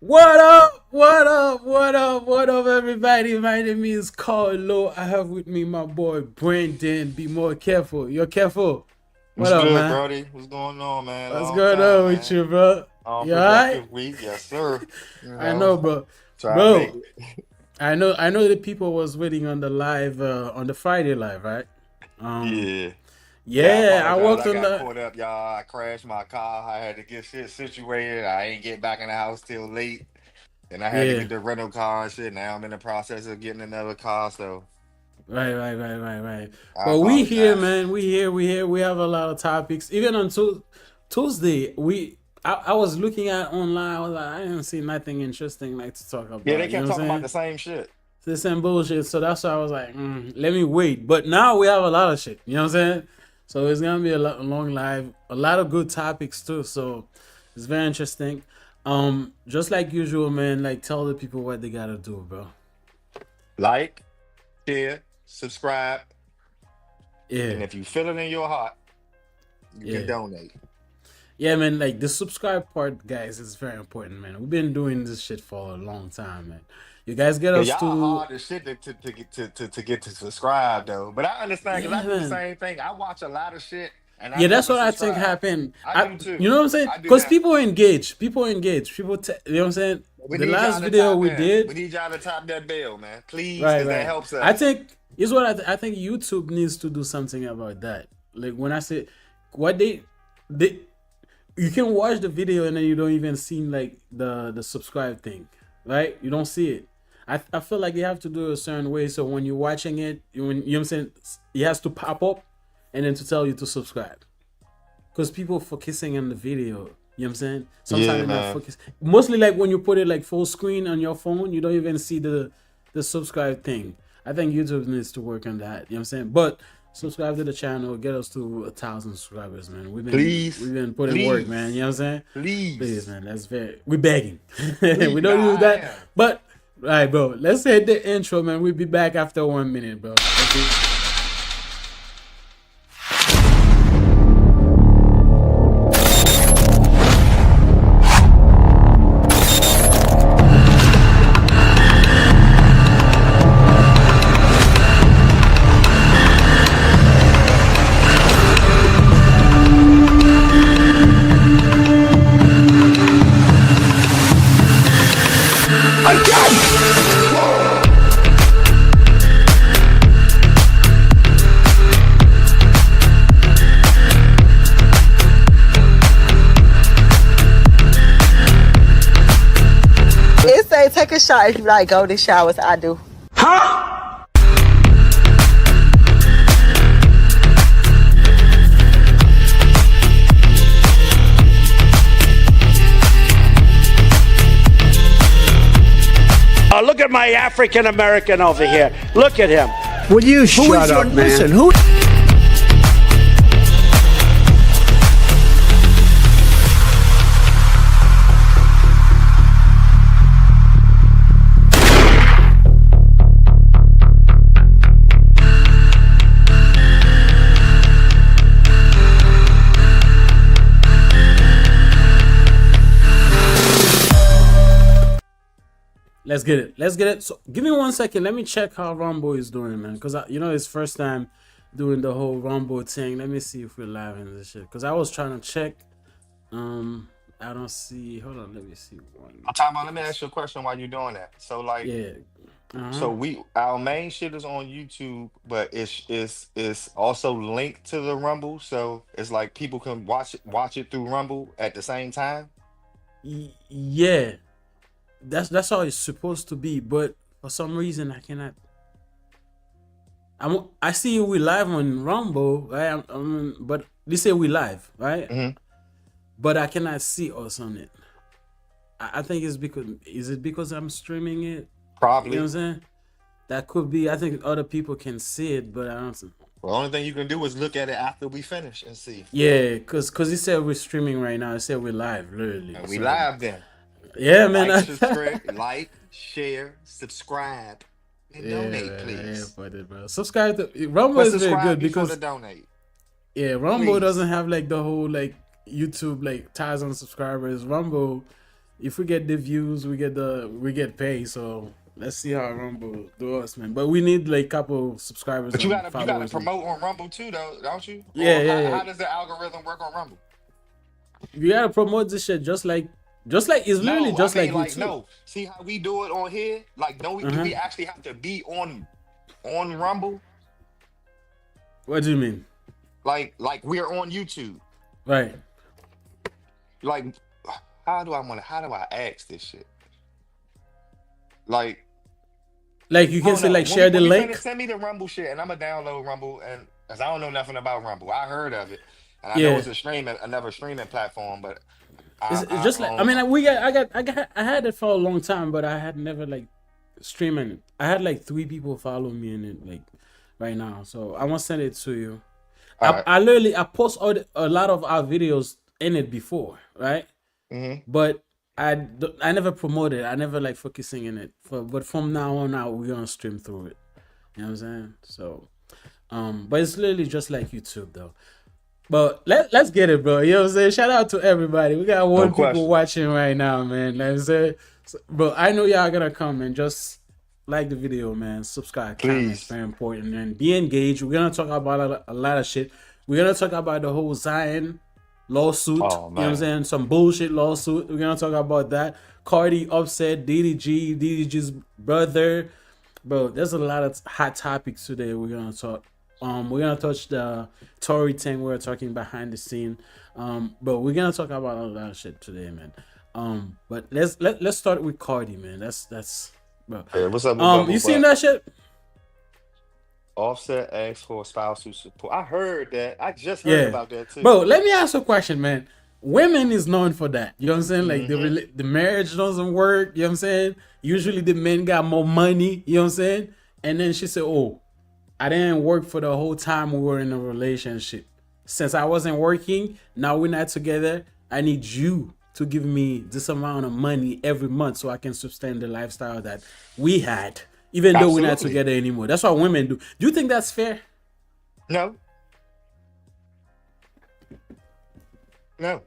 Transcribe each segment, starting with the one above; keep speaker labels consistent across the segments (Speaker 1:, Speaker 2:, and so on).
Speaker 1: What up? What up? What up? What up, everybody? My name is Carlo. I have with me my boy Brandon. Be more careful. You're careful. What
Speaker 2: What's
Speaker 1: up,
Speaker 2: good,
Speaker 1: man?
Speaker 2: Brody? What's going on, man?
Speaker 1: What's
Speaker 2: Long
Speaker 1: going
Speaker 2: time,
Speaker 1: on with
Speaker 2: man.
Speaker 1: you, bro?
Speaker 2: All
Speaker 1: You alright?
Speaker 2: productive week, yes, sir.
Speaker 1: I know, bro.
Speaker 2: Try to make
Speaker 1: Bro,
Speaker 2: it.
Speaker 1: I know the people was waiting on the live, on the Friday live, right? Um,
Speaker 2: Yeah. Yeah, I
Speaker 1: yeah, I
Speaker 2: apologize.
Speaker 1: worked
Speaker 2: I
Speaker 1: on
Speaker 2: got
Speaker 1: the.
Speaker 2: caught up, y'all. I crashed my car. I had to get shit situated. I ain't get back in the house till late. Then I had to
Speaker 1: Yeah,
Speaker 2: get the rental car and shit. Now I'm in the process of getting another car, so
Speaker 1: right.
Speaker 2: I
Speaker 1: But we here,
Speaker 2: apologize.
Speaker 1: man. We here. We have a lot of topics. Even on Tuesday, I was looking at online. I was like, I didn't see nothing interesting like to talk
Speaker 2: Yeah, they
Speaker 1: about. You know
Speaker 2: kept
Speaker 1: what I'm
Speaker 2: talking about
Speaker 1: saying?
Speaker 2: the same shit.
Speaker 1: The same bullshit. So that's why I was like, let me wait. But now we have a lot of shit. You know what I'm saying? So it's gonna be a long live, a lot of good topics too. So it's very interesting. Just like usual, man. Like tell the people what they gotta do, bro.
Speaker 2: Like, share, subscribe,
Speaker 1: Yeah,
Speaker 2: and if you feel it in your heart, you can
Speaker 1: yeah.
Speaker 2: donate.
Speaker 1: Yeah, man, like the subscribe part, guys, is very important, man. We've been doing this shit for a long time, man. You guys get
Speaker 2: Yeah,
Speaker 1: us
Speaker 2: y'all
Speaker 1: to,
Speaker 2: hard as shit to get to subscribe though. But I understand because
Speaker 1: yeah,
Speaker 2: I do the
Speaker 1: man.
Speaker 2: same thing. I watch a lot of shit and I
Speaker 1: Yeah, that's
Speaker 2: never
Speaker 1: what I think
Speaker 2: subscribe.
Speaker 1: happened.
Speaker 2: I do
Speaker 1: You
Speaker 2: too.
Speaker 1: know what I'm saying?
Speaker 2: I do
Speaker 1: Because
Speaker 2: that.
Speaker 1: people engage, you know what I'm saying?
Speaker 2: We
Speaker 1: The
Speaker 2: need
Speaker 1: last
Speaker 2: y'all to
Speaker 1: video
Speaker 2: tap
Speaker 1: we
Speaker 2: in. We
Speaker 1: did,
Speaker 2: need y'all to tap that bell, man. Please,
Speaker 1: right,
Speaker 2: because that
Speaker 1: right.
Speaker 2: helps
Speaker 1: I
Speaker 2: us.
Speaker 1: think is what I think YouTube needs to do something about that. Like when I say what they you can watch the video and then you don't even see like the subscribe thing, right? You don't see it. I feel like they have to do it a certain way so when you're watching it, when you know what I'm saying, it has to pop up and then to tell you to subscribe. Because people focusing on the video, you know what I'm saying? Sometimes
Speaker 2: Yeah,
Speaker 1: they're not
Speaker 2: man.
Speaker 1: focused. Mostly like when you put it like full screen on your phone, you don't even see the subscribe thing. I think YouTube needs to work on that. You know what I'm saying? But subscribe to the channel, get us to 1,000 subscribers, man. We've
Speaker 2: Please,
Speaker 1: been putting work, man.
Speaker 2: please,
Speaker 1: You know what I'm saying? Please,
Speaker 2: please,
Speaker 1: man. That's very we begging. We
Speaker 2: please. Nah,
Speaker 1: don't do
Speaker 2: I
Speaker 1: that.
Speaker 2: am.
Speaker 1: But all right, bro. Let's hit the intro, man. We'll be back after 1 minute, bro. Okay.
Speaker 3: It say take a shot if you like golden showers. I do.
Speaker 4: Oh, look at my African American over here. Look at him.
Speaker 5: Will you shut up, man?
Speaker 4: Listen, who?
Speaker 1: Let's get it. Let's get it. So give me 1 second. Let me check how Rumble is doing, man. Cause you know it's first time doing the whole Rumble thing. Let me see if we're live in this shit. Cause I was trying to check. I don't see. Hold on. Let me see one.
Speaker 2: I'm talking about, let me ask you a question while you're doing that. So like,
Speaker 1: Yeah. Uh huh.
Speaker 2: so our main shit is on YouTube, but it's also linked to the Rumble. So it's like people can watch it through Rumble at the same time.
Speaker 1: Yeah. That's how it's supposed to be. But for some reason I cannot. I see we live on Rumble, right? But they say we live, right?
Speaker 2: Hmm.
Speaker 1: But I cannot see us on it. I think it's because is it because I'm streaming it? You know what I'm
Speaker 2: Probably.
Speaker 1: saying? That could be. I think other people can see it, but I don't.
Speaker 2: The only thing you can do is look at it after we finish and see.
Speaker 1: Yeah, cause he said we're streaming right now. He said we're live, literally.
Speaker 2: And we
Speaker 1: So
Speaker 2: live then.
Speaker 1: yeah,
Speaker 2: Like,
Speaker 1: man.
Speaker 2: subscribe, share, subscribe, and donate,
Speaker 1: Yeah,
Speaker 2: please.
Speaker 1: for it, bro. Subscribe to Rumble
Speaker 2: But
Speaker 1: is very
Speaker 2: subscribe
Speaker 1: good
Speaker 2: before the
Speaker 1: because
Speaker 2: donate,
Speaker 1: yeah, Rumble
Speaker 2: please.
Speaker 1: doesn't have like the whole like YouTube like 1,000 subscribers. Rumble, If we get the views, we get paid. So let's see how Rumble do us, man. But we need like couple subscribers
Speaker 2: But
Speaker 1: and
Speaker 2: you gotta
Speaker 1: followers.
Speaker 2: promote on Rumble too, though, don't you?
Speaker 1: Yeah,
Speaker 2: Or
Speaker 1: yeah, yeah.
Speaker 2: how does the algorithm work on Rumble?
Speaker 1: You gotta promote this shit just like it's literally
Speaker 2: No, I
Speaker 1: just like
Speaker 2: mean like
Speaker 1: YouTube.
Speaker 2: no. See how we do it on here? Like, don't we, do
Speaker 1: Uh-huh.
Speaker 2: we actually have to be on Rumble?
Speaker 1: What do you mean?
Speaker 2: Like we're on YouTube.
Speaker 1: Right.
Speaker 2: Like, how do I ask this shit? Like,
Speaker 1: Like you
Speaker 2: I
Speaker 1: can
Speaker 2: don't
Speaker 1: say
Speaker 2: know.
Speaker 1: like share the
Speaker 2: When we finish,
Speaker 1: link.
Speaker 2: send me the Rumble shit, and I'm gonna download Rumble, and cause I don't know nothing about Rumble. I heard of it, and I know
Speaker 1: Yeah.
Speaker 2: it's another streaming platform, but
Speaker 1: It's just like I mean I had it for a long time, but I had never like streaming it. I had like 3 people follow me in it like right now. So I want to send it to you.
Speaker 2: all right.
Speaker 1: I literally I post a lot of our videos in it before, right?
Speaker 2: Mm-hmm.
Speaker 1: But I never promoted. I never like focusing in it. But from now on out, we're gonna stream through it. You know what I'm saying? So, but it's literally just like YouTube though. But let's get it, bro. You know what I'm saying? Shout out to everybody. We got
Speaker 2: No
Speaker 1: one people
Speaker 2: question.
Speaker 1: watching right now, man. Like I said, bro, I know y'all gonna come and just like the video, man. Subscribe, comment, it's
Speaker 2: Please.
Speaker 1: very important, and be engaged. We're gonna talk about a lot of shit. We're gonna talk about the whole Zion lawsuit.
Speaker 2: Oh
Speaker 1: You know what I'm
Speaker 2: man.
Speaker 1: saying? Some bullshit lawsuit. We're gonna talk about that. Cardi upset DDG's brother. Bro, there's a lot of hot topics today. We're gonna talk. We're gonna touch the Tory thing. We're talking behind the scene. But we're gonna talk about a lot of shit today, man. But let's start with Cardi, man. That's bro.
Speaker 2: Hey, what's up with Bubble
Speaker 1: You seen
Speaker 2: Butt?
Speaker 1: that shit?
Speaker 2: Offset asked for spousal support. I heard that. I just heard
Speaker 1: Yeah,
Speaker 2: about that too.
Speaker 1: bro. Let me ask you a question, man. Women is known for that. You know what I'm saying? Like
Speaker 2: Mm-hmm.
Speaker 1: the marriage doesn't work. You know what I'm saying? Usually the men got more money. You know what I'm saying? And then she said, "Oh, I didn't work for the whole time we were in a relationship. Since I wasn't working, now we're not together. I need you to give me this amount of money every month so I can sustain the lifestyle that we had, even though we're not
Speaker 2: Absolutely.
Speaker 1: together anymore." That's what women do. Do you think that's fair?
Speaker 2: No, no.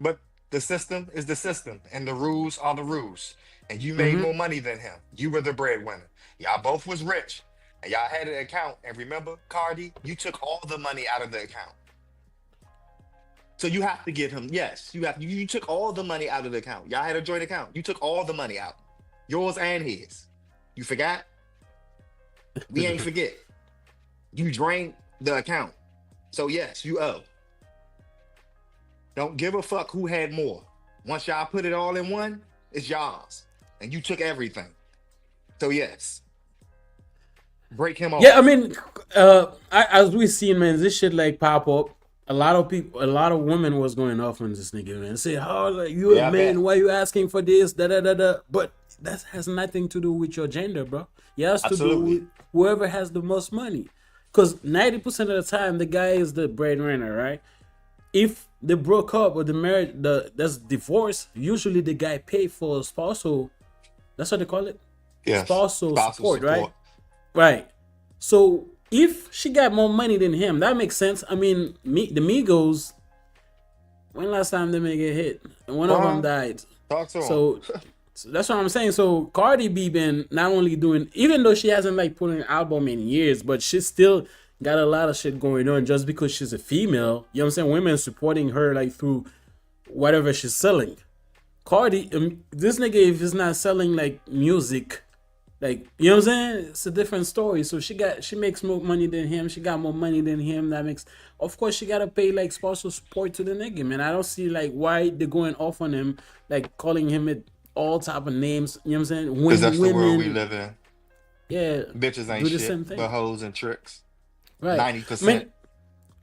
Speaker 2: But the system is the system, and the rules are the rules. And you made more money than him. You were the breadwinner. Y'all both was rich, and y'all had an account. And remember, Cardi, you took all the money out of the account. So you have to give him. Yes, you have. You took all the money out of the account. Y'all had a joint account. You took all the money out, yours and his. You forgot? We ain't forget. You drained the account. So yes, you owe. Don't give a fuck who had more. Once y'all put it all in one, it's y'all's. And you took everything. So yes. Break him
Speaker 1: Yeah, I
Speaker 2: off.
Speaker 1: mean, as we seen, man, this shit like pop up. A lot of people, a lot of women was going off on this nigga, man. Say, "Oh, like, you a
Speaker 2: Yeah, I bet.
Speaker 1: man? Why you asking for this?" Da da da da. But that has nothing to do with your gender, bro. It has to do
Speaker 2: Absolutely.
Speaker 1: with whoever has the most money. Because 90% of the time, the guy is the breadwinner, right? If they broke up or the marriage, that's divorce. Usually, the guy pay for spousal. That's what they call it,
Speaker 2: Yes.
Speaker 1: spousal
Speaker 2: Spousal
Speaker 1: support, right?
Speaker 2: support.
Speaker 1: Right. So if she got more money than him, that makes sense. I mean, the Migos, when last time they make a hit? And one of them died.
Speaker 2: Talk to him.
Speaker 1: So that's what I'm saying. So Cardi B been not only doing, even though she hasn't like put an album in years, but she still got a lot of shit going on just because she's a female. You know what I'm saying? Women supporting her like through whatever she's selling. Cardi, this nigga, if he's not selling like music, like, you know what I'm saying? It's a different story. So she makes more money than him. She got more money than him. That makes, of course, she gotta pay like spousal support to the nigga, man. I don't see like why they're going off on him, like calling him it all type of names. You know what I'm saying?
Speaker 2: Because
Speaker 1: When
Speaker 2: that's the world we
Speaker 1: women,
Speaker 2: live in.
Speaker 1: yeah,
Speaker 2: Bitches ain't
Speaker 1: do the
Speaker 2: shit
Speaker 1: same thing,
Speaker 2: but hoes and tricks.
Speaker 1: right?
Speaker 2: 90%.
Speaker 1: I mean,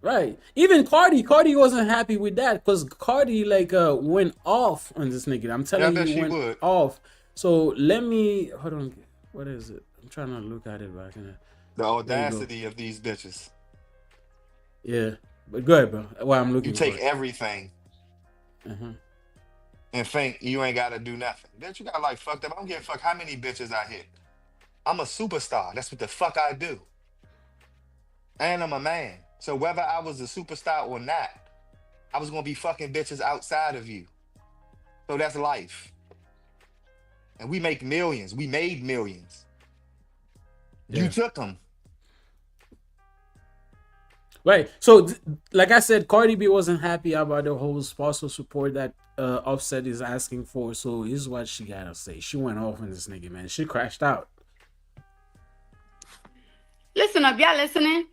Speaker 1: right. Even Cardi wasn't happy with that because Cardi like went off on this nigga. I'm
Speaker 2: Yeah, I
Speaker 1: telling
Speaker 2: bet
Speaker 1: you,
Speaker 2: she
Speaker 1: went
Speaker 2: would.
Speaker 1: off. So let me hold on. What is it? I'm trying to look at it back in there.
Speaker 2: The
Speaker 1: There you go.
Speaker 2: audacity of these bitches.
Speaker 1: Yeah, but go ahead, bro. While I'm
Speaker 2: You
Speaker 1: looking for
Speaker 2: take
Speaker 1: it.
Speaker 2: everything and think you ain't gotta do nothing. Bitch, you got like fucked up. I don't give a fuck how many bitches I hit. I'm a superstar. That's what the fuck I do. And I'm a man. So whether I was a superstar or not, I was gonna be fucking bitches outside of you. So that's life. And we make millions. We made millions. You
Speaker 1: Yeah.
Speaker 2: took them.
Speaker 1: Right. So, like I said, Cardi B wasn't happy about the whole spousal support that Offset is asking for. So, here's what she gotta say. She went off on this nigga, man. She crashed out.
Speaker 6: Listen up, y'all listening?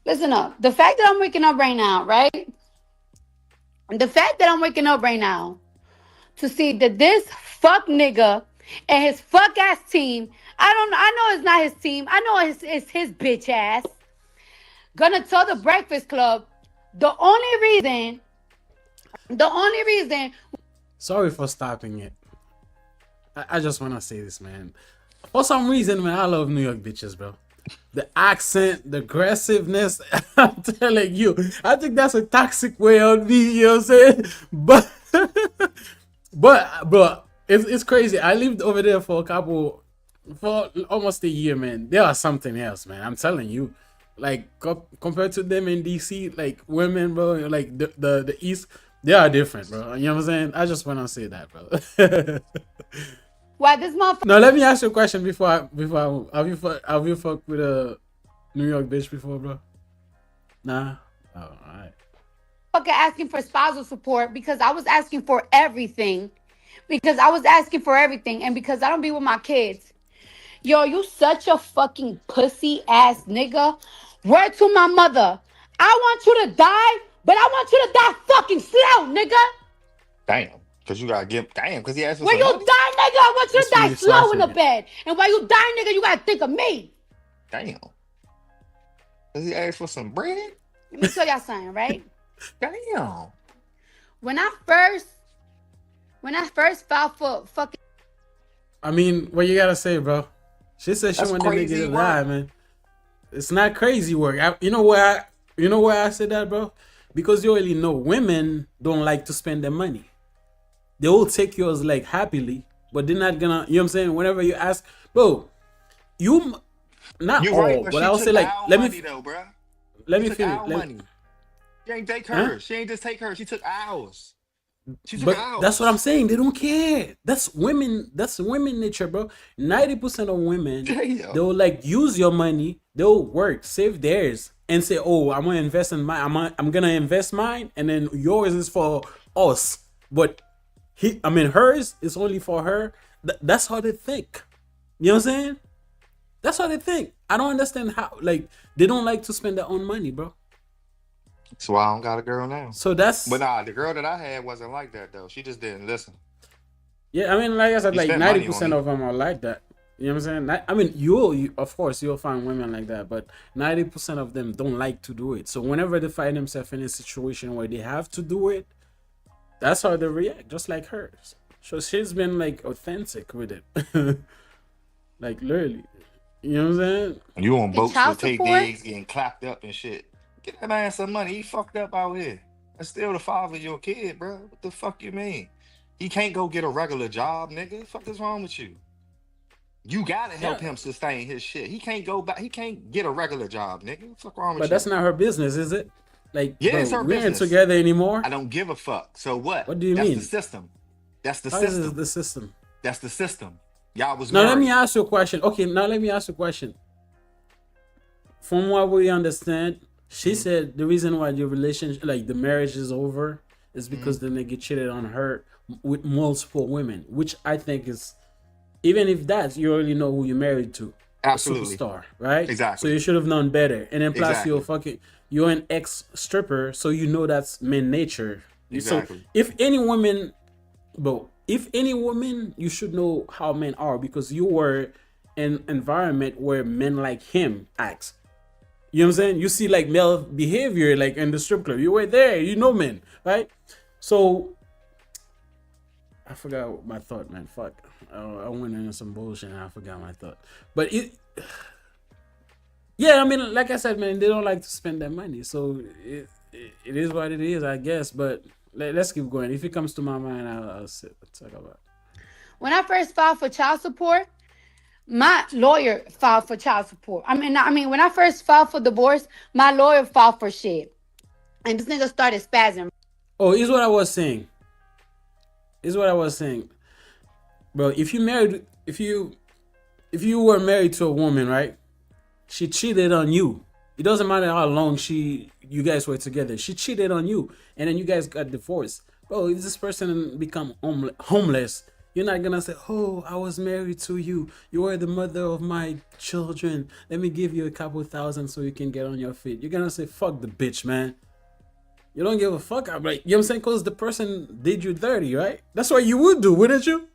Speaker 6: Listen up. The fact that I'm waking up right now, right? The fact that I'm waking up right now to see that this fuck nigga and his fuck ass team, I know it's not his team. I know it's his bitch ass. Gonna tell the Breakfast Club the only reason.
Speaker 1: Sorry for stopping it. I just want to say this, man. For some reason, man, I love New York bitches, bro. The accent, the aggressiveness, I'm telling you. I think that's a toxic way on me, you know what I'm saying? But bro, it's crazy. I lived over there for almost a year, man. They are something else, man. I'm telling you. Like, compared to them in DC, like, women, bro, like, the East, they are different, bro. You know what I'm saying? I just want to say that, bro.
Speaker 6: Why this motherfucker
Speaker 1: Now, let me ask you a question have you fucked with a New York bitch before, bro? Nah? Oh, alright.
Speaker 6: asking for spousal support because I was asking for everything. And because I don't be with my kids. Yo, you such a fucking pussy ass nigga. Word to my mother. I want you to die, but I want you to die fucking slow, nigga.
Speaker 2: Damn. Because you got to give. Damn. Because he asked for
Speaker 6: When
Speaker 2: some
Speaker 6: you
Speaker 2: money.
Speaker 6: die, nigga, I want you
Speaker 1: That's
Speaker 6: to die
Speaker 1: really
Speaker 6: slow in the
Speaker 1: slashing it.
Speaker 6: bed. And while you die, nigga, you gotta think of me.
Speaker 2: Damn. Because he asked for some bread?
Speaker 6: Let me tell y'all something, right?
Speaker 2: Damn.
Speaker 6: When I first filed for fucking
Speaker 1: I mean, what you gotta say, bro? She said she
Speaker 2: That's
Speaker 1: wanted the nigga
Speaker 2: crazy
Speaker 1: to
Speaker 2: work.
Speaker 1: die, man. It's not crazy work. You know why I said that, bro? Because you already know women don't like to spend their money. They will take yours like happily, but they're not gonna. You know what I'm saying? Whenever you ask, bro, not
Speaker 2: You
Speaker 1: all,
Speaker 2: right, but
Speaker 1: but
Speaker 2: she
Speaker 1: I will
Speaker 2: took
Speaker 1: say like,
Speaker 2: our
Speaker 1: let
Speaker 2: money,
Speaker 1: me
Speaker 2: though, bruh.
Speaker 1: let
Speaker 2: She
Speaker 1: me
Speaker 2: took
Speaker 1: finish.
Speaker 2: our money. She ain't take
Speaker 1: Huh?
Speaker 2: hers. She ain't just take hers. She took ours. She took
Speaker 1: But
Speaker 2: ours.
Speaker 1: that's what I'm saying. They don't care. That's women. That's women nature, bro. 90% of women,
Speaker 2: Damn.
Speaker 1: they'll like use your money. They'll work, save theirs, and say, "Oh, I'm gonna invest in mine. I'm gonna invest mine, and then yours is for us." But hers is only for her. That's how they think. You know what I'm saying? That's how they think. I don't understand how. Like, they don't like to spend their own money, bro.
Speaker 2: That's why I don't got a girl now.
Speaker 1: So
Speaker 2: But
Speaker 1: that's
Speaker 2: nah, the girl that I had wasn't like that, though. She just didn't listen.
Speaker 1: Yeah, I mean, like I said,
Speaker 2: She
Speaker 1: like
Speaker 2: spent
Speaker 1: ninety
Speaker 2: money on
Speaker 1: percent
Speaker 2: me.
Speaker 1: of them are like that. You know what I'm saying? I mean, of course you'll find women like that, but 90% of them don't like to do it. So whenever they find themselves in a situation where they have to do it, that's how they react, just like hers. So she's been like authentic with it, like literally. You know what I'm saying?
Speaker 2: You on boats
Speaker 6: child
Speaker 2: with Tay
Speaker 6: support.
Speaker 2: Diggs getting clapped up and shit. Get that man some money. He fucked up out here. That's still the father of your kid, bro. What the fuck you mean? He can't go get a regular job, nigga. The fuck is wrong with you? You gotta help
Speaker 1: Yeah,
Speaker 2: him sustain his shit. He can't go back. He can't get a regular job, nigga. What the fuck wrong
Speaker 1: but
Speaker 2: with you?
Speaker 1: that's not her business, is it? Like,
Speaker 2: Yeah,
Speaker 1: bro,
Speaker 2: it's her
Speaker 1: we ain't
Speaker 2: business.
Speaker 1: together anymore.
Speaker 2: I don't give a fuck. So what?
Speaker 1: What do you
Speaker 2: That's the
Speaker 1: mean?
Speaker 2: system. That's the
Speaker 1: How is this
Speaker 2: system.
Speaker 1: the system?
Speaker 2: That's the system. Y'all was
Speaker 1: Now let me
Speaker 2: married.
Speaker 1: ask you a question. Okay, now let me ask you a question. From what we understand, she said the reason why the relationship, like the marriage, is over is because the nigga cheated on her with multiple women, which I think is, even if that's, you already know who you're married to, a
Speaker 2: Absolutely.
Speaker 1: superstar, right? So
Speaker 2: Exactly.
Speaker 1: you should have known better. And then plus
Speaker 2: Exactly.
Speaker 1: you're an ex stripper, so you know that's men nature. So
Speaker 2: Exactly.
Speaker 1: if any woman, you should know how men are because you were in an environment where men like him acts. You know what I'm saying? You see like male behavior like in the strip club. You were there, you know men, right? So I forgot my thought, man. Fuck. I went into some bullshit and I forgot my thought. But yeah, I mean, like I said, man, they don't like to spend their money. So it is what it is, I guess. But let's keep going. If it comes to my mind, I'll talk about it.
Speaker 6: When I first filed for child support, my lawyer filed for child support. When I first filed for divorce, my lawyer filed for shit. And this nigga started spazzing.
Speaker 1: Oh, here's what I was saying. is what I was saying, bro. If you were married to a woman, right? She cheated on you. It doesn't matter how long you guys were together. She cheated on you, and then you guys got divorced. Bro, if this person become homeless, you're not gonna say, "Oh, I was married to you. You were the mother of my children. Let me give you a couple thousand so you can get on your feet." You're gonna say, "Fuck the bitch, man." You don't give a fuck. I'm like, you know what I'm saying? Because the person did you dirty, right? That's what you would do, wouldn't you?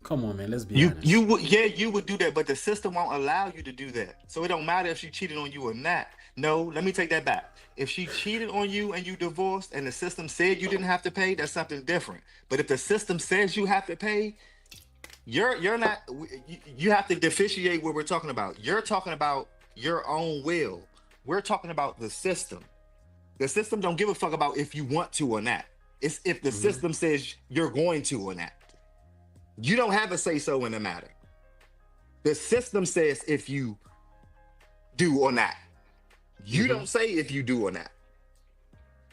Speaker 1: Come on, man. Let's be honest.
Speaker 2: You would do that, but the system won't allow you to do that. So it don't matter if she cheated on you or not. No, let me take that back. If she cheated on you and you divorced and the system said you didn't have to pay, that's something different. But if the system says you have to pay, you're not you have to differentiate what we're talking about. You're talking about your own will. We're talking about the system. The system don't give a fuck about if you want to or not. It's if the system says you're going to or not. You don't have a say so in the matter. The system says if you do or not. You don't say if you do or not.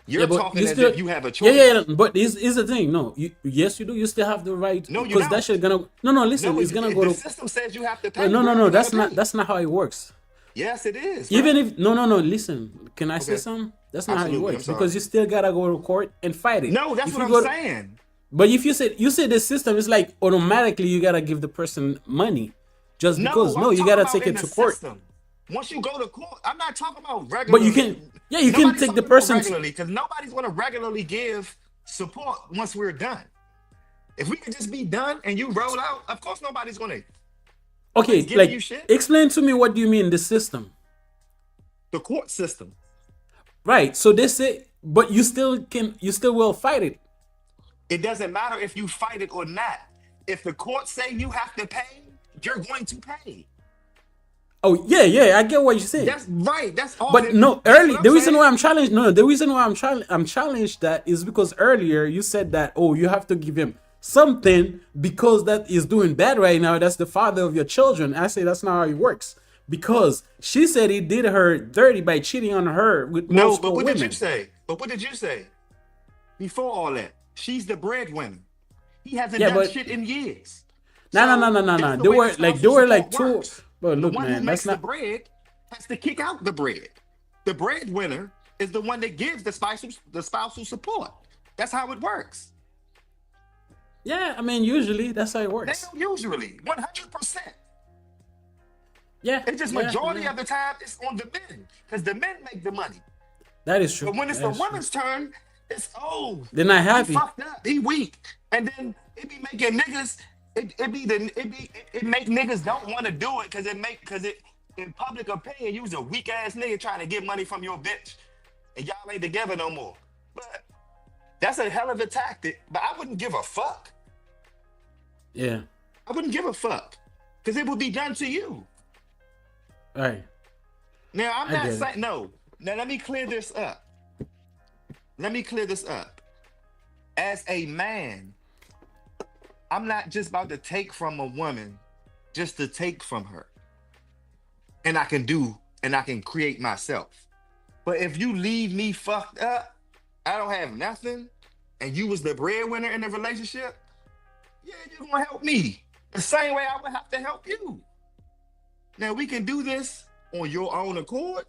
Speaker 2: You're talking as if you have a choice.
Speaker 1: Yeah. But is the thing. No, yes, you do. You still have the right.
Speaker 2: No, you
Speaker 1: because
Speaker 2: don't.
Speaker 1: that shit gonna. No. Listen,
Speaker 2: No,
Speaker 1: it's gonna
Speaker 2: if
Speaker 1: go
Speaker 2: the
Speaker 1: to.
Speaker 2: system says you have to pay.
Speaker 1: No. That's not how it works.
Speaker 2: Yes, it is.
Speaker 1: Even
Speaker 2: right?
Speaker 1: if no. Listen, can I say something? That's not
Speaker 2: Absolutely,
Speaker 1: how it
Speaker 2: I'm
Speaker 1: works
Speaker 2: sorry.
Speaker 1: because you still gotta go to court and fight it.
Speaker 2: No, that's
Speaker 1: If
Speaker 2: what
Speaker 1: you
Speaker 2: I'm
Speaker 1: go
Speaker 2: saying.
Speaker 1: But if you said the system is like automatically you gotta give the person money just because
Speaker 2: I'm
Speaker 1: you
Speaker 2: talking
Speaker 1: gotta
Speaker 2: about
Speaker 1: take
Speaker 2: in
Speaker 1: it
Speaker 2: the
Speaker 1: to court.
Speaker 2: system. Once you go to court, I'm not talking about regularly.
Speaker 1: But you can take the person
Speaker 2: regularly because nobody's going to regularly give support once we're done. If we could just be done and you roll out, of course nobody's going to.
Speaker 1: Okay,
Speaker 2: giving
Speaker 1: like
Speaker 2: you shit.
Speaker 1: explain to me what do you mean the system?
Speaker 2: The court system.
Speaker 1: Right. So they say, but you still will fight it.
Speaker 2: It doesn't matter if you fight it or not. If the court say you have to pay, you're going to pay.
Speaker 1: Oh yeah, I get what you're saying.
Speaker 2: That's right. That's all.
Speaker 1: But no,
Speaker 2: that's
Speaker 1: early
Speaker 2: what I'm
Speaker 1: the reason
Speaker 2: saying.
Speaker 1: why I'm challenged. No, the reason why I'm challenged that is because earlier you said that you have to give him something because that is doing bad right now. That's the father of your children. I say that's not how it works because she said he did her dirty by cheating on her with
Speaker 2: No,
Speaker 1: multiple
Speaker 2: but what
Speaker 1: women.
Speaker 2: did you say? But what did you say? Before all that, she's the breadwinner. He hasn't done shit in years.
Speaker 1: No.
Speaker 2: That's the
Speaker 1: They
Speaker 2: way
Speaker 1: were
Speaker 2: the
Speaker 1: like
Speaker 2: spousal support
Speaker 1: two.
Speaker 2: works.
Speaker 1: But look,
Speaker 2: The one
Speaker 1: man,
Speaker 2: who makes
Speaker 1: that's not.
Speaker 2: the bread has to kick out the bread. The breadwinner is the one that gives the spousal support. That's how it works.
Speaker 1: Yeah, I mean, usually that's how it
Speaker 2: They
Speaker 1: works.
Speaker 2: don't usually 100%.
Speaker 1: Yeah,
Speaker 2: It's just majority of the time it's on the men because the men make the money.
Speaker 1: That is true.
Speaker 2: But when it's the woman's turn, it's
Speaker 1: they're not
Speaker 2: he
Speaker 1: happy.
Speaker 2: fucked up, he weak, and then it be making niggas. It make niggas don't want to do it because it in public opinion you was a weak ass nigga trying to get money from your bitch, and y'all ain't together no more. But that's a hell of a tactic. But I wouldn't give a fuck.
Speaker 1: Yeah.
Speaker 2: I wouldn't give a fuck because it would be done to you.
Speaker 1: All right.
Speaker 2: Now I'm not saying no. Now let me clear this up. As a man, I'm not just about to take from a woman just to take from her. And I can create myself. But if you leave me fucked up, I don't have nothing, and you was the breadwinner in the relationship, yeah, you're gonna help me. The same way I would have to help you. Now we can do this on your own accord,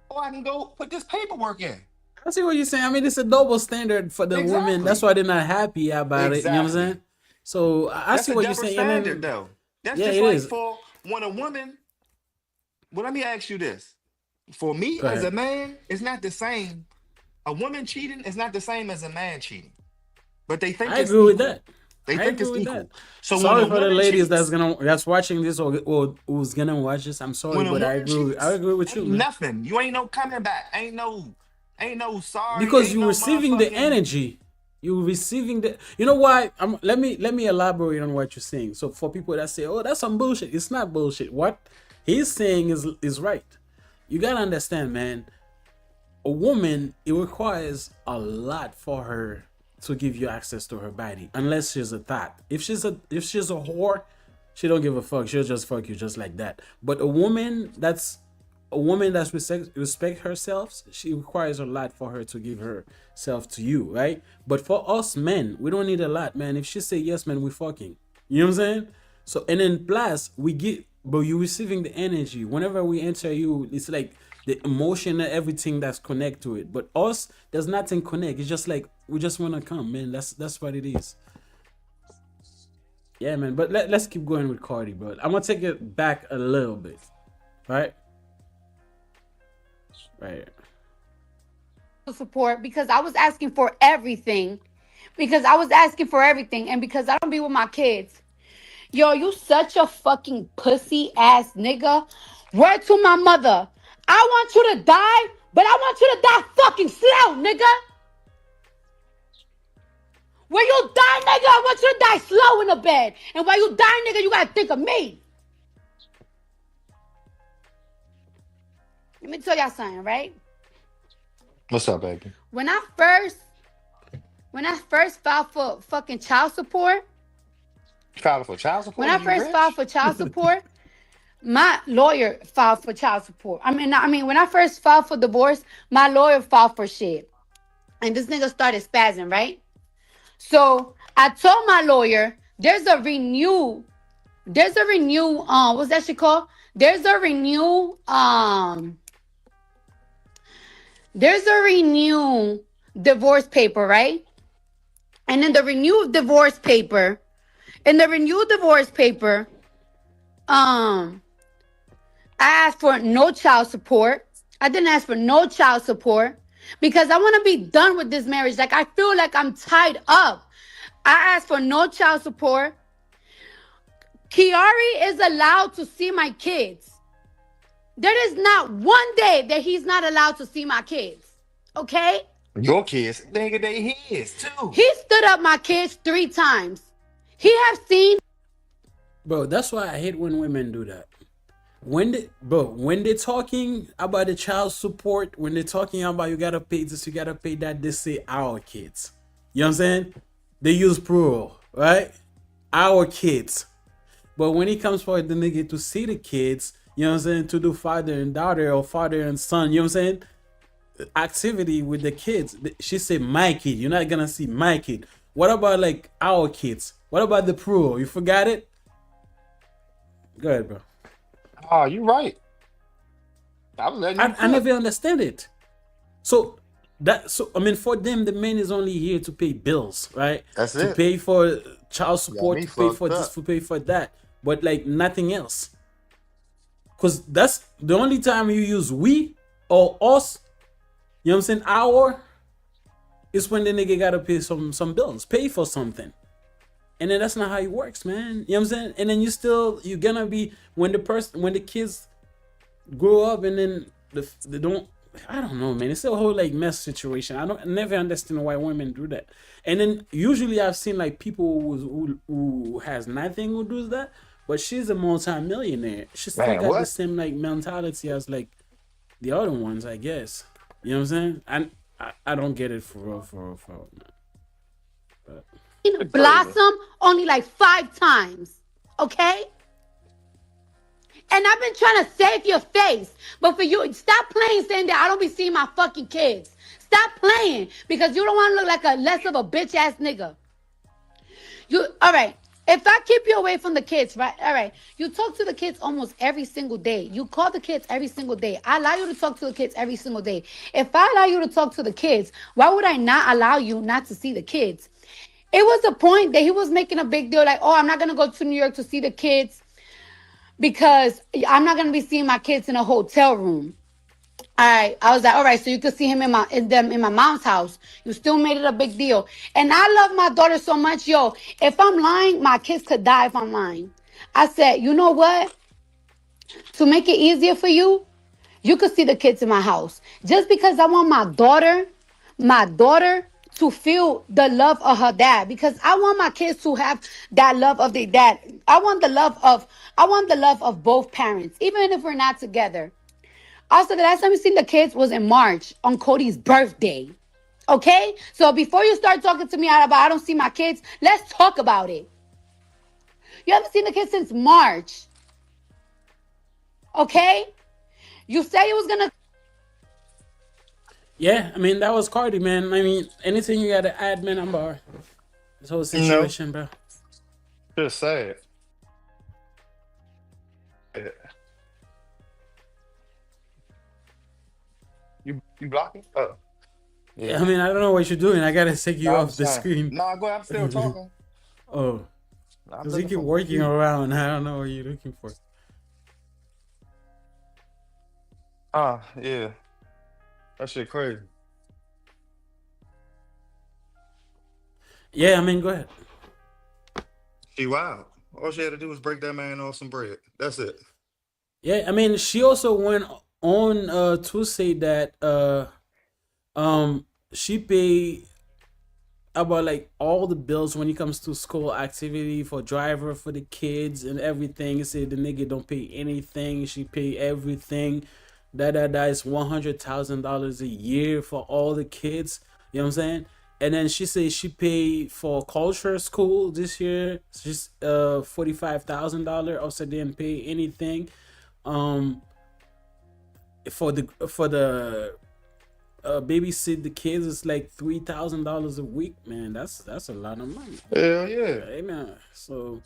Speaker 2: or I can go put this paperwork in.
Speaker 1: I see what you're saying. I mean, it's a double standard for the women. That's why they're not happy about it. You know what I'm saying? So I see what you're saying.
Speaker 2: Standard, though. That's just like for when a woman. Well, let me ask you this: for me as a man, it's not the same. A woman cheating is not the same as a man cheating, but they think
Speaker 1: I
Speaker 2: it's
Speaker 1: agree
Speaker 2: equal.
Speaker 1: with that.
Speaker 2: They think it's equal. So
Speaker 1: sorry for the ladies
Speaker 2: cheats,
Speaker 1: that's watching this or who's gonna watch this. I'm sorry, but I agree.
Speaker 2: Cheats,
Speaker 1: I agree with you. Man.
Speaker 2: Nothing. You ain't no coming back. Ain't no sorry.
Speaker 1: Because you're receiving the energy. You're receiving the. You know why? Let me elaborate on what you're saying. So for people that say, "Oh, that's some bullshit," it's not bullshit. What he's saying is right. You gotta understand, man. A woman, it requires a lot for her to give you access to her body, unless she's a thot. If she's a whore, she don't give a fuck. She'll just fuck you just like that. But a woman that's a woman that's respect herself, she requires a lot for her to give herself to you, right? But for us men, we don't need a lot, man. If she say yes, man, we fucking. You know what I'm saying? So and then plus we get, but you receiving the energy. Whenever we enter you, it's like the emotion and everything that's connect to it. But us, there's nothing connect. It's just like we just wanna come, man. That's what it is. Yeah, man. But let's keep going with Cardi, bro. I'm gonna take it back a little bit, right? Right.
Speaker 6: Support because I was asking for everything. Because I was asking for everything. And because I don't be with my kids. Yo, you such a fucking pussy ass nigga. Word to my mother. I want you to die, but I want you to die fucking slow, nigga. When you die, nigga, I want you to die slow in the bed. And while you die, nigga, you gotta think of me. Let me tell y'all something, right?
Speaker 2: What's up, baby?
Speaker 6: When I first filed for fucking child support,
Speaker 2: Filed for child support?
Speaker 6: when I
Speaker 2: You
Speaker 6: first
Speaker 2: rich?
Speaker 6: filed for child support, my lawyer filed for child support. I mean, when I first filed for divorce, my lawyer filed for shit. And this nigga started spazzing, right? So I told my lawyer, there's a renew, what's that shit called? There's a renew divorce paper, right? And in the renewed divorce paper, I asked for no child support. I didn't ask for no child support because I want to be done with this marriage. Like, I feel like I'm tied up. I asked for no child support. Kiari is allowed to see my kids. There is not one day that he's not allowed to see my kids. Okay?
Speaker 2: Your kids, nigga, they his too.
Speaker 6: He stood up my kids 3 times. He have seen.
Speaker 1: Bro, that's why I hate when women do that. When they're talking about the child support, when they're talking about you gotta pay this, you gotta pay that, they say our kids. You know what I'm saying? They use plural, right? Our kids. But when it comes for the nigga to see the kids, you know what I'm saying, to do father and daughter or father and son, you know what I'm saying? Activity with the kids. She said my kid. You're not gonna see my kid. What about like our kids? What about the plural? You forgot it? Go ahead, bro.
Speaker 2: Oh, you right. I was letting you
Speaker 1: I never understand it. So I mean for them the man is only here to pay bills, right?
Speaker 2: That's
Speaker 1: to
Speaker 2: it.
Speaker 1: pay for child
Speaker 2: Got
Speaker 1: support,
Speaker 2: me
Speaker 1: to pay for
Speaker 2: fucked
Speaker 1: this,
Speaker 2: up.
Speaker 1: to pay for that, but like nothing else. Cause that's the only time you use we or us, you know what I'm saying, our is when the nigga gotta pay some bills, pay for something. And then that's not how it works, man. You know what I'm saying? And then you're gonna be when the kids grow up and then they don't, I don't know, man. It's a whole like mess situation. I never understand why women do that. And then usually I've seen like people who has nothing who does that, but she's a multi-millionaire. She still
Speaker 2: Man,
Speaker 1: got the
Speaker 2: what?
Speaker 1: same like mentality as like the other ones, I guess. You know what I'm saying? And I don't get it for real, man.
Speaker 2: Crazy.
Speaker 6: Blossom only like 5 times. Okay? And I've been trying to save your face. But for you, stop playing saying that I don't be seeing my fucking kids. Stop playing. Because you don't want to look like a less of a bitch ass nigga. All right. If I keep you away from the kids, right? All right. You talk to the kids almost every single day. You call the kids every single day. I allow you to talk to the kids every single day. If I allow you to talk to the kids, why would I not allow you not to see the kids? It was a point that he was making a big deal like, oh, I'm not going to go to New York to see the kids because I'm not going to be seeing my kids in a hotel room. All right. I was like, all right, so you could see him in my mom's house. You still made it a big deal. And I love my daughter so much. Yo, if I'm lying, my kids could die if I'm lying. I said, you know what? To make it easier for you, you could see the kids in my house. Just because I want my daughter to feel the love of her dad. Because I want my kids to have that love of their dad. I want the love of both parents, even if we're not together. Also, the last time we seen the kids was in March on Cody's birthday. Okay? So before you start talking to me about I don't see my kids, let's talk about it. You haven't seen the kids since March. Okay? You say you was gonna.
Speaker 1: Yeah, I mean that was Cardi, man. I mean, anything you gotta add, man, about this whole
Speaker 2: No,
Speaker 1: situation, bro?
Speaker 2: just sad. You blocking? Oh,
Speaker 1: Yeah,
Speaker 2: yeah.
Speaker 1: I mean, I don't know what you're doing. I gotta take
Speaker 2: No,
Speaker 1: you
Speaker 2: I'm
Speaker 1: off
Speaker 2: just
Speaker 1: the
Speaker 2: saying.
Speaker 1: screen.
Speaker 2: No, go. I'm still talking.
Speaker 1: Oh,
Speaker 2: I'm
Speaker 1: because you
Speaker 2: looking
Speaker 1: keep
Speaker 2: for
Speaker 1: working
Speaker 2: you.
Speaker 1: around. I don't know what you're looking for.
Speaker 2: Ah, yeah. That shit crazy.
Speaker 1: Yeah, I mean, go ahead.
Speaker 2: She wild. All she had to do was break that man off some bread. That's it.
Speaker 1: Yeah, I mean, she also went on to say that she paid about like all the bills when it comes to school activity for driver for the kids and everything. He said the nigga don't pay anything. She pay everything. That is $100,000 a year for all the kids. You know what I'm saying? And then she said she paid for culture school this year. She's $45,000. Also didn't pay anything. Um, for the babysit the kids is like $3,000 a week, man. That's a lot of money.
Speaker 2: Hell yeah.
Speaker 1: Amen. So,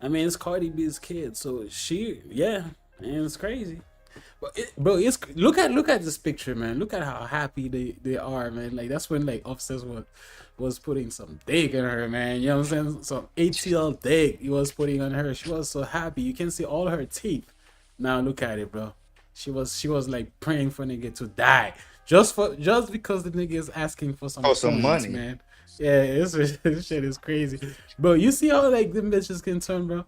Speaker 1: I mean, it's Cardi B's kid, so yeah, man, it's crazy. But bro, it's look at this picture, man. Look at how happy they are, man. Like that's when like Offset was putting some dick in her, man. You know what I'm saying? Some ATL dick he was putting on her. She was so happy. You can see all her teeth. Now look at it, bro. She was like praying for nigga to die just because the nigga is asking for some
Speaker 2: Oh, some
Speaker 1: coins,
Speaker 2: money.
Speaker 1: man. Yeah, this shit is crazy, bro. You see how like them bitches can turn, bro.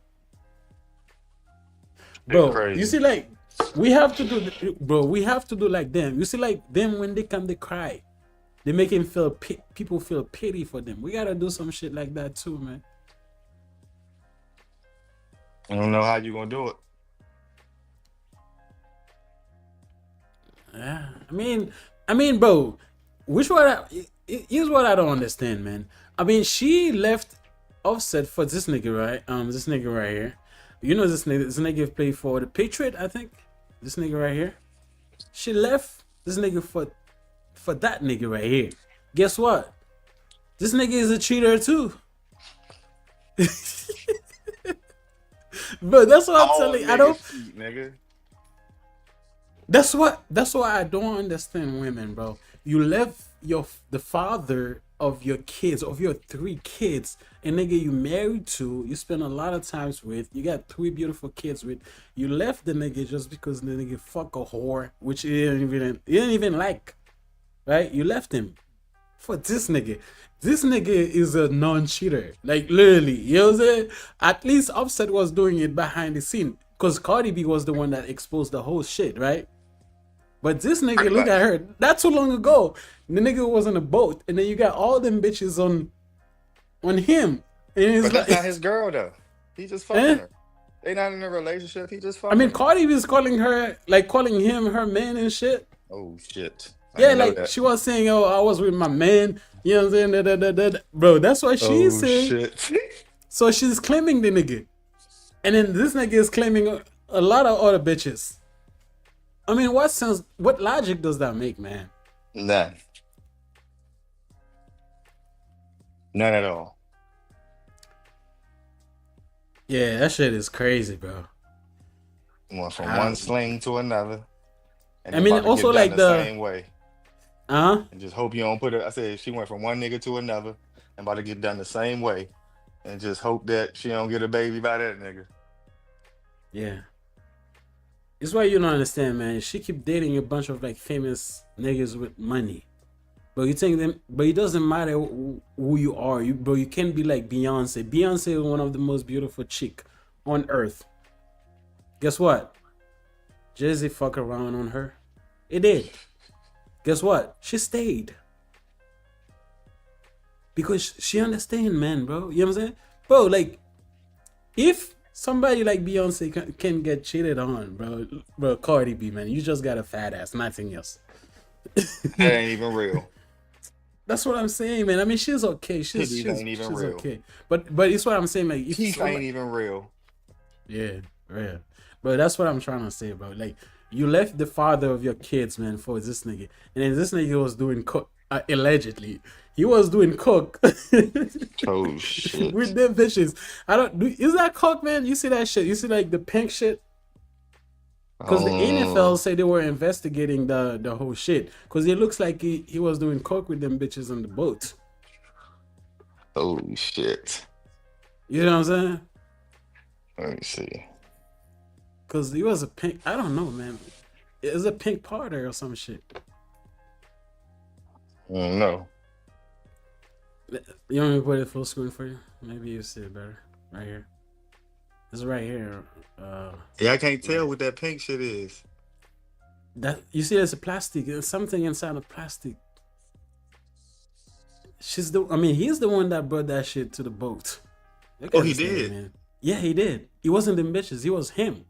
Speaker 2: Shit
Speaker 1: Bro, you
Speaker 2: crazy.
Speaker 1: see, like we have to do, bro. We have to do like them. You see, like them when they come, they cry. They make him feel people feel pity for them. We gotta do some shit like that too, man.
Speaker 2: I don't know how you gonna do it.
Speaker 1: Yeah, I mean, bro. Which one? Here's what I don't understand, man. I mean, she left Offset for this nigga, right? This nigga right here. You know this nigga. This nigga played for the Patriot, I think. This nigga right here. She left this nigga for that nigga right here. Guess what? This nigga is a cheater too. Bro, that's what I'm
Speaker 2: All
Speaker 1: telling you. I don't.
Speaker 2: niggas cheat, nigga.
Speaker 1: That's why I don't understand women, bro. You left the father of your kids, of your 3 kids, and nigga you married to, you spend a lot of times with, you got 3 beautiful kids with. You left the nigga just because the nigga fuck a whore, which you didn't even like, right? You left him for this nigga. This nigga is a non-cheater. Like literally, you know what I'm saying? At least Offset was doing it behind the scene. Cause Cardi B was the one that exposed the whole shit, right? But this nigga,
Speaker 2: Pretty
Speaker 1: look at
Speaker 2: much.
Speaker 1: her. Not too long ago, the nigga was on a boat, and then you got all them bitches on him. And it's
Speaker 2: But that's
Speaker 1: like,
Speaker 2: not his girl though. He just fucking
Speaker 1: eh?
Speaker 2: her. They not in a relationship. He just
Speaker 1: I mean,
Speaker 2: fucking her.
Speaker 1: Cardi B is calling her, like calling him her man and shit.
Speaker 2: Oh shit. I
Speaker 1: Yeah,
Speaker 2: didn't know
Speaker 1: like
Speaker 2: that.
Speaker 1: she was saying, "Oh, I was with my man." You know what I'm saying? Bro, that's what she's
Speaker 2: Oh
Speaker 1: saying.
Speaker 2: shit.
Speaker 1: So she's claiming the nigga, and then this nigga is claiming a lot of other bitches. I mean, what logic does that make, man?
Speaker 2: None. None at all.
Speaker 1: Yeah, that shit is crazy, bro.
Speaker 2: Went from
Speaker 1: I,
Speaker 2: one sling to another. And
Speaker 1: I
Speaker 2: it's
Speaker 1: mean,
Speaker 2: about to get
Speaker 1: also
Speaker 2: done
Speaker 1: like
Speaker 2: the
Speaker 1: the
Speaker 2: same way.
Speaker 1: uh
Speaker 2: And just hope you don't put it. I said she went from one nigga to another and about to get done the same way. And just hope that she don't get a baby by that nigga.
Speaker 1: yeah. It's why you don't understand, man. She keep dating a bunch of like famous niggas with money. But you think them, but it doesn't matter who you are. Bro, you can't be like Beyonce. Beyonce is one of the most beautiful chick on earth. Guess what? Jay-Z fuck around on her. It did. Guess what? She stayed. Because she understand, man, bro. You know what I'm saying? Bro, like, if somebody like Beyonce can get cheated on, bro, Cardi B, man, you just got a fat ass, nothing else.
Speaker 2: That ain't even real.
Speaker 1: That's what I'm saying, man. I mean, she's okay. She's
Speaker 2: Titties
Speaker 1: she's
Speaker 2: ain't even
Speaker 1: she's
Speaker 2: real.
Speaker 1: okay. But it's what I'm saying, like, if
Speaker 2: Teeth ain't
Speaker 1: somebody,
Speaker 2: even real.
Speaker 1: yeah, yeah. But that's what I'm trying to say, bro. Like, You left the father of your kids, man, for this nigga, and then this nigga was doing coke. Allegedly, he was doing coke
Speaker 2: Oh shit.
Speaker 1: with them bitches. I don't do. Is that coke, man? You see that shit? You see like the pink shit? Because the NFL say they were investigating the whole shit. Because it looks like he was doing coke with them bitches on the boat.
Speaker 2: Oh shit.
Speaker 1: You know what I'm saying?
Speaker 2: Let me see.
Speaker 1: Because he was a pink. I don't know, man. It was a pink party or some shit.
Speaker 2: No.
Speaker 1: You want me to put it full screen for you? Maybe you see it better. Right here. It's right here.
Speaker 2: Yeah, I can't tell what that pink shit is.
Speaker 1: That you see, there's a plastic. There's something inside of plastic. He's the one that brought that shit to the boat. Look
Speaker 2: Oh,
Speaker 1: at
Speaker 2: he
Speaker 1: this nigga,
Speaker 2: did?
Speaker 1: man. Yeah, he did. It wasn't them bitches. It was him.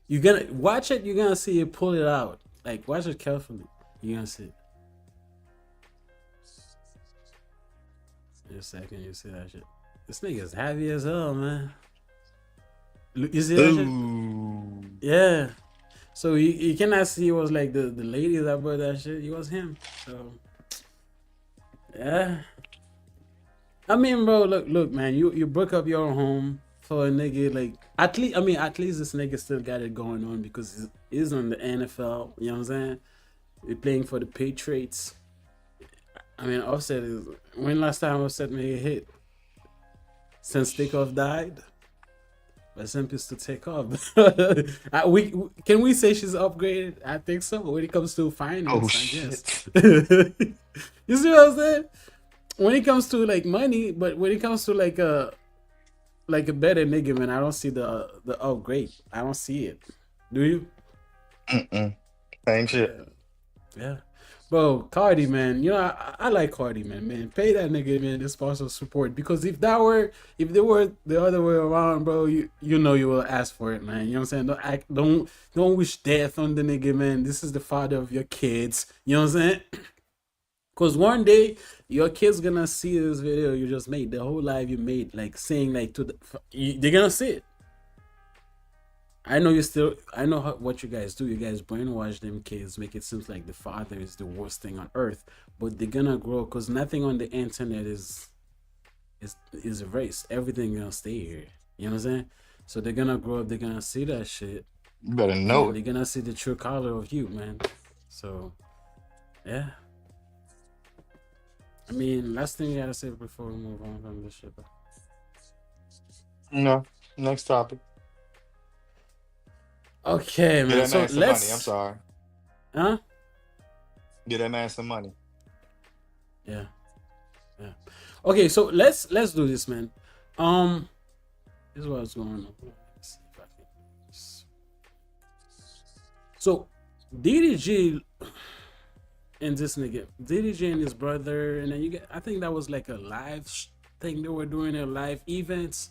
Speaker 1: You're gonna watch it. You're gonna see it pull it out. Like, watch it carefully. You're gonna see it. In a second, you see that shit. This nigga's heavy as hell, man. You see that shit?
Speaker 2: Ooh.
Speaker 1: Yeah. So you cannot see it was like the lady that brought that shit. It was him. So yeah. I mean, bro, look, man. You broke up your home for a nigga. Like, at least this nigga still got it going on because he's on the NFL. You know what I'm saying? We're playing for the Patriots. I mean, Offset is. When last time Offset made a hit? Since Takeoff died? But Simp is to take off. Can we say she's upgraded? I think so. When it comes to finance,
Speaker 2: Oh
Speaker 1: I
Speaker 2: shit.
Speaker 1: guess. You see what I'm saying? When it comes to like money, but when it comes to like a better nigga, man, I don't see the upgrade. I don't see it. Do you?
Speaker 2: Same shit.
Speaker 1: Yeah. Bro, Cardi, man, you know, I like Cardi, man. Pay that nigga, man, the sponsor support. Because if they were the other way around, bro, you know you will ask for it, man. You know what I'm saying? Don't wish death on the nigga, man. This is the father of your kids. You know what I'm saying? Because one day your kids gonna see this video you just made, the whole life you made, like saying like they're gonna see it. I know what you guys do. You guys brainwash them kids, make it seem like the father is the worst thing on earth. But they're gonna grow because nothing on the internet is erased. Everything gonna stay here. You know what I'm saying? So they're gonna grow up. They're gonna see that shit.
Speaker 2: You better know
Speaker 1: They're
Speaker 2: it.
Speaker 1: gonna see the true color of you, man. So, yeah. I mean, last thing you gotta say before we move on from this shit, bro.
Speaker 2: No. Next topic.
Speaker 1: Okay,
Speaker 2: Get
Speaker 1: man.
Speaker 2: that
Speaker 1: So
Speaker 2: man some money. I'm
Speaker 1: let's.
Speaker 2: sorry.
Speaker 1: Huh?
Speaker 2: Get that man some money.
Speaker 1: Yeah. Yeah. Okay, so let's do this, man. This is what's going on. Let's see if I can. So DDG and this nigga, DDG and his brother, and then you get. I think that was like a live thing they were doing, a live events.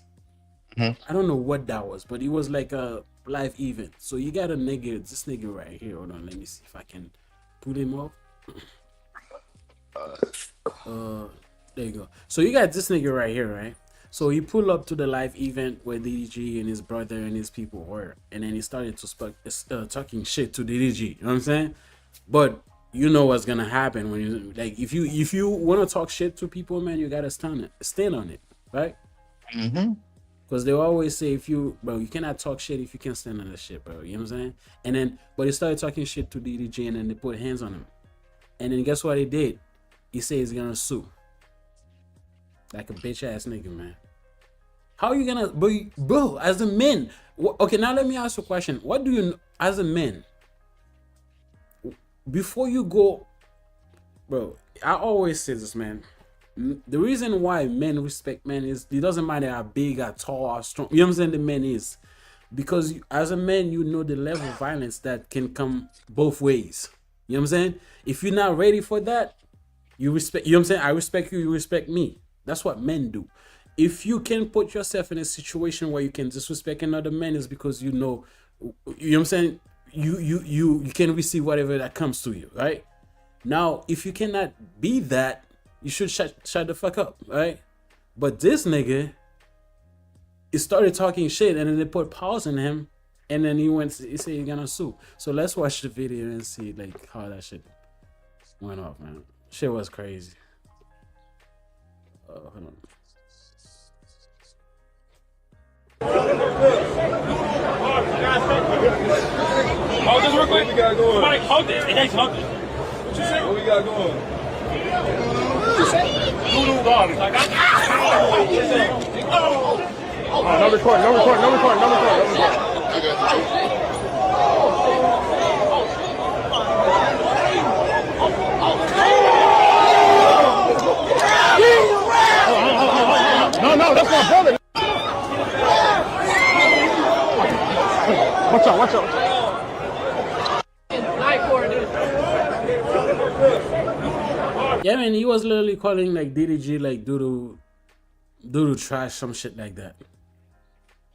Speaker 2: Mhm.
Speaker 1: I don't know what that was, but it was like a live event. So you got this nigga right here. Hold on, let me see if I can put him up. There you go. So you got this nigga right here, right? So he pulled up to the live event where DDG and his brother and his people were, and then he started to talking shit to DDG. You know what I'm saying? But you know what's gonna happen when you like if you want to talk shit to people, man, you gotta stand on it, right?
Speaker 2: Mm-hmm.
Speaker 1: Because they always say you cannot talk shit if you can't stand on the shit, bro. You know what I'm saying? And then, but he started talking shit to DDG, and then they put hands on him. And then guess what he did? He said he's gonna sue. Like a bitch ass nigga, man. How are you gonna, bro? As a man, okay. Now let me ask you a question. What do you, as a man, before you go, bro? I always say this, man. The reason why men respect men is it doesn't matter how big, how tall, how strong. You know what I'm saying? The man is because as a man, you know the level of violence that can come both ways. You know what I'm saying? If you're not ready for that, you respect. You know what I'm saying? I respect you. You respect me. That's what men do. If you can put yourself in a situation where you can disrespect another man, is because you know what I'm saying. You can receive whatever that comes to you, right? Now, if you cannot be that, you should shut the fuck up, right? But this nigga, he started talking shit, and then they put pause on him, and then he said he's gonna sue. So let's watch the video and see like how that shit went off, man. Shit was crazy. Hold on.
Speaker 7: Hold this real quick. What we got going? Somebody hold this. Hey, hold this. What you say? What we got going? What you say? Doodle garbage. Like
Speaker 8: No recording, no recording, no recording, no recording, no recording. No, that's my brother. Watch out, watch out.
Speaker 1: Yeah, man, he was literally calling like DDG like doodle trash, some shit like that.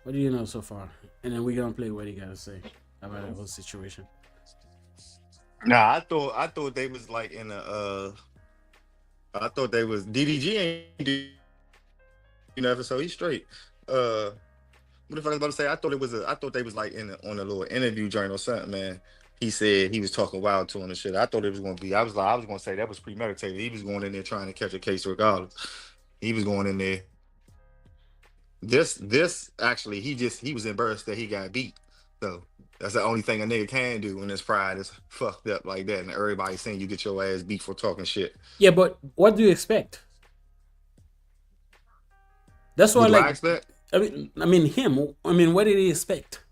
Speaker 1: What do you know so far? And then we're gonna play what he gotta say about the whole situation.
Speaker 2: Nah, I thought they was like in a I thought they was DDG ain't do nothing, so he's straight. What the fuck I was about to say? I thought they was like on a little interview joint or something, man. He said he was talking wild to him and shit. I thought it was gonna be. I was gonna say that was premeditated. He was going in there trying to catch a case regardless. He was going in there. This actually, he was embarrassed that he got beat. So that's the only thing a nigga can do when his pride is fucked up like that, and everybody's saying you get your ass beat for talking shit.
Speaker 1: Yeah, but what do you expect? That's why,
Speaker 2: What do
Speaker 1: like,
Speaker 2: I expect?
Speaker 1: I mean him. I mean, what did he expect,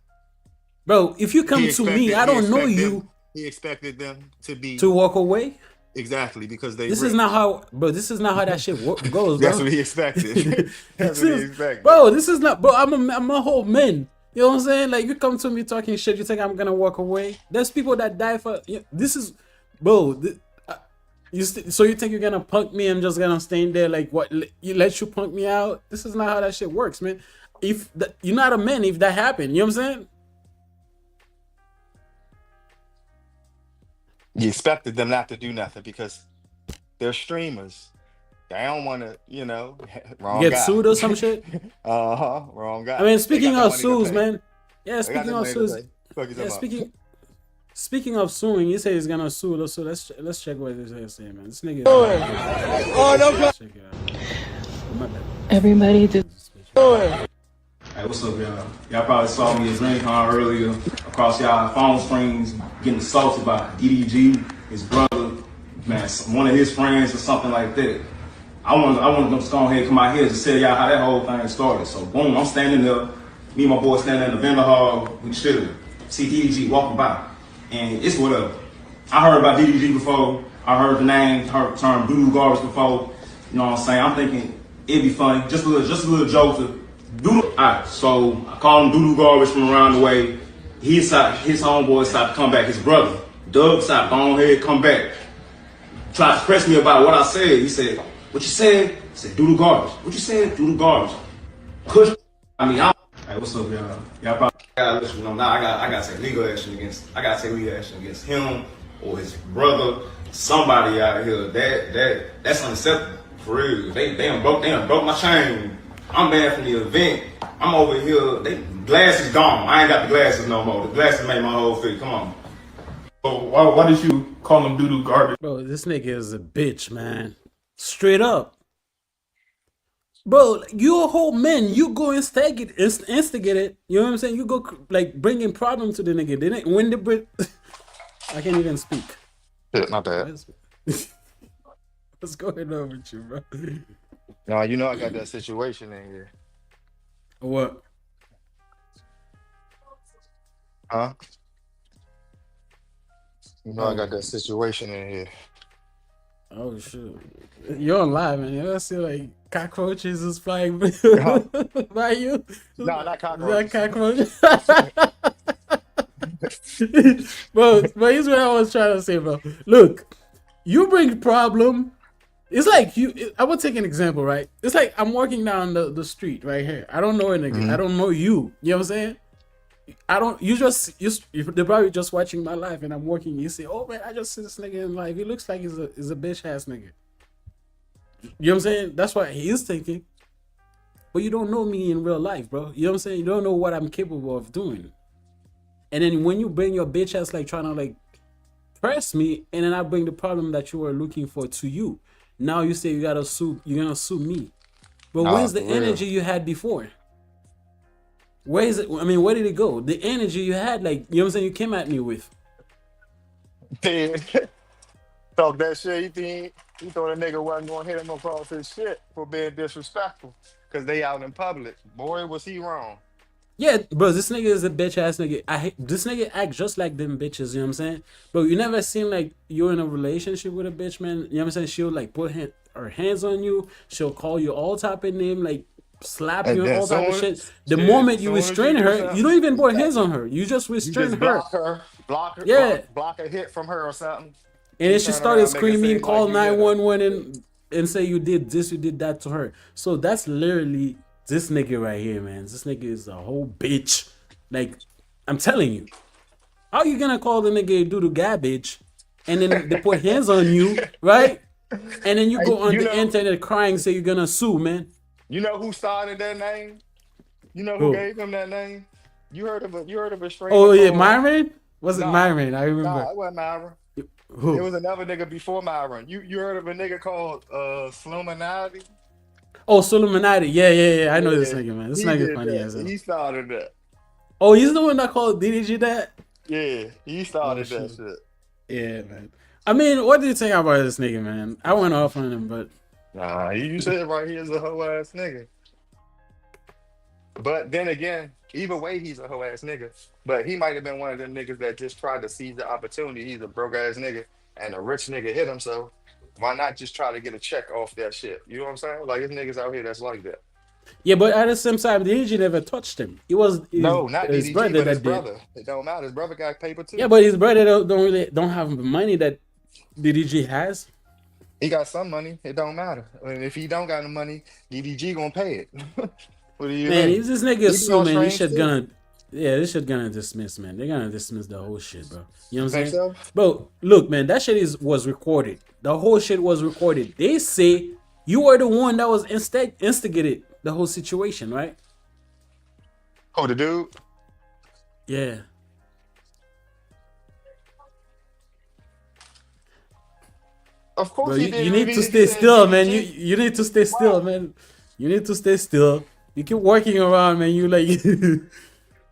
Speaker 1: bro? If you come to me, I don't know you.
Speaker 2: He expected them
Speaker 1: to walk away.
Speaker 2: Exactly, because
Speaker 1: this is not how, bro. This is not how that shit goes.
Speaker 2: That's
Speaker 1: bro.
Speaker 2: what he expected. That's what he expected,
Speaker 1: bro. This is not, bro. I'm a whole man. You know what I'm saying? Like, you come to me talking shit, you think I'm gonna walk away? There's people that die for. This is, bro. So you think you're gonna punk me? I'm just gonna stay in there like what? You let you punk me out? This is not how that shit works, man. You're not a man if that happened. You know what I'm saying?
Speaker 2: You expected them not to do nothing because they're streamers. They don't want to, wrong
Speaker 1: get
Speaker 2: guy.
Speaker 1: sued or some shit.
Speaker 2: Wrong guy.
Speaker 1: I mean, speaking of sues, man. Yeah, speaking of sues.
Speaker 2: Yeah,
Speaker 1: speaking of suing, he said he's gonna sue. So let's check what this is saying, man. This nigga.
Speaker 8: Oh no, God.
Speaker 1: Check it out.
Speaker 9: Everybody do.
Speaker 10: Hey, what's up, y'all? Y'all probably saw me at DreamCon earlier across y'all phone screens getting assaulted by DDG, his brother, man, one of his friends or something like that. I want them to go ahead and come out here and just tell y'all how that whole thing started. So boom, I'm standing there, me and my boy standing in the vendor hall, we chilling. See DDG walking by, and it's whatever. I heard about DDG before. I heard the name, heard the term doo-doo garbage before. You know what I'm saying? I'm thinking it'd be funny, just a little joke to do. Alright, so I call him doo-doo garbage from around the way. His homeboy decided to come back. His brother, Doug, decided to go ahead, come back. Tried to press me about what I said. He said, "What you said?" I said, "Doo-doo garbage." "What you said?" "Doo-doo garbage." Push. Hey, what's up, y'all? Y'all probably gotta listen. Now I gotta take legal action against him or his brother, somebody out here. That's unacceptable for real. They done broke my chain. I'm banned from the event. I'm over here. Glasses gone. I ain't got the glasses no more. The glasses made my whole fit. Come on.
Speaker 8: So why did you call him doo-doo garbage?
Speaker 1: Bro, this nigga is a bitch, man. Straight up. Bro, you a whole man. You go instigate it. You know what I'm saying? You go like bringing problem to the nigga. Didn't when the Brit. I can't even speak.
Speaker 2: Shit, my bad.
Speaker 1: What's going on with you, bro?
Speaker 2: No, I got that situation in here.
Speaker 1: What?
Speaker 2: Huh? I got that situation in here.
Speaker 1: Oh shit! You're on live, man. You see like cockroaches is flying by you.
Speaker 2: No, not cockroaches.
Speaker 1: Bro, here's what I was trying to say, bro. Look, you bring problem. It's like I would take an example, right? It's like I'm walking down the street right here. I don't know a nigga.
Speaker 2: Mm-hmm.
Speaker 1: I don't know you. You know what I'm saying? They're probably just watching my life, and I'm walking. You say, "Oh man, I just see this nigga in life. He looks like he's a bitch ass nigga." You know what I'm saying? That's what he is thinking. But you don't know me in real life, bro. You know what I'm saying? You don't know what I'm capable of doing. And then when you bring your bitch ass like trying to like press me, and then I bring the problem that you were looking for to you. Now you say you're gonna sue me. But
Speaker 2: Nah,
Speaker 1: where's the
Speaker 2: for real.
Speaker 1: energy you had before? Where is it? I mean, where did it go? The energy you had, like, you know what I'm saying, you came at me with.
Speaker 2: Then talk that shit. He thought a nigga wasn't gonna hit him across his shit for being disrespectful. Cause they out in public. Boy, was he wrong.
Speaker 1: Yeah, bro, this nigga is a bitch ass nigga. I hate this nigga act just like them bitches, you know what I'm saying? Bro, you never seen like you're in a relationship with a bitch, man. You know what I'm saying? She'll like put her hands on you, she'll call you all type of name, like slap you
Speaker 2: And
Speaker 1: and
Speaker 2: then
Speaker 1: all type of
Speaker 2: soon,
Speaker 1: shit. The
Speaker 2: shit,
Speaker 1: moment you
Speaker 2: soon as you
Speaker 1: restrain
Speaker 2: do
Speaker 1: her, you don't
Speaker 2: something,
Speaker 1: even put hands on
Speaker 2: exactly.
Speaker 1: her. You just
Speaker 2: You
Speaker 1: restrain
Speaker 2: just
Speaker 1: her.
Speaker 2: block her,
Speaker 1: Yeah.
Speaker 2: block a hit from her or something.
Speaker 1: And
Speaker 2: She
Speaker 1: then she
Speaker 2: turn
Speaker 1: started
Speaker 2: around, make it
Speaker 1: screaming,
Speaker 2: seem like
Speaker 1: call
Speaker 2: you hit her.
Speaker 1: 911 and say you did this, you did that to her. So that's literally this nigga right here, man. This nigga is a whole bitch. Like, I'm telling you. How you gonna call the nigga do the garbage and then they put hands on you, right? And then you
Speaker 2: Hey,
Speaker 1: go on the internet crying, say you're gonna sue, man.
Speaker 2: you know who started that name? You know who
Speaker 1: Who?
Speaker 2: gave him that name? You heard of a streamer
Speaker 1: Oh yeah,
Speaker 2: called
Speaker 1: Myron? Was it
Speaker 2: Nah,
Speaker 1: Myron? I remember.
Speaker 2: it wasn't Myron. It
Speaker 1: Who?
Speaker 2: was another nigga before Myron. You heard of a nigga called Sluminati?
Speaker 1: Oh, Suluminati. Yeah. I know this
Speaker 2: Yeah,
Speaker 1: nigga, man. This
Speaker 2: he
Speaker 1: nigga
Speaker 2: did
Speaker 1: funny
Speaker 2: that.
Speaker 1: as hell.
Speaker 2: He started that.
Speaker 1: Oh, he's the one that called DDG that?
Speaker 2: Yeah, he
Speaker 1: Oh
Speaker 2: started that
Speaker 1: shit.
Speaker 2: shit.
Speaker 1: Yeah, man. I mean, what do you think about this nigga, man? I went off on him, but
Speaker 2: Nah, you said right here is a hoe ass nigga. But then again, either way, he's a hoe ass nigga. But he might have been one of them niggas that just tried to seize the opportunity. He's a broke ass nigga, and a rich nigga hit him. So why not just try to get a check off that shit? You know what I'm saying? Like, there's niggas out here that's like that.
Speaker 1: yeah, but at the same time, DDG never touched him. It was
Speaker 2: No, not
Speaker 1: his
Speaker 2: DDG,
Speaker 1: brother
Speaker 2: but his
Speaker 1: that did.
Speaker 2: brother. It don't matter. His brother got paper
Speaker 1: Yeah,
Speaker 2: too.
Speaker 1: but his brother don't have the money that DDG has.
Speaker 2: He got some money. It don't matter. And if he don't got no money, DDG gonna pay it. What do you
Speaker 1: Man,
Speaker 2: mean?
Speaker 1: if this nigga
Speaker 2: He be
Speaker 1: sue,
Speaker 2: on
Speaker 1: man,
Speaker 2: strange shit.
Speaker 1: this shit gonna dismiss, man. They're gonna dismiss the whole shit, bro. You know
Speaker 2: You
Speaker 1: what I'm
Speaker 2: think
Speaker 1: saying?
Speaker 2: so?
Speaker 1: Bro, look, man, that shit was recorded. The whole shit was recorded. They say you were the one that was instigated the whole situation, right?
Speaker 2: Oh, the dude.
Speaker 1: Yeah.
Speaker 2: Of
Speaker 1: Bro,
Speaker 2: course he did.
Speaker 1: you
Speaker 2: If
Speaker 1: need to
Speaker 2: he
Speaker 1: stay
Speaker 2: said
Speaker 1: still, man.
Speaker 2: DDG.
Speaker 1: You need to stay still,
Speaker 2: Wow.
Speaker 1: man. You need to stay still. You keep working around, man. You like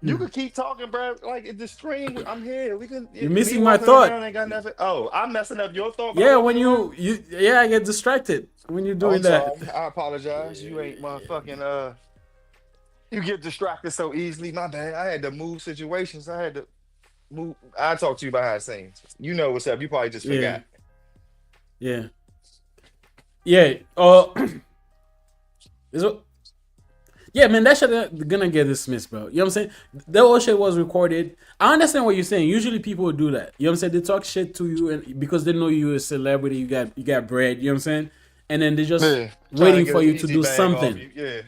Speaker 2: You could keep talking, bro. Like it's the stream. I'm here. We can.
Speaker 1: you're
Speaker 2: Me
Speaker 1: missing my
Speaker 2: walking
Speaker 1: thought.
Speaker 2: around ain't got nothing. Oh, I'm messing up your thought by
Speaker 1: Yeah, when
Speaker 2: walking around.
Speaker 1: yeah, I get distracted when you're
Speaker 2: Oh,
Speaker 1: doing
Speaker 2: I'm
Speaker 1: that.
Speaker 2: sorry. I apologize. You ain't motherfucking. You get distracted so easily. My bad. I had to move situations. I had to move. I talked to you behind the scenes. You know what's up. You probably just
Speaker 1: Yeah,
Speaker 2: forgot.
Speaker 1: yeah, yeah. Is it- yeah, man, that shit gonna get dismissed, bro. You know what I'm saying? That whole shit was recorded. I understand what you're saying. Usually people would do that. You know what I'm saying? They talk shit to you and because they know you're a celebrity, you got bread. You know what I'm saying? And then they just
Speaker 2: Yeah. Trying to
Speaker 1: waiting
Speaker 2: get
Speaker 1: for
Speaker 2: an
Speaker 1: you to
Speaker 2: easy
Speaker 1: do
Speaker 2: bag off
Speaker 1: something.
Speaker 2: you. Yeah.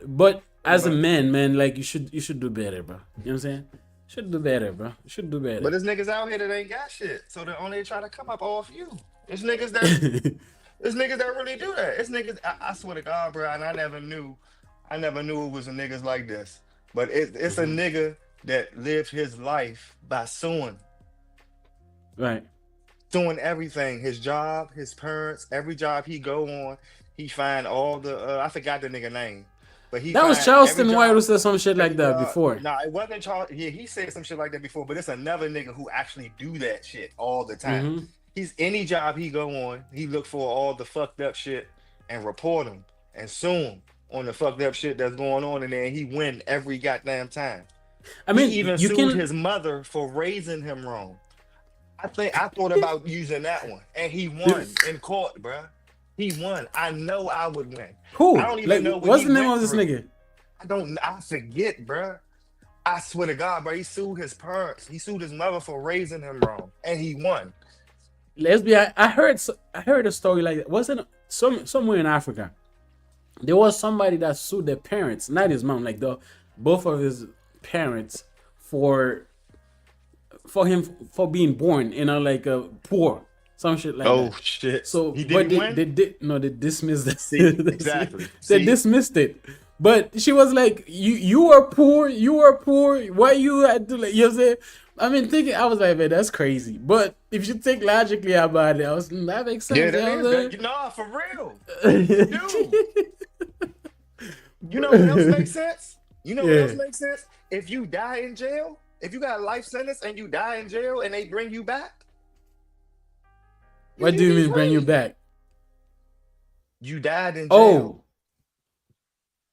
Speaker 1: But as a
Speaker 2: But
Speaker 1: man, like you should do better, bro. You know what I'm saying? Should do better, bro. You should do better.
Speaker 2: there's niggas out here that ain't got shit. So they only try to come up off you. It's niggas that really do that. It's niggas. I swear to God, bro. And I never knew it was a niggas like this. But it's a nigga that lived his life by suing
Speaker 1: Right.
Speaker 2: everything. His job, his parents, every job he go on, he find all the. I forgot the nigga name, but he
Speaker 1: That was
Speaker 2: find every
Speaker 1: Charleston White
Speaker 2: job.
Speaker 1: who said some shit like
Speaker 2: Every
Speaker 1: that
Speaker 2: job.
Speaker 1: before.
Speaker 2: Nah, it wasn't Charles. Yeah, he said some shit like that before, but it's another nigga who actually do that shit all the time.
Speaker 1: Mm-hmm.
Speaker 2: He's any job he go on, he look for all the fucked up shit and report him and sue him on the fucked up shit that's going on, and then he win every goddamn time.
Speaker 1: I
Speaker 2: He
Speaker 1: mean,
Speaker 2: even
Speaker 1: you
Speaker 2: sued
Speaker 1: can.
Speaker 2: his mother for raising him wrong. I thought about using that one, and he won in court, bruh. He won. I know I would win. I
Speaker 1: Who?
Speaker 2: don't
Speaker 1: Like,
Speaker 2: even know what
Speaker 1: what's
Speaker 2: he
Speaker 1: the name
Speaker 2: went
Speaker 1: of this
Speaker 2: through.
Speaker 1: nigga?
Speaker 2: I forget, bruh. I swear to God, bro, he sued his parents. He sued his mother for raising him wrong, and he won.
Speaker 1: Lesbian. I heard a story like that. Wasn't somewhere in Africa? There was somebody that sued their parents, not his mom, like the both of his parents for him for being born in a like a poor some shit like
Speaker 2: Oh
Speaker 1: that.
Speaker 2: shit!
Speaker 1: So,
Speaker 2: He
Speaker 1: but
Speaker 2: didn't win.
Speaker 1: they dismissed it.
Speaker 2: See, exactly.
Speaker 1: They
Speaker 2: See,
Speaker 1: dismissed it. But she was like, you were poor, you were poor. Why you had to like, you know what I'm saying? I mean, thinking, I was like, man, that's crazy. But if you think logically about it, that makes
Speaker 2: Yeah,
Speaker 1: sense.
Speaker 2: that
Speaker 1: You know
Speaker 2: is
Speaker 1: what
Speaker 2: that. Nah, for real. You do. You know what else makes sense? You know what else
Speaker 1: Yeah.
Speaker 2: makes sense? If you die in jail, if you got a life sentence and you die in jail and they bring you back, you
Speaker 1: What
Speaker 2: can
Speaker 1: do you
Speaker 2: be
Speaker 1: mean bring you
Speaker 2: free.
Speaker 1: back?
Speaker 2: You died in jail.
Speaker 1: Oh,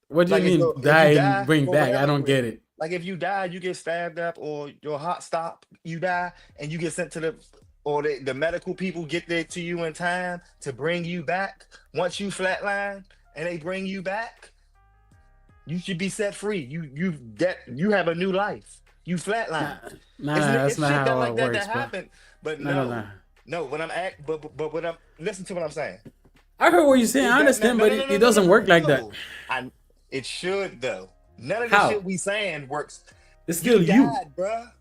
Speaker 1: what do you
Speaker 2: Like
Speaker 1: mean
Speaker 2: if you
Speaker 1: die and
Speaker 2: die
Speaker 1: bring
Speaker 2: for
Speaker 1: back? I
Speaker 2: whatever
Speaker 1: don't get it.
Speaker 2: like if you die, you get stabbed up or your heart stop, you die and you get sent to the medical people get there to you in time to bring you back. Once you flatline and they bring you back, you should be set free. You have a new life. You
Speaker 1: Nah,
Speaker 2: flatline.
Speaker 1: nah, that's
Speaker 2: It's
Speaker 1: not
Speaker 2: shit that
Speaker 1: how
Speaker 2: like
Speaker 1: it
Speaker 2: that
Speaker 1: works,
Speaker 2: that
Speaker 1: bro.
Speaker 2: happen. But
Speaker 1: No, no, no.
Speaker 2: no. When I'm at, but what I'm listen to what I'm saying.
Speaker 1: I heard what you're saying.
Speaker 2: Is
Speaker 1: I
Speaker 2: that
Speaker 1: understand, but it doesn't work like that.
Speaker 2: I it should though. None of the
Speaker 1: How?
Speaker 2: shit we saying works.
Speaker 1: It's
Speaker 2: You
Speaker 1: still you.
Speaker 2: died, bruh.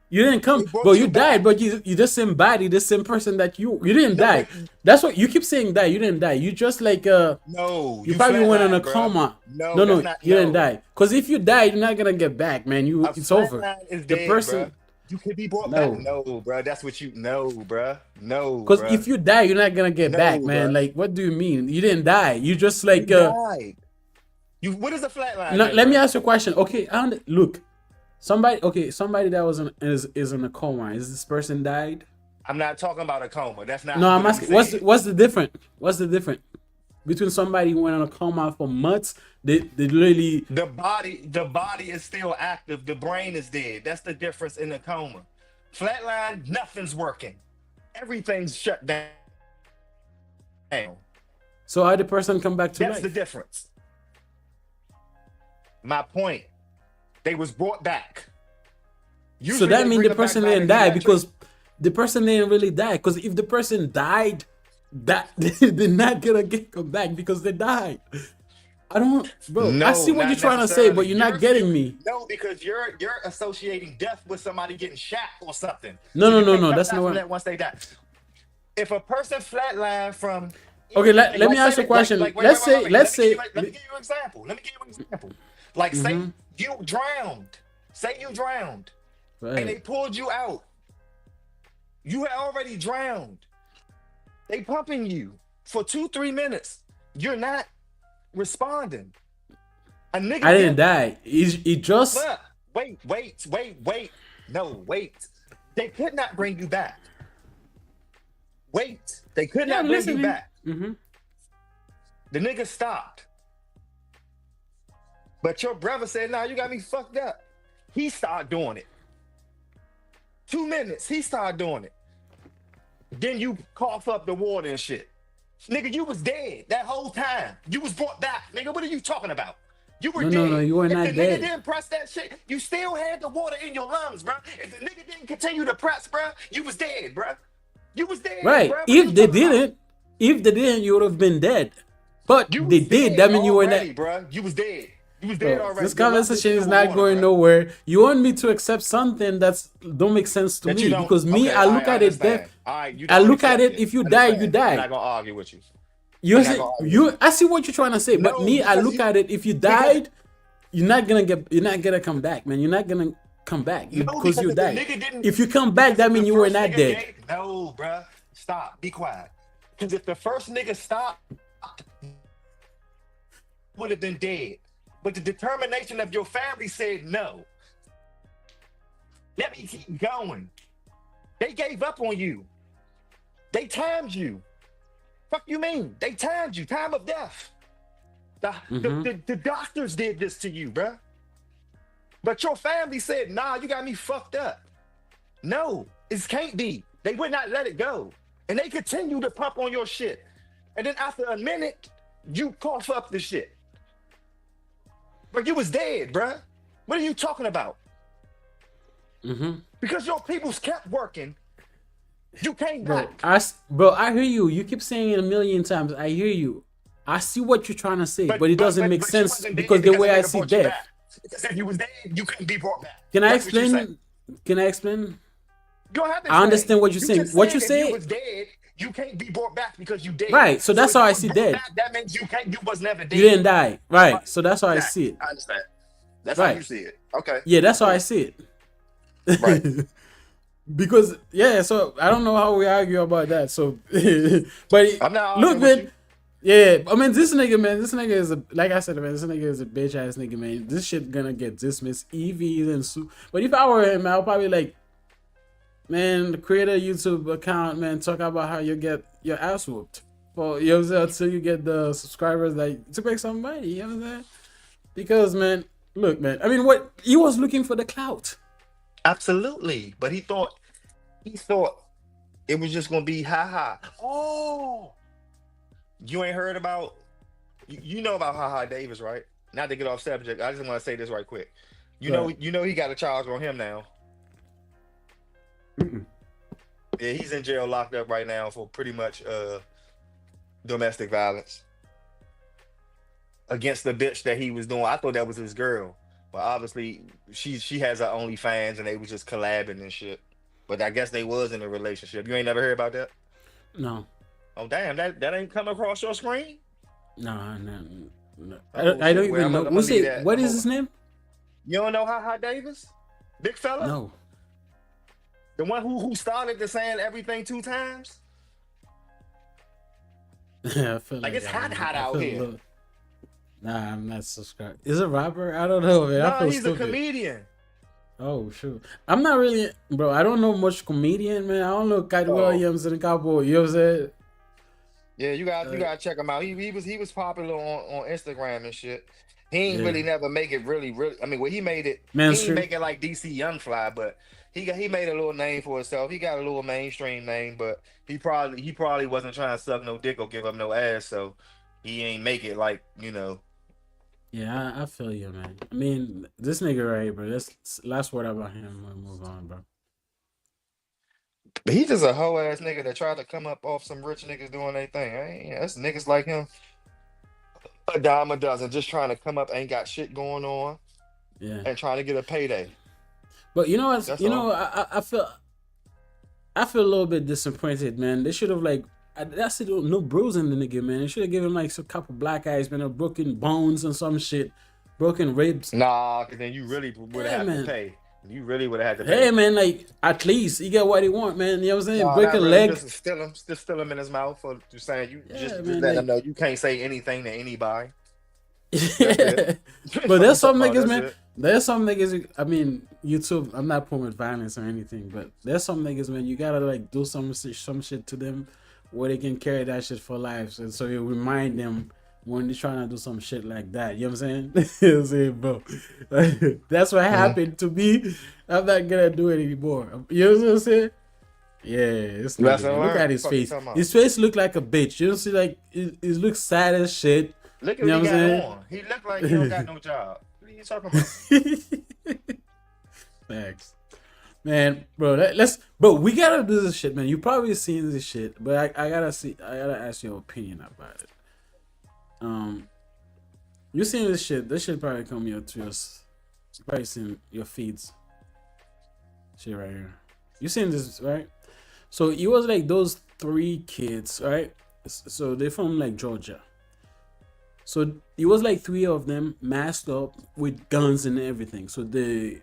Speaker 1: You didn't
Speaker 2: They
Speaker 1: come, bro.
Speaker 2: brought
Speaker 1: You
Speaker 2: you
Speaker 1: died,
Speaker 2: back.
Speaker 1: but you the same body, the same person that you didn't
Speaker 2: No,
Speaker 1: die.
Speaker 2: but
Speaker 1: That's what you keep saying. Die. You didn't die. You just like
Speaker 2: no,
Speaker 1: you
Speaker 2: you
Speaker 1: probably went in a
Speaker 2: flatline, bruh.
Speaker 1: coma.
Speaker 2: No,
Speaker 1: No,
Speaker 2: that's
Speaker 1: no,
Speaker 2: not
Speaker 1: you didn't
Speaker 2: no.
Speaker 1: die. Cause if you die, you're not gonna get back, man.
Speaker 2: A
Speaker 1: It's over.
Speaker 2: flatline is
Speaker 1: The
Speaker 2: dead, bruh.
Speaker 1: person,
Speaker 2: You could be brought back.
Speaker 1: no.
Speaker 2: No, bruh. That's what you no, bruh. No,
Speaker 1: Cause
Speaker 2: bruh.
Speaker 1: if you die, you're not gonna get
Speaker 2: No,
Speaker 1: back, man.
Speaker 2: bruh.
Speaker 1: Like, what do you mean? You didn't die. You just
Speaker 2: You
Speaker 1: like
Speaker 2: died. You what is a flatline then,
Speaker 1: Let me
Speaker 2: bruh?
Speaker 1: ask you a question. Okay, look, somebody. Okay, somebody that was is in a coma. Is this person died?
Speaker 2: I'm not talking about a coma. That's
Speaker 1: No,
Speaker 2: not
Speaker 1: I'm
Speaker 2: what we
Speaker 1: asking.
Speaker 2: said.
Speaker 1: What's the difference? What's the difference between somebody who went on a coma for months? They literally.
Speaker 2: The body is still active. The brain is dead. That's the difference in the coma. Flatline, nothing's working. Everything's shut down.
Speaker 1: So how the person come back to
Speaker 2: That's the
Speaker 1: life?
Speaker 2: difference. My point. They was brought back.
Speaker 1: So
Speaker 2: Usually
Speaker 1: that
Speaker 2: they
Speaker 1: means
Speaker 2: bring
Speaker 1: the
Speaker 2: them back
Speaker 1: person
Speaker 2: by the
Speaker 1: didn't die
Speaker 2: electric.
Speaker 1: because the person didn't really die. Because if the person died, that they're not gonna come back because they died. I don't, bro. I
Speaker 2: No,
Speaker 1: see what
Speaker 2: not
Speaker 1: you're trying to say,
Speaker 2: necessarily.
Speaker 1: but you're not getting me.
Speaker 2: No, because you're associating death with somebody getting shot or something.
Speaker 1: No,
Speaker 2: So
Speaker 1: no,
Speaker 2: you
Speaker 1: no,
Speaker 2: can't
Speaker 1: no.
Speaker 2: come
Speaker 1: That's
Speaker 2: back
Speaker 1: not
Speaker 2: from
Speaker 1: what.
Speaker 2: that once they die. If a person flatline from
Speaker 1: Okay,
Speaker 2: anything,
Speaker 1: let me
Speaker 2: like say
Speaker 1: ask you a
Speaker 2: that,
Speaker 1: question.
Speaker 2: like
Speaker 1: Let's say,
Speaker 2: wait.
Speaker 1: let's
Speaker 2: Let me
Speaker 1: say.
Speaker 2: give you an example. Let me give you an example. Like say you drowned. Say you drowned and they
Speaker 1: Right.
Speaker 2: pulled you out. You had already drowned. They pumping you for 2-3 minutes. You're not responding. A nigga
Speaker 1: I didn't
Speaker 2: did.
Speaker 1: die. He just.
Speaker 2: Look, wait. No, wait. They could not bring you back. Wait. They could
Speaker 1: Yeah,
Speaker 2: not
Speaker 1: I'm
Speaker 2: bring you
Speaker 1: listening.
Speaker 2: back. The nigga stopped. But your brother said, nah, you got me fucked up. He started doing it. 2 minutes, he started doing it. Then you cough up the water and shit. Nigga, you was dead that whole time. You was brought back. Nigga, what are you talking about? You were
Speaker 1: No,
Speaker 2: dead.
Speaker 1: no, you were
Speaker 2: If
Speaker 1: not
Speaker 2: the nigga
Speaker 1: dead.
Speaker 2: didn't press that shit, you still had the water in your lungs, bro. If the nigga didn't continue to press, bro, you was dead, bro. You was dead,
Speaker 1: Right.
Speaker 2: bro. What are you
Speaker 1: If they
Speaker 2: talking about?
Speaker 1: didn't, you would have been dead. But
Speaker 2: You
Speaker 1: they
Speaker 2: was
Speaker 1: did.
Speaker 2: dead
Speaker 1: That means you were not.
Speaker 2: already, bro. You was dead. You was dead
Speaker 1: Bro,
Speaker 2: already.
Speaker 1: this
Speaker 2: Your lungs
Speaker 1: conversation
Speaker 2: filled
Speaker 1: is
Speaker 2: with
Speaker 1: not
Speaker 2: water,
Speaker 1: going
Speaker 2: bro.
Speaker 1: nowhere. You want me to accept something that's don't make sense to
Speaker 2: That you
Speaker 1: me
Speaker 2: don't.
Speaker 1: because me,
Speaker 2: Okay,
Speaker 1: I
Speaker 2: all
Speaker 1: look
Speaker 2: right, I
Speaker 1: at it.
Speaker 2: understand. All right, you
Speaker 1: I
Speaker 2: don't
Speaker 1: look at
Speaker 2: accept
Speaker 1: it. If you
Speaker 2: I
Speaker 1: die, you
Speaker 2: understand.
Speaker 1: die.
Speaker 2: I'm not gonna argue with you.
Speaker 1: You
Speaker 2: I'm not
Speaker 1: say
Speaker 2: gonna argue with
Speaker 1: you. I see what you're trying to say, but
Speaker 2: No,
Speaker 1: me, I
Speaker 2: because
Speaker 1: look
Speaker 2: you-
Speaker 1: at it. If you
Speaker 2: because-
Speaker 1: died, you're not gonna come back, man. You're not gonna come back
Speaker 2: No,
Speaker 1: because you
Speaker 2: if the
Speaker 1: died.
Speaker 2: nigga didn't-
Speaker 1: If you come back,
Speaker 2: because
Speaker 1: that
Speaker 2: if
Speaker 1: means
Speaker 2: the
Speaker 1: you were
Speaker 2: first
Speaker 1: not
Speaker 2: nigga
Speaker 1: dead.
Speaker 2: No, bruh. Stop. Be quiet. Because if the first nigga stopped, would have been dead. But the determination of your family said no. Let me keep going. They gave up on you. They timed you. Fuck you mean? They timed you. Time of death. The doctors did this to you, bruh. But your family said, nah, you got me fucked up. No, it can't be. They would not let it go. And they continue to pump on your shit. And then after a minute, you cough up the shit. But you was dead, bruh. What are you talking about? Because your peoples kept working. You came
Speaker 1: Bro,
Speaker 2: back.
Speaker 1: I hear you. You keep saying it a million times. I hear you. I see what you're trying to say, but it doesn't make
Speaker 2: but you
Speaker 1: sense
Speaker 2: wasn't dead
Speaker 1: because the way
Speaker 2: a
Speaker 1: I
Speaker 2: nigga
Speaker 1: see
Speaker 2: brought you
Speaker 1: death.
Speaker 2: back. Because if you was dead, you couldn't be brought back.
Speaker 1: Can I
Speaker 2: That's what you
Speaker 1: explain?
Speaker 2: say.
Speaker 1: Can I explain?
Speaker 2: You don't have to
Speaker 1: I understand
Speaker 2: explain.
Speaker 1: what you're saying.
Speaker 2: just
Speaker 1: What
Speaker 2: said
Speaker 1: you
Speaker 2: if
Speaker 1: say-
Speaker 2: you was dead, You can't be brought back because you dead.
Speaker 1: Right. So that's
Speaker 2: if
Speaker 1: how
Speaker 2: you
Speaker 1: I
Speaker 2: was
Speaker 1: see
Speaker 2: brought
Speaker 1: dead.
Speaker 2: back, that means you was never dead.
Speaker 1: You didn't die. Right. So that's how I see
Speaker 2: Exactly.
Speaker 1: it.
Speaker 2: I understand. That's how you
Speaker 1: Right.
Speaker 2: see it. Okay.
Speaker 1: Yeah, that's how I
Speaker 2: Cool.
Speaker 1: see
Speaker 2: Right.
Speaker 1: it. Because yeah, so I don't know how we argue about that. So, but
Speaker 2: I'm not
Speaker 1: look,
Speaker 2: arguing with
Speaker 1: man.
Speaker 2: you.
Speaker 1: Yeah, I mean, this nigga, man. This nigga is a, like I said, man. This nigga is a bitch ass nigga, man. This shit gonna get dismissed. EVs and But if I were him, I'll probably like, man, create a YouTube account, man. Talk about how you get your ass whooped. For you know what I'm saying, until you get the subscribers like to make some money. You know what I'm saying? Because man, look, man. I mean, what he was looking for the clout.
Speaker 2: Absolutely. But he thought it was just gonna be ha ha. Oh, you ain't heard about you know about Ha Ha Davis, right? Not to get off subject, I just want to say this right quick.
Speaker 1: Right.
Speaker 2: You know he got a charge on him now.
Speaker 1: Mm-mm.
Speaker 2: Yeah, he's in jail, locked up right now for pretty much domestic violence against the bitch that he was doing. I thought that was his girl, but obviously she has her OnlyFans and they was just collabing and shit. But I guess they was in a relationship. You ain't never heard about that?
Speaker 1: No.
Speaker 2: Oh damn, that ain't come across your screen?
Speaker 1: No, no, no.
Speaker 2: Oh
Speaker 1: I don't
Speaker 2: shit. Well,
Speaker 1: even know.
Speaker 2: I'm
Speaker 1: Who
Speaker 2: gonna leave
Speaker 1: say?
Speaker 2: that.
Speaker 1: What is his name?
Speaker 2: You don't know Ha Ha Davis? Big fella?
Speaker 1: No.
Speaker 2: The one who started the saying everything 2 times?
Speaker 1: I feel
Speaker 2: Like it's
Speaker 1: I
Speaker 2: hot
Speaker 1: don't know.
Speaker 2: hot
Speaker 1: I
Speaker 2: out
Speaker 1: feel a
Speaker 2: here.
Speaker 1: little. Nah, I'm not subscribed. Is it a rapper? I don't know, man. I
Speaker 2: No,
Speaker 1: feel
Speaker 2: he's a
Speaker 1: stupid.
Speaker 2: comedian.
Speaker 1: Oh shoot. I'm not really, bro. I don't know much comedian, man. I don't know Cat
Speaker 2: Oh.
Speaker 1: Williams and Cowboy. You know what I'm saying?
Speaker 2: Yeah, you gotta check him out. He was popular on Instagram and shit. He ain't
Speaker 1: Yeah.
Speaker 2: really never make it really. I mean, well, he made it. He
Speaker 1: Mainstream.
Speaker 2: ain't make it like DC Young Fly, but he made a little name for himself. He got a little mainstream name, but he probably wasn't trying to suck no dick or give up no ass, so he ain't make it like
Speaker 1: Yeah, I feel you, man. I mean, this nigga right here, bro. That's last word about him. We'll move on, bro.
Speaker 2: But he's just a hoe ass nigga that tried to come up off some rich niggas doing their thing. That's niggas like him. A dime a dozen, just trying to come up, ain't got shit going on,
Speaker 1: Yeah.
Speaker 2: and trying to get a payday.
Speaker 1: But you know what?
Speaker 2: That's
Speaker 1: You
Speaker 2: all.
Speaker 1: know, I feel a little bit disappointed, man. They should have like. That's it. No bruising the nigga, man. They should have given him like a couple black eyes, man, or broken bones and some shit, broken ribs.
Speaker 2: Nah, cause then you really would
Speaker 1: Yeah,
Speaker 2: have had
Speaker 1: man.
Speaker 2: to pay. You really would have had to pay.
Speaker 1: Hey, man, like at least he get what he want, man. You know what I'm saying?
Speaker 2: No,
Speaker 1: Break
Speaker 2: not
Speaker 1: a
Speaker 2: really.
Speaker 1: leg.
Speaker 2: Just still him in his mouth for just saying you
Speaker 1: Yeah,
Speaker 2: just
Speaker 1: man,
Speaker 2: let
Speaker 1: like-
Speaker 2: him know you can't say anything to anybody.
Speaker 1: But there's some
Speaker 2: Fuck about
Speaker 1: niggas,
Speaker 2: that
Speaker 1: man.
Speaker 2: shit.
Speaker 1: There's some niggas. I mean, YouTube. I'm not promoting violence or anything, but there's some niggas, man. You gotta like do some shit to them where they can carry that shit for life, and so you remind them when they're trying to do some shit like that. You know what I'm saying? You know what I'm saying, bro? That's what happened to me. I'm not gonna do it anymore. You know what I'm saying? Yeah, it's
Speaker 2: Lesson
Speaker 1: look
Speaker 2: learned.
Speaker 1: at his
Speaker 2: Fuck you
Speaker 1: face.
Speaker 2: talking about?
Speaker 1: His face look like a bitch. You don't see like it looks sad as shit.
Speaker 2: Look at
Speaker 1: You know
Speaker 2: what he
Speaker 1: what I'm
Speaker 2: got
Speaker 1: saying?
Speaker 2: on. He look like he don't got no job. What are you talking about?
Speaker 1: Thanks, man, bro. Bro, we gotta do this shit, man. You probably seen this shit, but I gotta ask your opinion about it. You seen this shit? This shit probably come to your, probably seen your feeds. Shit right here. You seen this, right? So it was like those 3 kids, right? So they're from like Georgia. So it was like 3 of them masked up with guns and everything. So they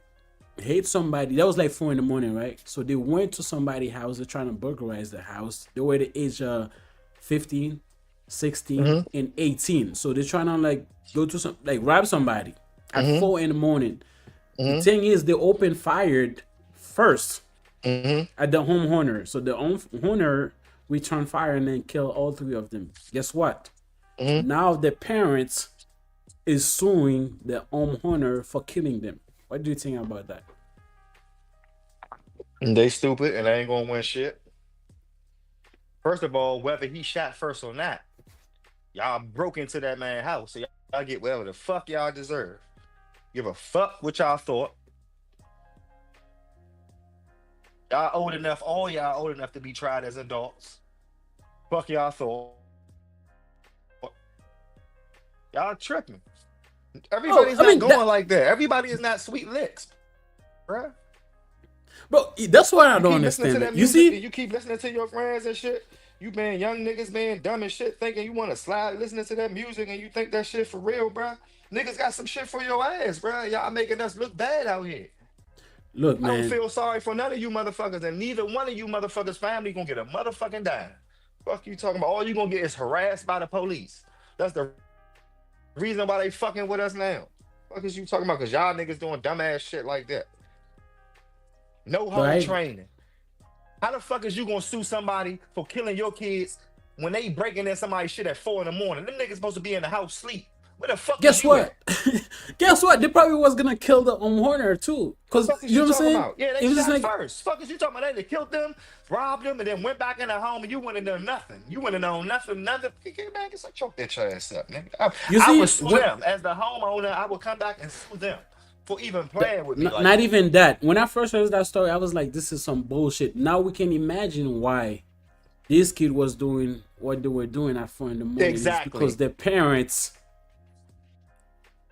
Speaker 1: hate somebody. That was like 4 in the morning, right? So they went to somebody's house. They're trying to burglarize the house. They were the age 15, 16, and 18. So they're trying to like go to some like rob somebody at 4 in the morning. The thing is, they opened fired first at the homeowner. So the homeowner returned fire and then killed all 3 of them. Guess what? Now the parents is suing the homeowner for killing them. What do you think about that?
Speaker 2: They stupid and they ain't gonna win shit. First of all, whether he shot first or not, y'all broke into that man's house, so y'all get whatever the fuck y'all deserve. Give a fuck what y'all thought. Y'all old enough, all y'all old enough to be tried as adults. Fuck y'all thought. Y'all tripping. Everybody's
Speaker 1: I mean,
Speaker 2: not going like that. Everybody is not sweet licks, bruh.
Speaker 1: Bro, that's what I don't
Speaker 2: Keep listening to
Speaker 1: understand.
Speaker 2: that
Speaker 1: You
Speaker 2: music and
Speaker 1: see?
Speaker 2: you keep listening to your friends and shit. You man, young niggas, man, dumb as shit, thinking you want to slide listening to that music and you think that shit for real, bruh. Niggas got some shit for your ass, bruh. Y'all making us look bad out here.
Speaker 1: Look,
Speaker 2: I don't
Speaker 1: man.
Speaker 2: feel sorry for none of you motherfuckers, and neither one of you motherfuckers' family gonna get a motherfucking dime. Fuck you talking about? All you gonna get is harassed by the police. That's the reason why they fucking with us now. Fuck is you talking about? Cause y'all niggas doing dumbass shit like that. No home
Speaker 1: Right?
Speaker 2: training. How the fuck is you gonna sue somebody for killing your kids when they breaking in somebody's shit at 4 in the morning? Them niggas supposed to be in the house sleep. Where the fuck is
Speaker 1: Guess
Speaker 2: you at?
Speaker 1: what? Guess what? They probably was gonna kill the Horner too. Cause
Speaker 2: Fuck is
Speaker 1: you
Speaker 2: you
Speaker 1: know what I'm
Speaker 2: talking
Speaker 1: saying?
Speaker 2: about? Yeah, they
Speaker 1: It was just
Speaker 2: shot
Speaker 1: like,
Speaker 2: first. Fuck is you talking about? They killed them, robbed them, and then went back in the home, and you wouldn't have done nothing. You wouldn't have known nothing. Get back. It's like choke that your ass up, nigga.
Speaker 1: you
Speaker 2: I
Speaker 1: see,
Speaker 2: would sue them as the homeowner. I would come back and sue them for even playing with me like
Speaker 1: not
Speaker 2: that.
Speaker 1: even that. When I first heard that story, I was like, this is some bullshit. Now we can imagine why this kid was doing what they were doing at 4 in the morning.
Speaker 2: Exactly.
Speaker 1: It's because their parents.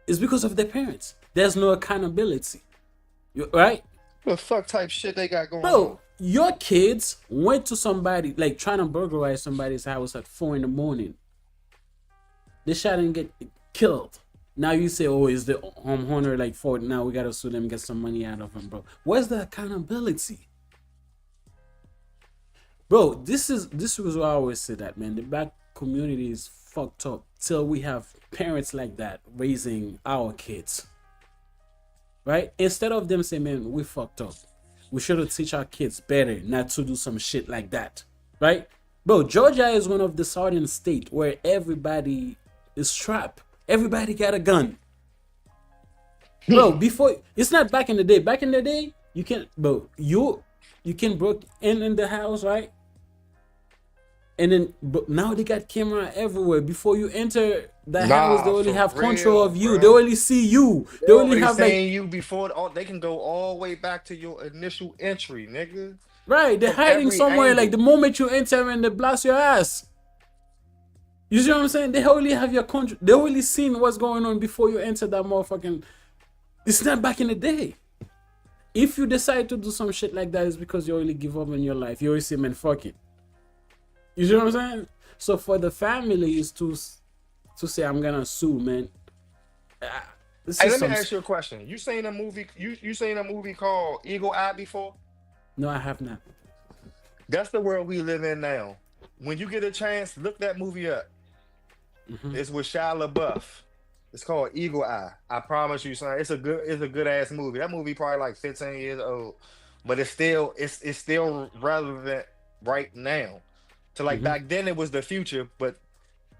Speaker 1: It's because of their parents. There's no accountability. Right?
Speaker 2: What the fuck type shit they got going on?
Speaker 1: Bro, your kids went to somebody, like trying to burglarize somebody's house at 4 in the morning. They shot and get killed. Now you say, oh, is the homeowner like fault? Now we gotta sue them, get some money out of them, bro. Where's the accountability? Bro, this was what I always say that, man. The black community is fucked up till we have parents like that raising our kids. Right? Instead of them saying, man, we fucked up. We should have teach our kids better not to do some shit like that. Right? Bro, Georgia is one of the southern states where everybody is strapped. Everybody got a gun. Bro, before, it's not back in the day. Back in the day, you can, bro, you can break in the house, right? And then, but now they got camera everywhere. Before you enter the house, they only
Speaker 2: for
Speaker 1: have control
Speaker 2: real,
Speaker 1: of you.
Speaker 2: bruh.
Speaker 1: They only see you. They only have like,
Speaker 2: saying you before they can go all the way back to your initial entry, nigga.
Speaker 1: right? They're
Speaker 2: From
Speaker 1: hiding
Speaker 2: every
Speaker 1: somewhere. Like the
Speaker 2: angle.
Speaker 1: moment you enter and they blast your ass. You see what I'm saying? They only have your control. They only seen what's going on before you enter that motherfucking. It's not back in the day. If you decide to do some shit like that, it's because you already give up on your life. You always say, man, fuck it. You see what I'm saying? So for the family is to say, I'm gonna sue, man. This
Speaker 2: Hey,
Speaker 1: is
Speaker 2: let me
Speaker 1: some.
Speaker 2: ask you a question. You seen a movie? You seen a movie called Eagle Eye before?
Speaker 1: No, I have not.
Speaker 2: That's the world we live in now. When you get a chance, look that movie up. It's with Shia LaBeouf. It's called Eagle Eye. I promise you, son. It's a good ass movie. That movie probably like 15 years old, but it's still relevant right now. So like back then it was the future, but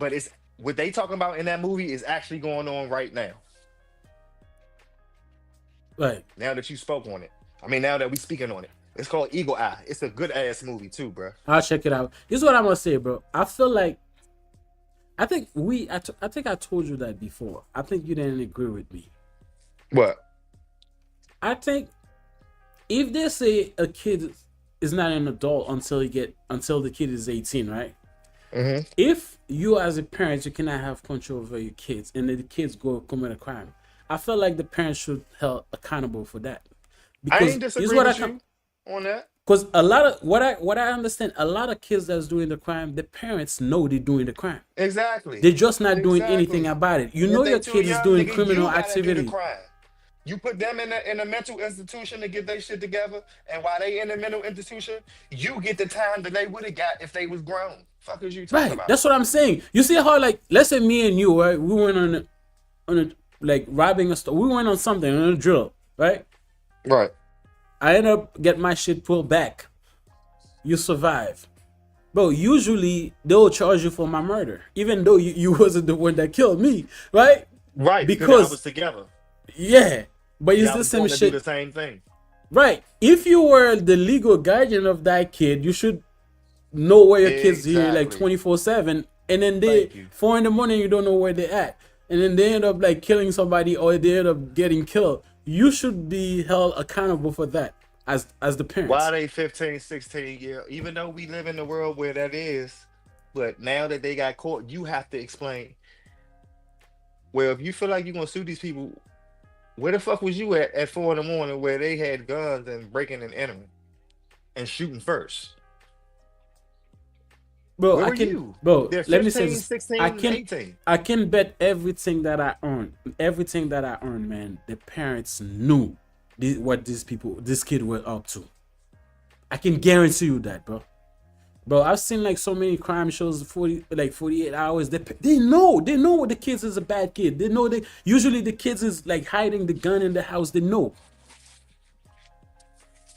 Speaker 2: it's what they talking about in that movie is actually going on right now.
Speaker 1: Right.
Speaker 2: Now that you spoke on it, I mean, now that we speaking on it, it's called Eagle Eye. It's a good ass movie too, bro.
Speaker 1: I'll check it out. This is what I'm gonna say, bro. I feel like I think I think I told you that before. I think you didn't agree with me.
Speaker 2: What?
Speaker 1: I think if they say a kid is not an adult until the kid is 18, right? If you as a parent you cannot have control over your kids and the kids go commit a crime, I feel like the parents should be held accountable for that.
Speaker 2: I
Speaker 1: Because
Speaker 2: ain't
Speaker 1: this
Speaker 2: disagree
Speaker 1: is what
Speaker 2: with you on that.
Speaker 1: because a lot of what I understand, a lot of kids that's doing the crime, the parents know they're doing the crime.
Speaker 2: Exactly.
Speaker 1: They're just not doing
Speaker 2: Exactly.
Speaker 1: anything about it. You
Speaker 2: If
Speaker 1: know
Speaker 2: they
Speaker 1: your
Speaker 2: too
Speaker 1: kid is
Speaker 2: young,
Speaker 1: doing
Speaker 2: nigga,
Speaker 1: criminal
Speaker 2: you gotta do the
Speaker 1: activity.
Speaker 2: crime. You put them in a mental institution to get their shit together, and while they in the mental institution, you get the time that they would have got if they was grown. Fuck is you talking
Speaker 1: Right.
Speaker 2: about?
Speaker 1: That's what I'm saying. You see how, like, let's say me and you, right? We went on a like robbing a store. We went on something on a drill, right?
Speaker 2: Right.
Speaker 1: I end up get my shit pulled back. You survive. Bro, usually they'll charge you for my murder, even though you wasn't the one that killed me, right?
Speaker 2: Right. Because I
Speaker 1: Because
Speaker 2: was together.
Speaker 1: yeah, but it's
Speaker 2: Y'all
Speaker 1: the
Speaker 2: was
Speaker 1: same
Speaker 2: going to
Speaker 1: shit.
Speaker 2: do the same thing.
Speaker 1: Right. If you were the legal guardian of that kid, you should know where your kids here like
Speaker 2: Exactly.
Speaker 1: 24/7. And then
Speaker 2: Thank you.
Speaker 1: 4 in the morning, you don't know where they're at. And then they end up like killing somebody or they end up getting killed. You should be held accountable for that as the parents.
Speaker 2: Why they 15, 16 year? Even though we live in the world where that is, but now that they got caught, you have to explain. Well, if you feel like you're gonna sue these people, where the fuck was you at 4 in the morning where they had guns and breaking and entering and shooting first?
Speaker 1: bro,
Speaker 2: Where
Speaker 1: I
Speaker 2: were
Speaker 1: can,
Speaker 2: you?
Speaker 1: bro.
Speaker 2: They're
Speaker 1: Let me say
Speaker 2: 15,
Speaker 1: this.
Speaker 2: 16,
Speaker 1: I
Speaker 2: and
Speaker 1: can,
Speaker 2: 18.
Speaker 1: I can bet everything that I earn, man. The parents knew what this kid were up to. I can guarantee you that, bro. Bro, I've seen like so many crime shows, 48 hours. They know what the kids is a bad kid. They know usually the kids is like hiding the gun in the house. They know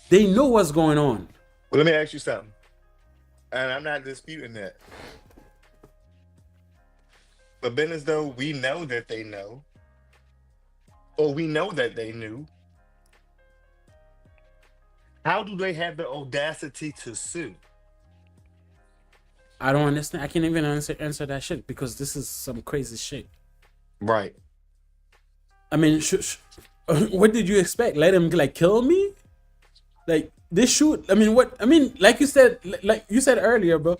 Speaker 1: what's going on.
Speaker 2: Well, let me ask you something. And I'm not disputing that. But Ben, as though we know that they know, or we know that they knew, how do they have the audacity to sue?
Speaker 1: I don't understand. I can't even answer that shit because this is some crazy shit.
Speaker 2: Right.
Speaker 1: I mean, what did you expect? Let him like kill me? Like they shoot. I mean, what? I mean, like you said earlier, bro.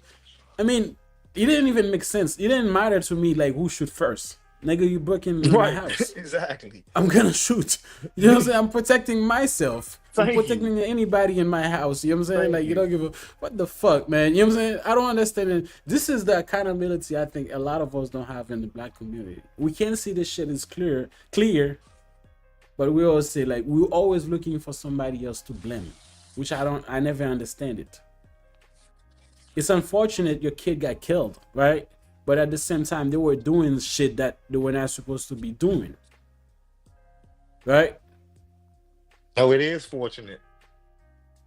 Speaker 1: I mean, it didn't even make sense. It didn't matter to me like who shoot first. Nigga, you broke in my house.
Speaker 2: Exactly.
Speaker 1: I'm gonna shoot. You know what I'm saying? I'm protecting myself. I'm
Speaker 2: Thank
Speaker 1: protecting anybody in my house. You know what I'm saying?
Speaker 2: Thank
Speaker 1: Like you
Speaker 2: you.
Speaker 1: don't give a what the fuck, man. You know what I'm saying? I don't understand it. This is the accountability I think a lot of us don't have in the black community. We can't see this shit is clear, but we always say like we're always looking for somebody else to blame, which I never understand it. It's unfortunate your kid got killed, right? But at the same time, they were doing shit that they were not supposed to be doing. Right?
Speaker 2: No, it is fortunate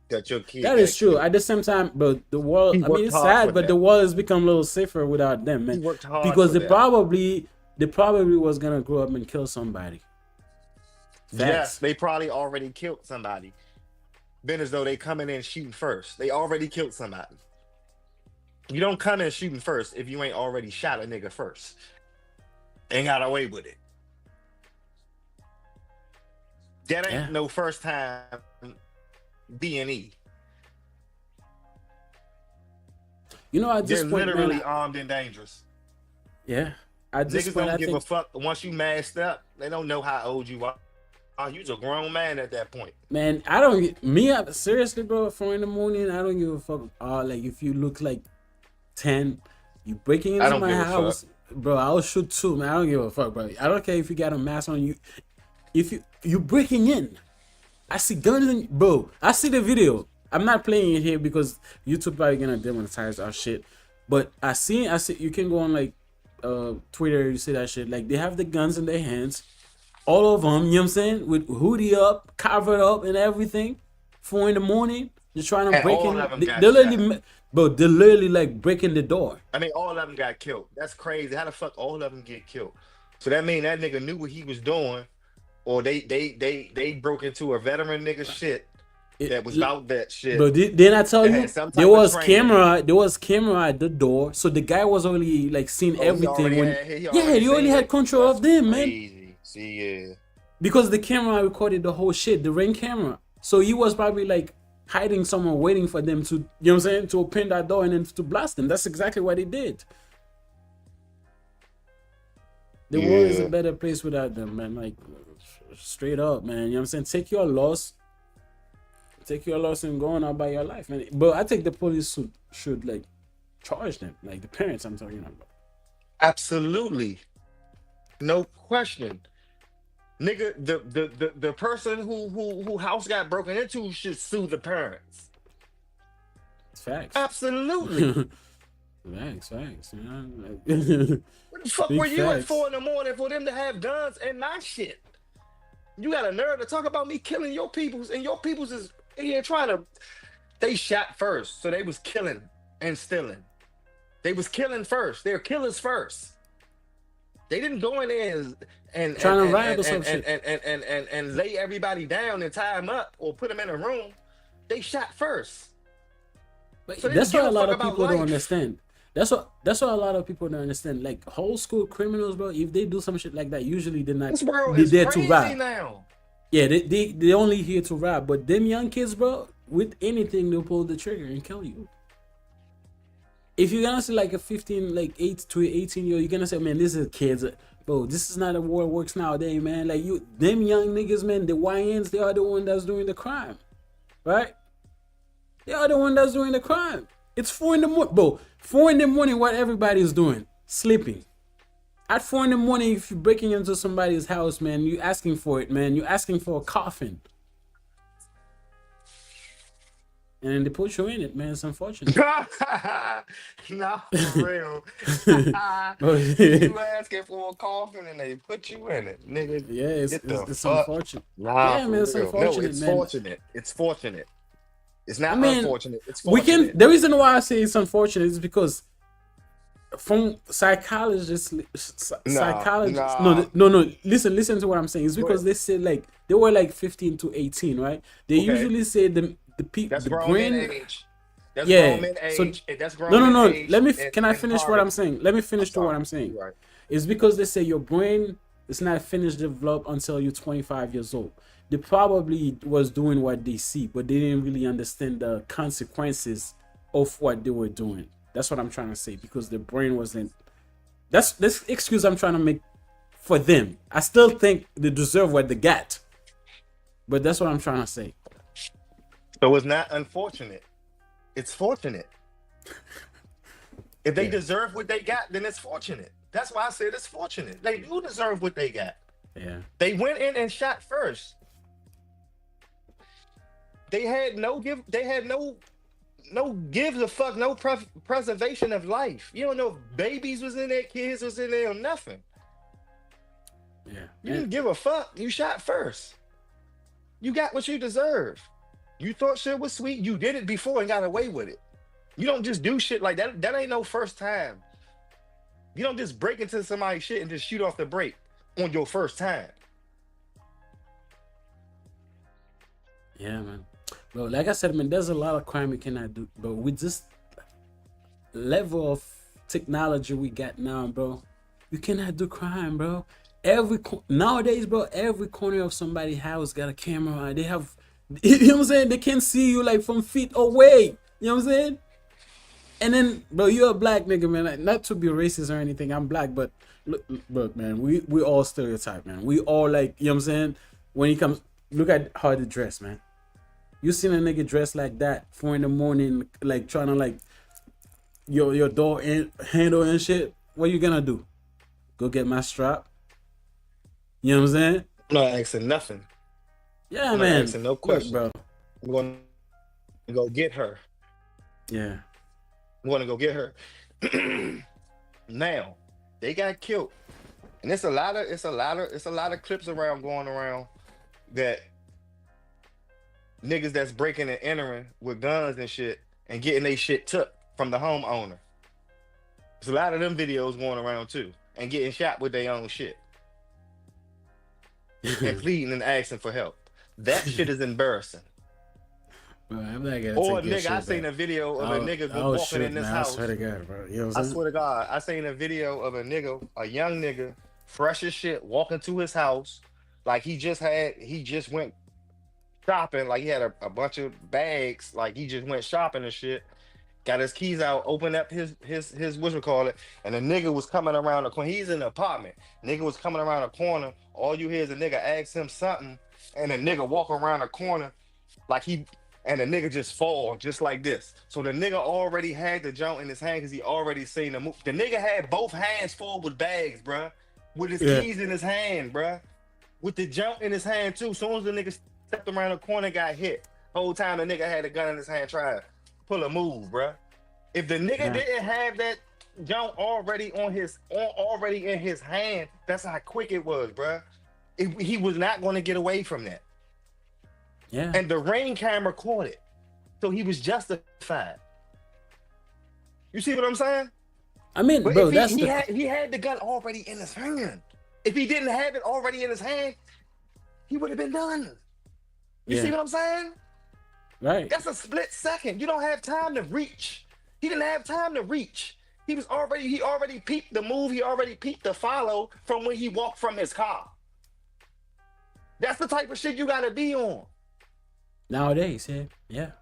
Speaker 2: that your kid.
Speaker 1: That is true. At the same time, but the world, I mean, it's sad, but the world has become a little safer without them, man.
Speaker 2: He worked hard
Speaker 1: because
Speaker 2: for
Speaker 1: they
Speaker 2: that.
Speaker 1: probably was gonna grow up and kill somebody.
Speaker 2: Yes, they probably already killed somebody. Been as though they coming in shooting first. They already killed somebody. You don't come in shooting first if you ain't already shot a nigga first and got away with it. That ain't no first time B&E.
Speaker 1: You know, at this
Speaker 2: They're
Speaker 1: point,
Speaker 2: literally
Speaker 1: man,
Speaker 2: armed and dangerous.
Speaker 1: Yeah. At this
Speaker 2: Niggas
Speaker 1: point,
Speaker 2: don't give a fuck. Once you masked up, they don't know how old you are. You's a grown man at that point.
Speaker 1: Man, seriously, bro, 4 in the morning, I don't give a fuck. Like if you look like 10, you breaking into my house, bro, I'll shoot too, man. I don't give a fuck, bro. I don't care if you got a mask on you. If you breaking in, I see guns in, bro. I see the video. I'm not playing it here because YouTube probably gonna demonetize our shit. But I see you can go on like Twitter, you see that shit. Like they have the guns in their hands. All of them, you know what I'm saying? With hoodie up, covered up and everything. 4 in the morning. They're trying to break in. They're literally like breaking the door.
Speaker 2: I mean, all of them got killed. That's crazy. How the fuck all of them get killed? So that mean that nigga knew what he was doing, or they broke into a veteran nigga shit that was about that shit.
Speaker 1: But didn't I tell you there was camera at the door, so the guy was already like seeing everything. He already had control of them, man.
Speaker 2: See, yeah.
Speaker 1: Because the camera recorded the whole shit, the Ring camera. So he was probably like hiding somewhere waiting for them to, you know what I'm saying, to open that door and then to blast them. That's exactly what he did. The world is a better place without them, man. Like, straight up, man. You know what I'm saying? Take your loss and go on about your life, man. But I think the police should like charge them, like the parents I'm talking about.
Speaker 2: Absolutely. No question. Nigga, the person who house got broken into should sue the parents.
Speaker 1: Facts.
Speaker 2: Absolutely.
Speaker 1: Facts. You know, like,
Speaker 2: what the fuck were you at 4 in the morning for them to have guns and my shit? You got a nerve to talk about me killing your peoples, and your peoples is here trying to. They shot first, so they was killing and stealing. They was killing first. They're killers first. They didn't go in there and
Speaker 1: trying to riot or some shit
Speaker 2: and lay everybody down and tie them up or put them in a room. They shot first.
Speaker 1: So that's what a lot of people don't understand. That's what a lot of people don't understand. Like whole school criminals, bro. If they do some shit like that, usually they're not.
Speaker 2: This world
Speaker 1: they're
Speaker 2: is
Speaker 1: there
Speaker 2: crazy
Speaker 1: to rob.
Speaker 2: now.
Speaker 1: Yeah, they only here to rob. But them young kids, bro, with anything they'll pull the trigger and kill you. If you're gonna see like a 15, like 8 to 18-year-old, you're gonna say, man, this is kids. Bro, this is not the war works nowadays, man. Like them young niggas, man, the YNs, they are the one that's doing the crime. Right? They are the one that's doing the crime. It's 4 in the morning, bro. 4 in the morning, what everybody's doing? Sleeping. At 4 in the morning, if you're breaking into somebody's house, man, you asking for it, man. You're asking for a coffin. And then they put you in it, man. It's unfortunate.
Speaker 2: No, for real.
Speaker 1: yeah,
Speaker 2: You asking for a coffin and they put you in it, nigga.
Speaker 1: it's,
Speaker 2: Get
Speaker 1: it's,
Speaker 2: the
Speaker 1: it's
Speaker 2: fuck.
Speaker 1: unfortunate.
Speaker 2: Nah,
Speaker 1: Yeah,
Speaker 2: for
Speaker 1: man, it's
Speaker 2: real. No,
Speaker 1: unfortunate,
Speaker 2: it's
Speaker 1: man.
Speaker 2: fortunate. It's fortunate. It's
Speaker 1: I
Speaker 2: not
Speaker 1: mean,
Speaker 2: unfortunate. It's
Speaker 1: we
Speaker 2: fortunate.
Speaker 1: can. The reason why I say it's unfortunate is because from psychologists, psychologists.
Speaker 2: Nah.
Speaker 1: No. Listen to what I'm saying. It's because they say like they were like 15 to 18, right? They
Speaker 2: Okay.
Speaker 1: usually say the people,
Speaker 2: That's
Speaker 1: the
Speaker 2: grown men
Speaker 1: brain.
Speaker 2: age. That's
Speaker 1: Yeah.
Speaker 2: grown men
Speaker 1: So
Speaker 2: age. That's grown
Speaker 1: no.
Speaker 2: men age.
Speaker 1: Let me.
Speaker 2: in-
Speaker 1: Can I
Speaker 2: in
Speaker 1: finish what I'm
Speaker 2: poverty.
Speaker 1: saying? Let me finish to what
Speaker 2: Sorry.
Speaker 1: I'm saying.
Speaker 2: You're right.
Speaker 1: It's because they say your brain is not finished developed until you're 25 years old. They probably was doing what they see, but they didn't really understand the consequences of what they were doing. That's what I'm trying to say, because the brain wasn't. That's this excuse I'm trying to make for them. I still think they deserve what they got, but that's what I'm trying to say.
Speaker 2: So it's not unfortunate. It's fortunate. If they deserve what they got, then it's fortunate. That's why I said it's fortunate. They do deserve what they got.
Speaker 1: Yeah.
Speaker 2: They went in and shot first. They had no give. They had no gives a fuck. No preservation of life. You don't know if babies was in there, kids was in there, or nothing.
Speaker 1: Yeah.
Speaker 2: You didn't give a fuck. You shot first. You got what you deserve. You thought shit was sweet. You did it before and got away with it. You don't just do shit like that. That ain't no first time. You don't just break into somebody's shit and just shoot off the break on your first time.
Speaker 1: Yeah, man. Bro, like I said, man, there's a lot of crime we cannot do, but with this level of technology we got now, bro, you cannot do crime, bro. Nowadays, bro, every corner of somebody's house got a camera. They have, you know what I'm saying? They can see you like from feet away. You know what I'm saying? And then, bro, you're a black nigga, man. Like, not to be racist or anything. I'm black, but look, man, we all stereotype, man. We all like, you know what I'm saying? When he comes, look at how they dress, man. You seen a nigga dressed like that 4 in the morning, like trying to like your door handle and shit. What you gonna do? Go get my strap? You know what I'm saying?
Speaker 2: I'm not asking nothing.
Speaker 1: Yeah,
Speaker 2: I'm not
Speaker 1: man.
Speaker 2: asking no
Speaker 1: Look,
Speaker 2: questions.
Speaker 1: bro.
Speaker 2: I'm going to go get her.
Speaker 1: Yeah.
Speaker 2: I'm going to go get her. Now, they got killed, and it's a lot of clips going around that niggas that's breaking and entering with guns and shit and getting they shit took from the homeowner. There's a lot of them videos going around too, and getting shot with their own shit and pleading and asking for help. That shit is embarrassing.
Speaker 1: Bro, I'm not gonna
Speaker 2: Or
Speaker 1: take your
Speaker 2: nigga, I
Speaker 1: shit
Speaker 2: seen
Speaker 1: back.
Speaker 2: a video of a nigga
Speaker 1: Oh,
Speaker 2: walking
Speaker 1: shit,
Speaker 2: in this
Speaker 1: man.
Speaker 2: house.
Speaker 1: I swear to God, bro. You know what
Speaker 2: I
Speaker 1: I'm saying?
Speaker 2: swear to God, I seen a video of a young nigga, fresh as shit, walking to his house like he just went shopping, like he had a bunch of bags, like he just went shopping and shit. Got his keys out, opened up his whatchamacallit, and the nigga was coming around the corner. He's in the apartment. Nigga was coming around the corner. All you hear is a nigga ask him something, and a nigga walk around the corner and the nigga just fall just like this. So the nigga already had the joint in his hand because he already seen the move. The nigga had both hands full with bags, bruh, with his keys in his hand, bruh, with the joint in his hand too. Soon as the nigga stepped around the corner, got hit. Whole time the nigga had a gun in his hand, trying to pull a move, bruh. If the nigga didn't have that joint already in his hand, that's how quick it was, bruh. He was not going to get away from that.
Speaker 1: Yeah.
Speaker 2: And the Ring camera caught it. So he was justified. You see what I'm saying?
Speaker 1: I mean,
Speaker 2: But
Speaker 1: bro,
Speaker 2: if he had the gun already in his hand. If he didn't have it already in his hand, he would have been done. You see what I'm saying?
Speaker 1: Right.
Speaker 2: That's a split second. You don't have time to reach. He didn't have time to reach. He already peeped the move. He already peeped the follow from when he walked from his car. That's the type of shit you gotta be on.
Speaker 1: Nowadays, yeah.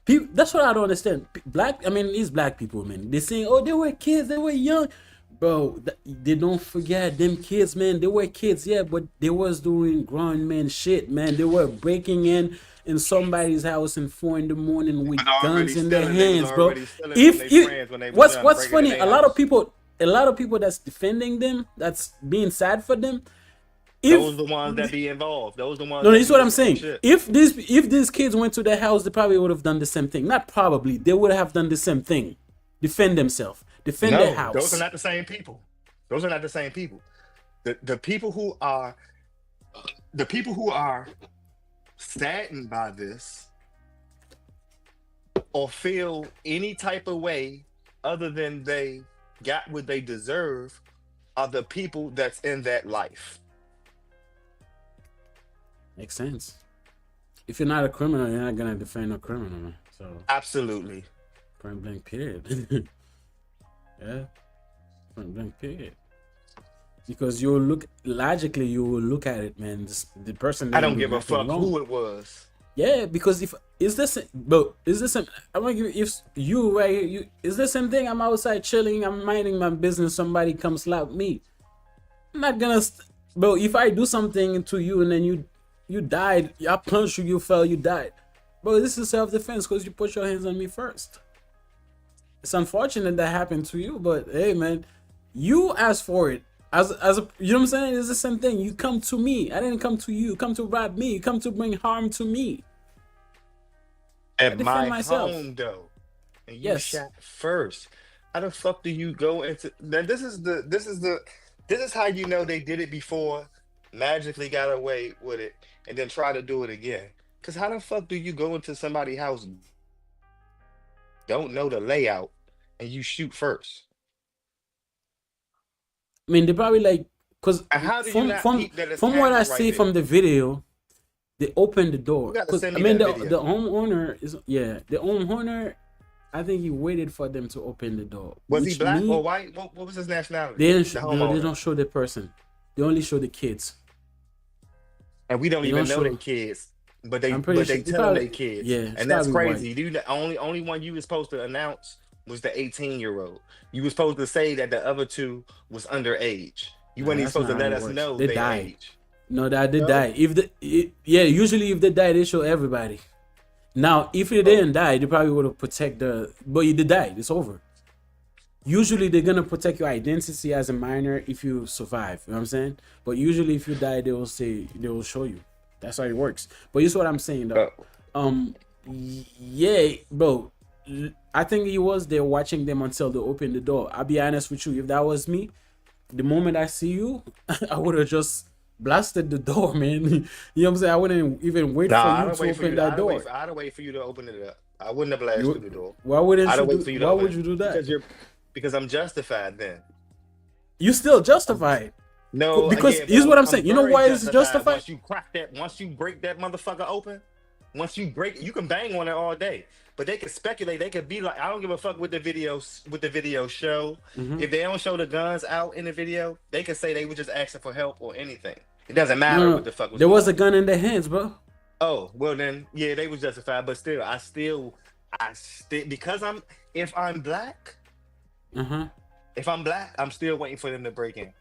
Speaker 1: People, that's what I don't understand. These black people, man. They saying, oh, they were kids, they were young. Bro, they don't forget them kids, man. They were kids, yeah, but they was doing grown man shit, man. They were breaking in in somebody's house in 4 in the morning with
Speaker 2: was already
Speaker 1: guns in their
Speaker 2: stealing. They was
Speaker 1: hands, bro.
Speaker 2: already stealing from
Speaker 1: If
Speaker 2: their
Speaker 1: you,
Speaker 2: friends when they was done
Speaker 1: what's
Speaker 2: breaking in
Speaker 1: funny,
Speaker 2: their
Speaker 1: a lot of
Speaker 2: house.
Speaker 1: people, that's defending them, that's being sad for them.
Speaker 2: Those the ones that be involved. Those the ones.
Speaker 1: No,
Speaker 2: that
Speaker 1: this is
Speaker 2: do
Speaker 1: what
Speaker 2: the
Speaker 1: I'm
Speaker 2: same
Speaker 1: saying.
Speaker 2: shit.
Speaker 1: If these kids went to their house, they probably would have done the same thing. Not probably, they would have done the same thing. Defend themselves, defend their
Speaker 2: No,
Speaker 1: house.
Speaker 2: those are not the same people. Those are not the same people. The people who are saddened by this or feel any type of way other than they got what they deserve are the people that's in that life.
Speaker 1: Makes sense. If you're not a criminal, you're not gonna defend a criminal, man. So
Speaker 2: Absolutely.
Speaker 1: point blank period. Yeah, point blank period. Because you will look logically, you will look at it, man. The person.
Speaker 2: I
Speaker 1: didn't
Speaker 2: don't
Speaker 1: do
Speaker 2: give a
Speaker 1: nothing
Speaker 2: fuck
Speaker 1: wrong.
Speaker 2: who it was.
Speaker 1: Yeah, because if is this, but is this? I'm gonna give you, if you right here, you is the same thing. I'm outside chilling, I'm minding my business. Somebody comes slap me. I'm not gonna, bro. If I do something to you and then you died, I punched you, you fell, you died, bro. This is self defense because you put your hands on me first. It's unfortunate that happened to you, but hey, man, you asked for it. As a, you know what I'm saying? It's the same thing. You come to me. I didn't come to you. You come to rob me. You come to bring harm to me.
Speaker 2: At
Speaker 1: defend
Speaker 2: my
Speaker 1: myself.
Speaker 2: home though, and you
Speaker 1: Yes.
Speaker 2: shot first. How the fuck do you go into? Now this is how you know they did it before, magically got away with it, and then try to do it again. Cause how the fuck do you go into somebody's house, don't know the layout, and you shoot first?
Speaker 1: I mean, they probably like, because
Speaker 2: And how do you
Speaker 1: from
Speaker 2: not
Speaker 1: from
Speaker 2: peep that it's
Speaker 1: from what I
Speaker 2: camera right
Speaker 1: see
Speaker 2: there?
Speaker 1: from the video, they opened the door.
Speaker 2: You gotta
Speaker 1: 'Cause,
Speaker 2: send
Speaker 1: I
Speaker 2: me
Speaker 1: mean,
Speaker 2: that
Speaker 1: the
Speaker 2: video.
Speaker 1: homeowner is, yeah, the homeowner. I think he waited for them to open the door.
Speaker 2: Was he
Speaker 1: which
Speaker 2: black
Speaker 1: mean-
Speaker 2: or white? What was his nationality?
Speaker 1: They didn't.
Speaker 2: The
Speaker 1: They
Speaker 2: homeowner.
Speaker 1: don't show the person. They only show the kids.
Speaker 2: And we don't
Speaker 1: They
Speaker 2: even
Speaker 1: don't
Speaker 2: know
Speaker 1: show-
Speaker 2: their kids, but they
Speaker 1: I'm pretty
Speaker 2: but they
Speaker 1: sure- they
Speaker 2: tell
Speaker 1: probably-
Speaker 2: their kids.
Speaker 1: yeah, it's
Speaker 2: And that's
Speaker 1: probably
Speaker 2: crazy.
Speaker 1: white.
Speaker 2: You the only one you was supposed to announce was the 18-year-old. You was supposed to say that the other two was underage. You
Speaker 1: Nah,
Speaker 2: wasn't even
Speaker 1: that's
Speaker 2: supposed to
Speaker 1: not
Speaker 2: let
Speaker 1: how it
Speaker 2: us
Speaker 1: works.
Speaker 2: know
Speaker 1: They
Speaker 2: their
Speaker 1: died.
Speaker 2: age.
Speaker 1: No, that they
Speaker 2: No?
Speaker 1: die. Yeah, usually if they die, they show everybody. Now, if they didn't die, they probably would have protect the. But they died. It's over. Usually, they're gonna protect your identity as a minor if you survive. You know what I'm saying? But usually, if you die, they will show you. That's how it works. But here's what I'm saying though. Yeah, bro. I think he was there watching them until they opened the door. I'll be honest with you. If that was me, the moment I see you, I would have just blasted the door, man. You know what I'm saying? I wouldn't even wait
Speaker 2: Nah,
Speaker 1: for
Speaker 2: I'd
Speaker 1: you
Speaker 2: have
Speaker 1: to
Speaker 2: wait for
Speaker 1: open
Speaker 2: you.
Speaker 1: that door.
Speaker 2: I'd have wait for you to open it up. I wouldn't have blasted through the door.
Speaker 1: Why wouldn't
Speaker 2: I'd
Speaker 1: you
Speaker 2: have wait
Speaker 1: do?
Speaker 2: for you to
Speaker 1: Why
Speaker 2: open
Speaker 1: would
Speaker 2: it.
Speaker 1: you do that?
Speaker 2: Because I'm justified then.
Speaker 1: You still justified.
Speaker 2: No,
Speaker 1: Because
Speaker 2: yeah,
Speaker 1: here's
Speaker 2: but
Speaker 1: what I'm saying. You know
Speaker 2: very
Speaker 1: why it's justified?
Speaker 2: Once you crack that, once you break that motherfucker open, once you break, you can bang on it all day. But they can speculate. They could be like, I don't give a fuck what the video show.
Speaker 1: Mm-hmm.
Speaker 2: If they don't show the guns out in the video, they could say they were just asking for help or anything. It doesn't matter
Speaker 1: No,
Speaker 2: what the fuck was.
Speaker 1: there was a
Speaker 2: going on.
Speaker 1: gun in their hands, bro.
Speaker 2: Oh well, then yeah, they was justified. But still, I still because if I'm black, if I'm black, I'm still waiting for them to break in.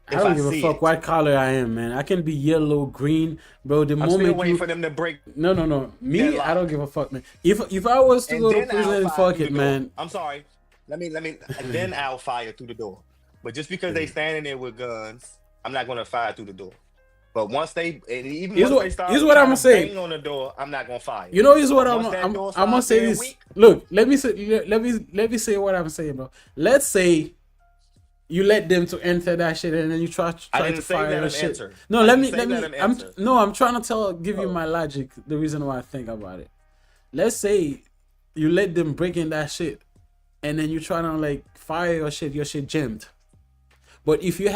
Speaker 1: I don't give a fuck what color I am, man. I can be yellow, green, bro. The
Speaker 2: I'm still
Speaker 1: moment
Speaker 2: waiting
Speaker 1: you
Speaker 2: for them to break.
Speaker 1: no. Me,
Speaker 2: deadlock.
Speaker 1: I don't give a fuck, man. If I was to
Speaker 2: And
Speaker 1: go to
Speaker 2: then
Speaker 1: prison,
Speaker 2: I'll fire
Speaker 1: fuck
Speaker 2: through
Speaker 1: it,
Speaker 2: the door.
Speaker 1: man.
Speaker 2: I'm sorry. Let me. And then I'll fire through the door. But just because they standing there with guns, I'm not gonna fire through the door. But once they, and even
Speaker 1: Here's
Speaker 2: once
Speaker 1: what-
Speaker 2: they start
Speaker 1: here's what
Speaker 2: trying
Speaker 1: I'ma
Speaker 2: to
Speaker 1: say.
Speaker 2: bang on the door, I'm not gonna fire.
Speaker 1: You know, here's what
Speaker 2: Once that
Speaker 1: I'm
Speaker 2: door
Speaker 1: gonna
Speaker 2: starts
Speaker 1: say
Speaker 2: being
Speaker 1: this.
Speaker 2: weak,
Speaker 1: Look, let me say what I'm saying, bro. Let's say you let them to enter that shit and then you try
Speaker 2: I
Speaker 1: to
Speaker 2: didn't say
Speaker 1: fire
Speaker 2: let
Speaker 1: the
Speaker 2: them
Speaker 1: shit.
Speaker 2: enter.
Speaker 1: No,
Speaker 2: I
Speaker 1: let
Speaker 2: didn't
Speaker 1: me
Speaker 2: say
Speaker 1: let me.
Speaker 2: let them enter.
Speaker 1: I'm trying to give you my logic. The reason why I think about it. Let's say you let them break in that shit, and then you try to like fire your shit jammed. But if you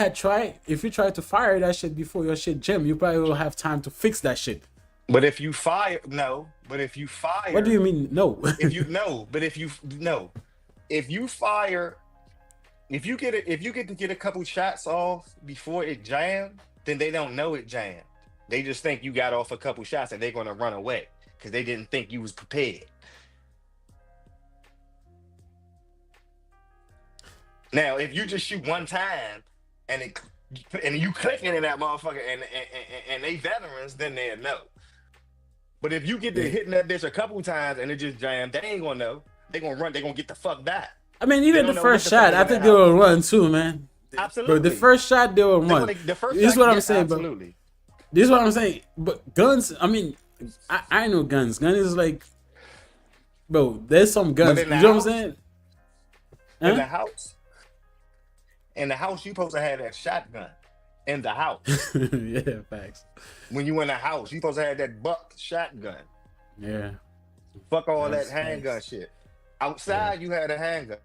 Speaker 1: tried to fire that shit before your shit jammed, you probably will have time to fix that shit.
Speaker 2: But if you fire, no. But if you fire,
Speaker 1: What do you mean? No.
Speaker 2: if you no, but if you no, if you fire, if you get to get a couple shots off before it jammed, then they don't know it jammed. They just think you got off a couple shots and they're gonna run away because they didn't think you was prepared. Now, if you just shoot one time and you clicking in that motherfucker and they veterans, then they'll know. But if you get to hitting that bitch a couple times and it just jammed, they ain't gonna know. They gonna run. They gonna get the fuck back.
Speaker 1: I mean,
Speaker 2: They
Speaker 1: even
Speaker 2: don't
Speaker 1: the
Speaker 2: know what
Speaker 1: first
Speaker 2: the fuck
Speaker 1: shot,
Speaker 2: is
Speaker 1: I
Speaker 2: in
Speaker 1: think
Speaker 2: that
Speaker 1: they
Speaker 2: house.
Speaker 1: will run too, man.
Speaker 2: Absolutely.
Speaker 1: Bro, the first shot they will run.
Speaker 2: The first
Speaker 1: This is
Speaker 2: shot,
Speaker 1: what I'm
Speaker 2: yeah,
Speaker 1: saying, bro.
Speaker 2: absolutely.
Speaker 1: This is what I'm saying. But guns, I mean, I know guns. Gun is like, bro, there's some
Speaker 2: But
Speaker 1: guns.
Speaker 2: in
Speaker 1: You
Speaker 2: the
Speaker 1: know what I'm
Speaker 2: house,
Speaker 1: saying?
Speaker 2: in the
Speaker 1: Huh?
Speaker 2: house, you supposed to have that shotgun in the house.
Speaker 1: Yeah, facts.
Speaker 2: When you in the house, you supposed to have that buck shotgun.
Speaker 1: Yeah.
Speaker 2: Fuck all
Speaker 1: That's
Speaker 2: that handgun
Speaker 1: facts.
Speaker 2: shit. Outside, you had a handgun.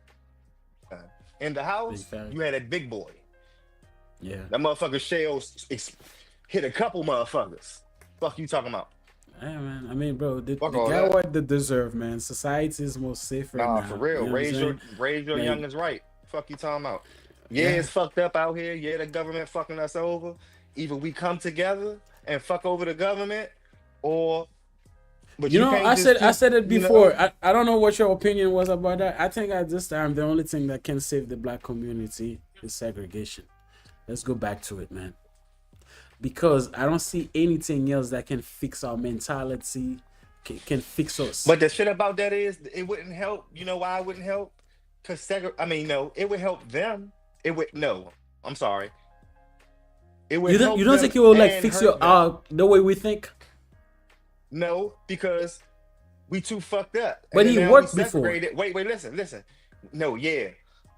Speaker 2: In the
Speaker 1: Big
Speaker 2: house,
Speaker 1: fact.
Speaker 2: you had that big boy.
Speaker 1: Yeah.
Speaker 2: That motherfucker shells hit a couple motherfuckers. Fuck you talking about?
Speaker 1: Yeah, man. I mean, bro, they
Speaker 2: Fuck all
Speaker 1: got
Speaker 2: that.
Speaker 1: what they deserve, man. Society is more safer
Speaker 2: Nah,
Speaker 1: now.
Speaker 2: for real.
Speaker 1: You know what I'm
Speaker 2: Raise your
Speaker 1: saying? Like,
Speaker 2: youngins right. Fuck you talking about? Yeah,
Speaker 1: yeah.
Speaker 2: it's fucked up out here. Yeah, the government fucking us over. Either we come together and fuck over the government, or but
Speaker 1: You
Speaker 2: you
Speaker 1: know,
Speaker 2: can't
Speaker 1: I
Speaker 2: just keep,
Speaker 1: said it
Speaker 2: you
Speaker 1: before.
Speaker 2: know.
Speaker 1: I don't know what your opinion was about that. I think at this time the only thing that can save the black community is segregation. Let's go back to it, man. Because I don't see anything else that can fix our mentality, can fix us.
Speaker 2: But the shit about that is it wouldn't help. You know why it wouldn't help? Cause I mean, no, it would help them. It would no. I'm sorry. It would help
Speaker 1: You don't
Speaker 2: them
Speaker 1: think it will like
Speaker 2: and
Speaker 1: fix
Speaker 2: hurt
Speaker 1: your
Speaker 2: them.
Speaker 1: the way we think?
Speaker 2: No, because we too fucked up.
Speaker 1: But
Speaker 2: And then
Speaker 1: he
Speaker 2: now we
Speaker 1: worked before.
Speaker 2: separated. Wait, listen. No, yeah.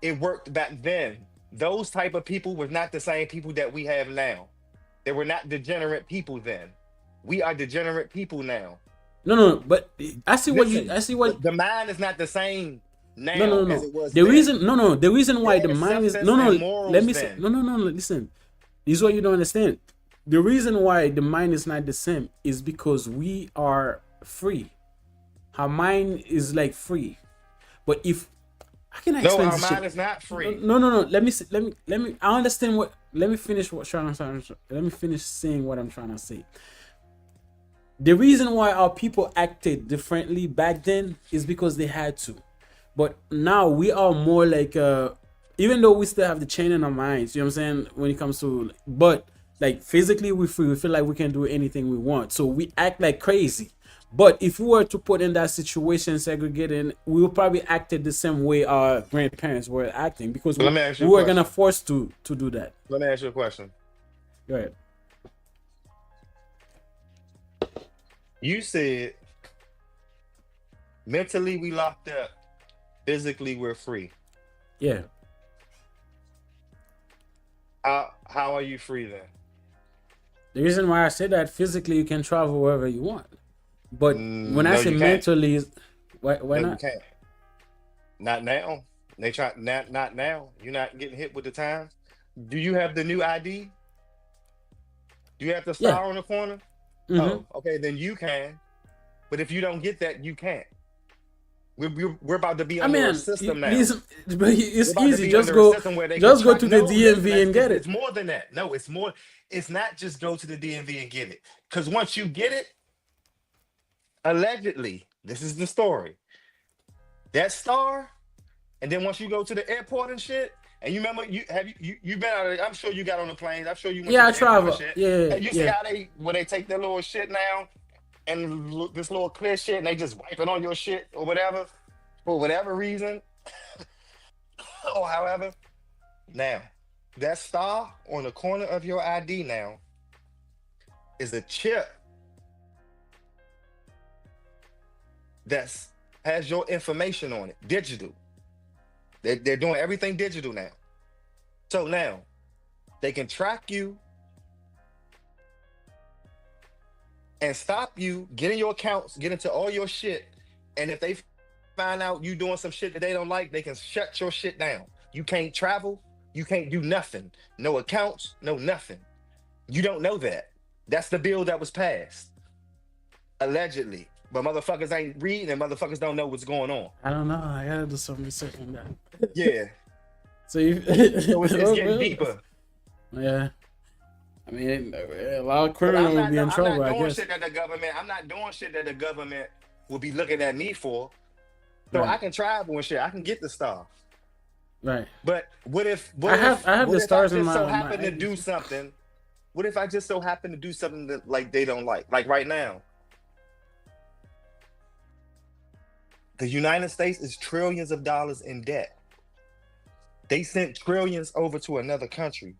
Speaker 2: It worked back then. Those type of people were not the same people that we have now. They were not degenerate people then. We are degenerate people now.
Speaker 1: No, but I see what
Speaker 2: Listen,
Speaker 1: you I see what
Speaker 2: the mind is not the same
Speaker 1: no,
Speaker 2: now
Speaker 1: no,
Speaker 2: as
Speaker 1: no.
Speaker 2: it was
Speaker 1: The
Speaker 2: then.
Speaker 1: reason, the reason why the
Speaker 2: There's
Speaker 1: mind is
Speaker 2: substance
Speaker 1: no,
Speaker 2: and
Speaker 1: Let
Speaker 2: morals
Speaker 1: me say,
Speaker 2: then.
Speaker 1: no. Listen, this is what you don't understand. The reason why the mind is not the same is because we are free. Our mind is like free. But if how can I
Speaker 2: No,
Speaker 1: explain
Speaker 2: our
Speaker 1: this
Speaker 2: mind
Speaker 1: shit?
Speaker 2: is not free.
Speaker 1: No. Let me see, let me. I understand what. Let me finish what let me finish saying what I'm trying to say. The reason why our people acted differently back then is because they had to. But now we are more like even though we still have the chain in our minds, you know what I'm saying, when it comes to but like physically we're free, we feel like we can do anything we want. So we act like crazy. But if we were to put in that situation segregated, we would probably acted the same way our grandparents were acting because
Speaker 2: Let me ask
Speaker 1: we
Speaker 2: you a
Speaker 1: were gonna
Speaker 2: question.
Speaker 1: force to do that.
Speaker 2: Let me ask you a question.
Speaker 1: Go ahead.
Speaker 2: You said mentally we locked up, physically we're free.
Speaker 1: Yeah.
Speaker 2: How are you free then?
Speaker 1: The reason why I say that physically you can travel wherever you want. But when I
Speaker 2: No,
Speaker 1: say
Speaker 2: you can't.
Speaker 1: mentally, why
Speaker 2: No, you
Speaker 1: not?
Speaker 2: can't. Not now. They try not now. You're not getting hit with the times. Do you have the new ID? Do you have the
Speaker 1: Yeah.
Speaker 2: star on the corner?
Speaker 1: Mm-hmm.
Speaker 2: Oh, okay, then you can. But if you don't get that, you can't. We're about to be
Speaker 1: I
Speaker 2: under
Speaker 1: mean,
Speaker 2: a system now.
Speaker 1: it's
Speaker 2: We're about to
Speaker 1: easy.
Speaker 2: be
Speaker 1: Just
Speaker 2: under a
Speaker 1: go,
Speaker 2: system where they can
Speaker 1: just go
Speaker 2: track.
Speaker 1: to the
Speaker 2: No, listen,
Speaker 1: DMV and get
Speaker 2: it's
Speaker 1: it.
Speaker 2: more than that. No, it's more. It's not just go to the DMV and get it. Because once you get it, allegedly, this is the story. That star, and then once you go to the airport and shit, and you remember you been out of, I'm sure you got on the plane. I'm sure you went
Speaker 1: Yeah, I
Speaker 2: to the airport and
Speaker 1: travel.
Speaker 2: shit.
Speaker 1: Yeah,
Speaker 2: And you see
Speaker 1: yeah.
Speaker 2: how when they take their little shit now and this little clear shit and they just wipe it on your shit or whatever for whatever reason or however. Now, that star on the corner of your ID now is a chip that's has your information on it, digital. They're doing everything digital now. So now they can track you and stop you, get in your accounts, get into all your shit. And if they find out you doing some shit that they don't like, they can shut your shit down. You can't travel, you can't do nothing. No accounts, no nothing. You don't know that. That's the bill that was passed. Allegedly. But motherfuckers ain't reading and motherfuckers don't know what's going on.
Speaker 1: I don't know. I gotta do some research on that.
Speaker 2: Yeah.
Speaker 1: So you,
Speaker 2: So it's getting deeper.
Speaker 1: Yeah. I mean, a lot of
Speaker 2: But
Speaker 1: criminals will be in trouble, I
Speaker 2: doing
Speaker 1: guess.
Speaker 2: shit that the government, I'm not doing shit that the government will be looking at me for. So I
Speaker 1: Right.
Speaker 2: can travel and shit. I can get the stuff.
Speaker 1: Right.
Speaker 2: But what if
Speaker 1: I have the stars in
Speaker 2: just so
Speaker 1: my
Speaker 2: happen to
Speaker 1: ID.
Speaker 2: do something? What if I just so happen to do something that like they don't like? Like right now, The United States is trillions of dollars in debt. They sent trillions over to another country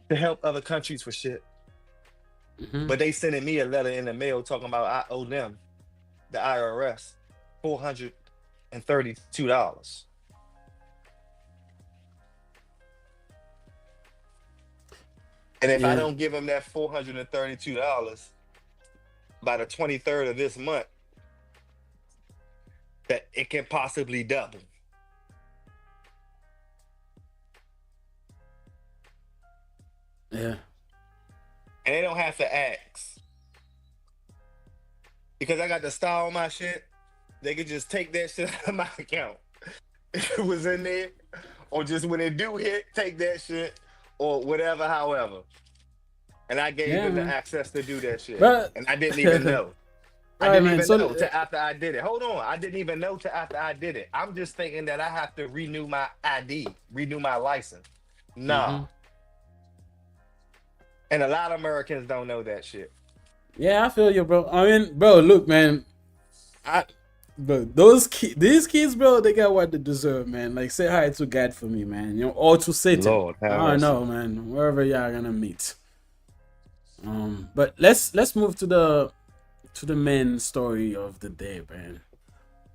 Speaker 2: to help other countries for shit. But they sending me a letter in the mail talking about I owe them, the IRS, $432. And if I
Speaker 1: Yeah.
Speaker 2: don't give them that $432 by the 23rd of this month, that it can possibly double.
Speaker 1: Yeah.
Speaker 2: And they don't have to ask. Because I got the style on my shit, they could just take that shit out of my account. If it was in there, or just when it do hit, take that shit, or whatever, however. And I gave
Speaker 1: Yeah,
Speaker 2: them the
Speaker 1: man.
Speaker 2: access to do that shit.
Speaker 1: But
Speaker 2: And I didn't even know. I
Speaker 1: All right,
Speaker 2: didn't
Speaker 1: man.
Speaker 2: even
Speaker 1: So
Speaker 2: know till after I did it. Hold on. I didn't even know till after I did it. I'm just thinking that I have to renew my ID, renew my license. Nah. And a lot of Americans don't know that shit.
Speaker 1: yeah, I feel you, bro. I mean, bro, look, man. Bro, these kids, bro, they got what they deserve, man. Like, say hi to God for me, man. You know, or to Satan.
Speaker 2: Lord have
Speaker 1: I don't
Speaker 2: mercy.
Speaker 1: know, man. Wherever y'all gonna meet. But let's move to the main story of the day, man.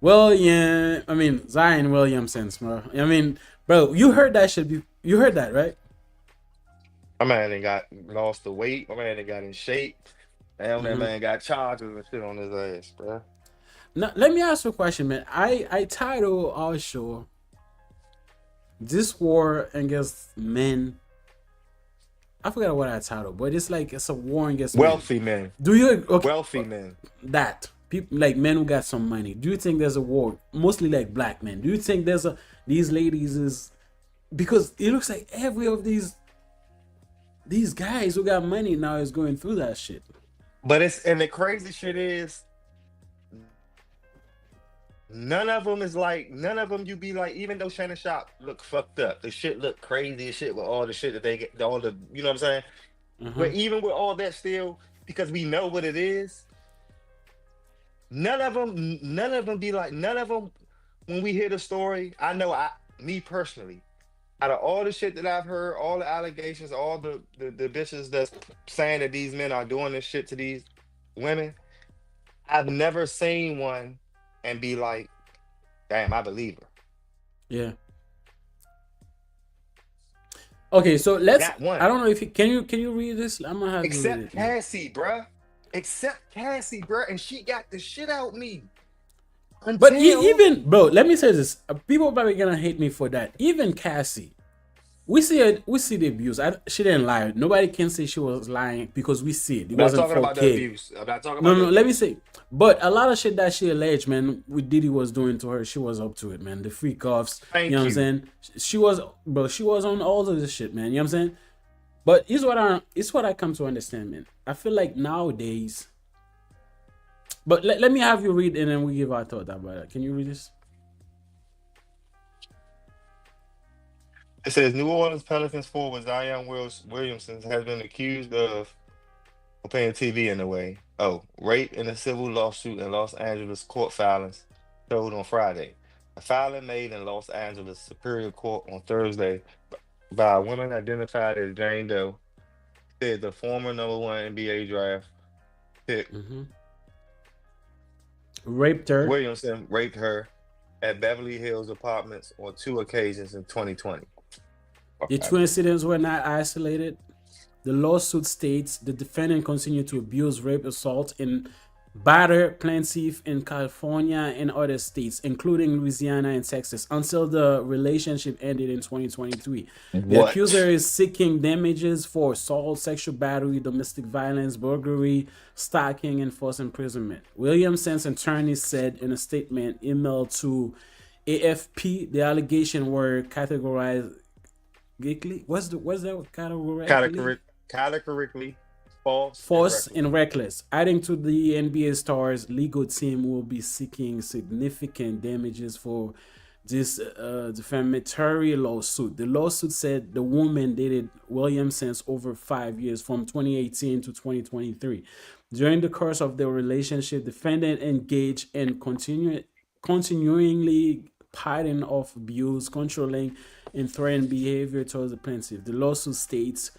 Speaker 1: Well, yeah, I mean Zion Williamson, bro. I mean, bro, you heard that shit. You heard that, right?
Speaker 2: My man ain't got lost the weight. My man ain't got in shape. And that man got charges and shit on his ass, bro.
Speaker 1: Now, let me ask you a question, man. I title our show "This War Against Men." I forgot what I titled, but it's like it's a war against
Speaker 2: Wealthy
Speaker 1: men.
Speaker 2: men.
Speaker 1: Do you
Speaker 2: Wealthy men.
Speaker 1: that people like men who got some money? Do you think there's a war? Mostly like black men. Do you think there's these ladies is because it looks like every of these guys who got money now is going through that shit.
Speaker 2: But and the crazy shit is none of them you be like, even though Shannon Sharp look fucked up, the shit look crazy as shit with all the shit that they get, all the, you know what I'm saying? But even with all that still, because we know what it is, none of them be like, none of them, when we hear the story, I know me personally, out of all the shit that I've heard, all the allegations, all the bitches that's saying that these men are doing this shit to these women, I've never seen one and be like, damn, I believe her.
Speaker 1: Yeah. Okay, so let's.
Speaker 2: Not one.
Speaker 1: I don't know if you can you read this. I'm gonna have to read
Speaker 2: Except
Speaker 1: it.
Speaker 2: Cassie, bruh. Except Cassie, bruh. And she got the shit out me.
Speaker 1: But even bro, let me say this. People are probably gonna hate me for that. Even Cassie, we see the abuse. She didn't lie. Nobody can say she was lying because we see it. It
Speaker 2: I'm not
Speaker 1: wasn't
Speaker 2: talking about the
Speaker 1: 4K.
Speaker 2: abuse. I'm not talking
Speaker 1: No,
Speaker 2: about
Speaker 1: no.
Speaker 2: the
Speaker 1: Let me
Speaker 2: abuse.
Speaker 1: say. But a lot of shit that she alleged, man, what Diddy was doing to her, she was up to it, man. The free cuffs.
Speaker 2: Thank
Speaker 1: you know what I'm
Speaker 2: you.
Speaker 1: saying? She was, bro. She was on all of this shit, man. You know what I'm saying? But it's what I come to understand, man. I feel like nowadays. But let me have you read and then we give our thought about it. Can you read this?
Speaker 2: It says New Orleans Pelicans forward Zion Williamson has been accused of playing TV in a way. Oh, rape in a civil lawsuit in Los Angeles court filings showed on Friday. A filing made in Los Angeles Superior Court on Thursday by a woman identified as Jane Doe said the former #1 NBA draft pick
Speaker 1: Raped her.
Speaker 2: Williamson raped her at Beverly Hills apartments on 2 occasions in 2020.
Speaker 1: The two incidents were not isolated. The lawsuit states the defendant continued to abuse, rape, assault, and batter plaintiff in California and other states, including Louisiana and Texas, until the relationship ended in 2023. The
Speaker 2: What?
Speaker 1: accuser is seeking damages for assault, sexual battery, domestic violence, burglary, stalking, and false imprisonment. Williamson's attorney said in a statement emailed to AFP the allegations were categorized. What's that category?
Speaker 2: Categorically false
Speaker 1: and reckless. Adding to the NBA star's legal team will be seeking significant damages for this defamatory lawsuit. The lawsuit said the woman dated Williamson over 5 years, from 2018 to 2023. During the course of their relationship, defendant engaged in continuingly pattern of abuse, controlling, and threatening behavior towards the plaintiff. The lawsuit states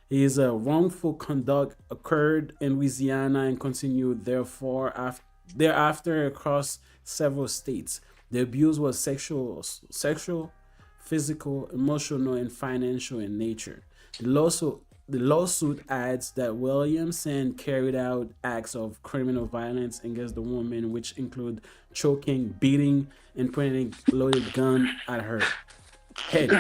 Speaker 1: his wrongful conduct occurred in Louisiana and continued thereafter across several states. The abuse was sexual, physical, emotional, and financial in nature. The lawsuit adds that Williamson carried out acts of criminal violence against the woman, which include choking, beating, and pointing a loaded gun at her head.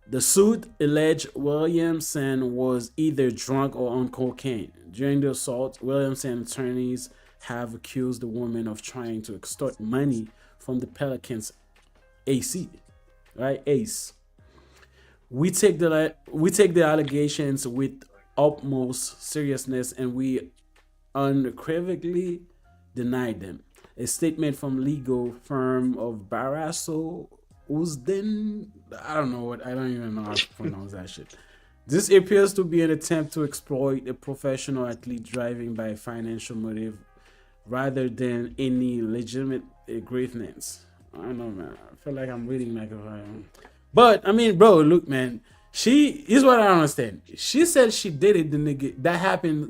Speaker 1: The suit alleged Williamson was either drunk or on cocaine. During the assault, Williamson attorneys have accused the woman of trying to extort money from the Pelicans AC, right? Ace. We take the allegations with utmost seriousness, and we unequivocally deny them. A statement from legal firm of Barrasso Usden, I don't even know how to pronounce that shit. This appears to be an attempt to exploit a professional athlete driving by financial motive rather than any legitimate grievance. I don't know, man. I feel like I'm reading like a... But, I mean, bro, look, man. Here's what I don't understand. She said she dated the nigga. That happened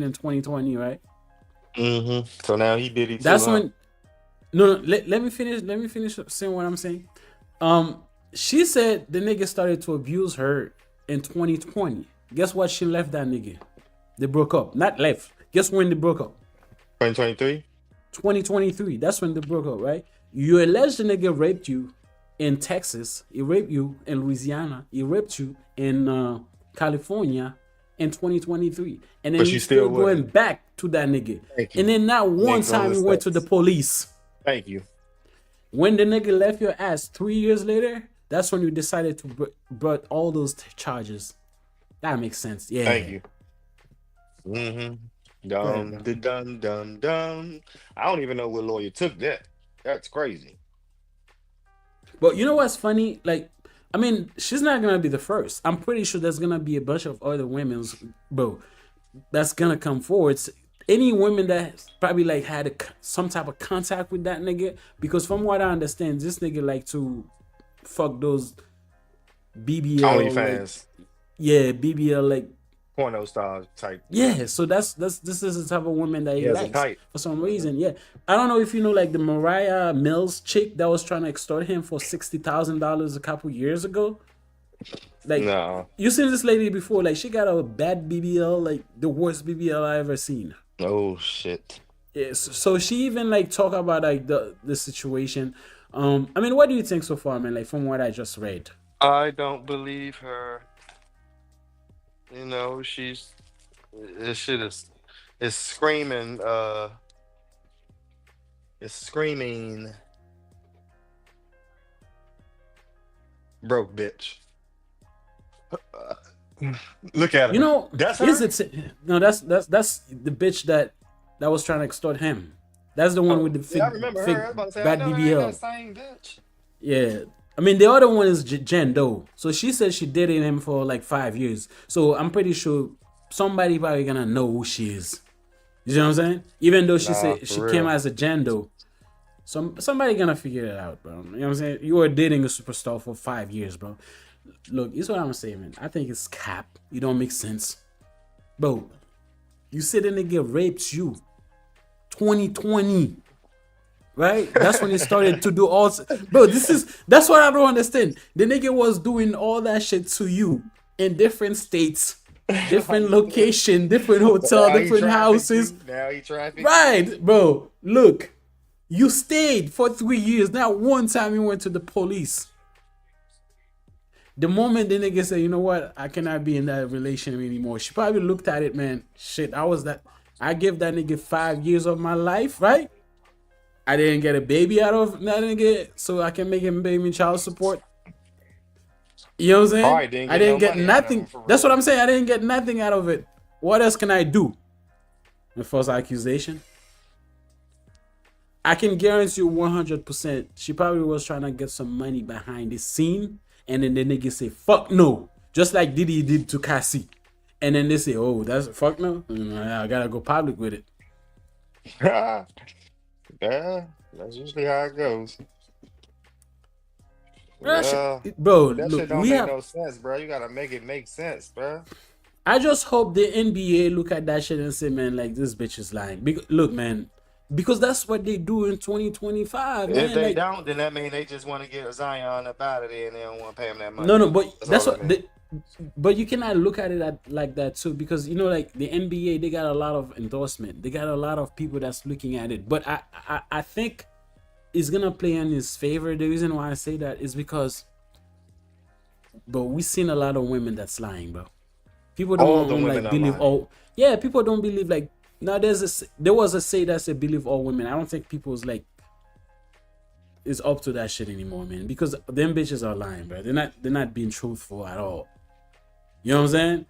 Speaker 1: in 2020, right?
Speaker 2: Mm-hmm. So now he did it too.
Speaker 1: That's when... No, let me finish saying what I'm saying. She said the nigga started to abuse her in 2020. Guess what? She left that nigga. They broke up. Not left. Guess when they broke up?
Speaker 2: 2023?
Speaker 1: 2023. That's when they broke up, right? You allege the nigga raped you in Texas. He raped you in Louisiana. He raped you in California in 2023. And then
Speaker 2: But
Speaker 1: you
Speaker 2: you
Speaker 1: still
Speaker 2: still
Speaker 1: going
Speaker 2: wouldn't.
Speaker 1: back to that nigga.
Speaker 2: Thank you.
Speaker 1: And then not one
Speaker 2: Makes no
Speaker 1: time you went to the
Speaker 2: mistakes.
Speaker 1: police.
Speaker 2: Thank you.
Speaker 1: When the nigga left your ass 3 years later, that's when you decided to brought all those charges. That makes sense. Yeah.
Speaker 2: Thank you. Mm-hmm. Dum,
Speaker 1: bro.
Speaker 2: dum, dum, dum. I don't even know what lawyer took that. That's crazy.
Speaker 1: But you know what's funny? Like, I mean, she's not gonna be the first. I'm pretty sure there's gonna be a bunch of other women's, bro, that's gonna come forward. Any women that probably like had some type of contact with that nigga, because from what I understand, this nigga like to fuck those BBL,
Speaker 2: OnlyFans,
Speaker 1: yeah, BBL, like,
Speaker 2: porno stars type.
Speaker 1: yeah. So this is the type of woman that he
Speaker 2: He has a
Speaker 1: likes
Speaker 2: type.
Speaker 1: for some reason. Yeah, I don't know if you know, like the Mariah Mills chick that was trying to extort him for $60,000 a couple years ago. Like,
Speaker 2: No.
Speaker 1: you seen this lady before? Like, she got a bad BBL, like the worst BBL I ever seen.
Speaker 2: Oh shit.
Speaker 1: Yeah, so she even like talk about like the situation. I mean, what do you think so far, man? Like from what I just read.
Speaker 2: I don't believe her. You know, this shit is screaming, it's screaming broke bitch. Look at her.
Speaker 1: You know,
Speaker 2: That's
Speaker 1: is
Speaker 2: her?
Speaker 1: it? No, that's the bitch that was trying to extort him. That's the one with the
Speaker 2: Yeah, I remember her. I was about to say,
Speaker 1: bad
Speaker 2: I know that
Speaker 1: BBL.
Speaker 2: ain't that same bitch.
Speaker 1: Yeah. I mean, the other one is Jen Doe. So she said she dated him for like 5 years. So I'm pretty sure somebody probably gonna know who she is. You know what I'm saying? Even though she
Speaker 2: Nah,
Speaker 1: said
Speaker 2: for
Speaker 1: she
Speaker 2: real.
Speaker 1: came as a Jen Doe. Somebody gonna figure it out, bro. You know what I'm saying? You were dating a superstar for 5 years, bro. Look, here's what I'm saying, man. I think it's cap. You don't make sense. Bro, you said the nigga raped you 2020. Right? That's when he started to do all. Bro, that's what I don't understand. The nigga was doing all that shit to you in different states, different location, different hotel,
Speaker 2: Now he
Speaker 1: different
Speaker 2: trafficked
Speaker 1: houses.
Speaker 2: you. Now he trafficked.
Speaker 1: Right, bro. Look, you stayed for 3 years. Not one time you went to the police. The moment the nigga said, you know what, I cannot be in that relationship anymore, she probably looked at it, man. Shit, I give that nigga 5 years of my life, right? I didn't get a baby out of that nigga, so I can make him pay me child support. You know what I'm saying?
Speaker 2: Probably didn't
Speaker 1: I
Speaker 2: get
Speaker 1: didn't
Speaker 2: no
Speaker 1: get
Speaker 2: money out of him,
Speaker 1: nothing.
Speaker 2: for real.
Speaker 1: That's what I'm saying. I didn't get nothing out of it. What else can I do? The false accusation. I can guarantee you 100%. She probably was trying to get some money behind the scene, and then the nigga say fuck no, just like Diddy did to Cassie, and then they say, oh, that's fuck no. I gotta go public with it.
Speaker 2: Yeah, that's usually how it goes. Yeah,
Speaker 1: Bro,
Speaker 2: but that
Speaker 1: look,
Speaker 2: shit don't
Speaker 1: we
Speaker 2: make
Speaker 1: have.
Speaker 2: no sense, bro. You gotta make it make sense, bro.
Speaker 1: I just hope the NBA look at that shit and say, man, like this bitch is lying. Look, man, because that's what they do in 2025,
Speaker 2: If
Speaker 1: man.
Speaker 2: they
Speaker 1: Like,
Speaker 2: don't, then that means they just want to get Zion up out of there and they don't want to pay him that money.
Speaker 1: no, but
Speaker 2: That's
Speaker 1: that's
Speaker 2: all that
Speaker 1: what.
Speaker 2: means.
Speaker 1: But you cannot look at it like that too, because you know, like the NBA, they got a lot of endorsement. They got a lot of people that's looking at it. But I think it's gonna play in his favor. The reason why I say that is because, but we seen a lot of women that's lying, bro. People
Speaker 2: All the
Speaker 1: don't
Speaker 2: women
Speaker 1: like
Speaker 2: are
Speaker 1: believe
Speaker 2: lying.
Speaker 1: all. Yeah, people don't believe like now. There was a say that said believe all women. I don't think people's like is up to that shit anymore, man. Because them bitches are lying, bro. They're not being truthful at all. You know what I'm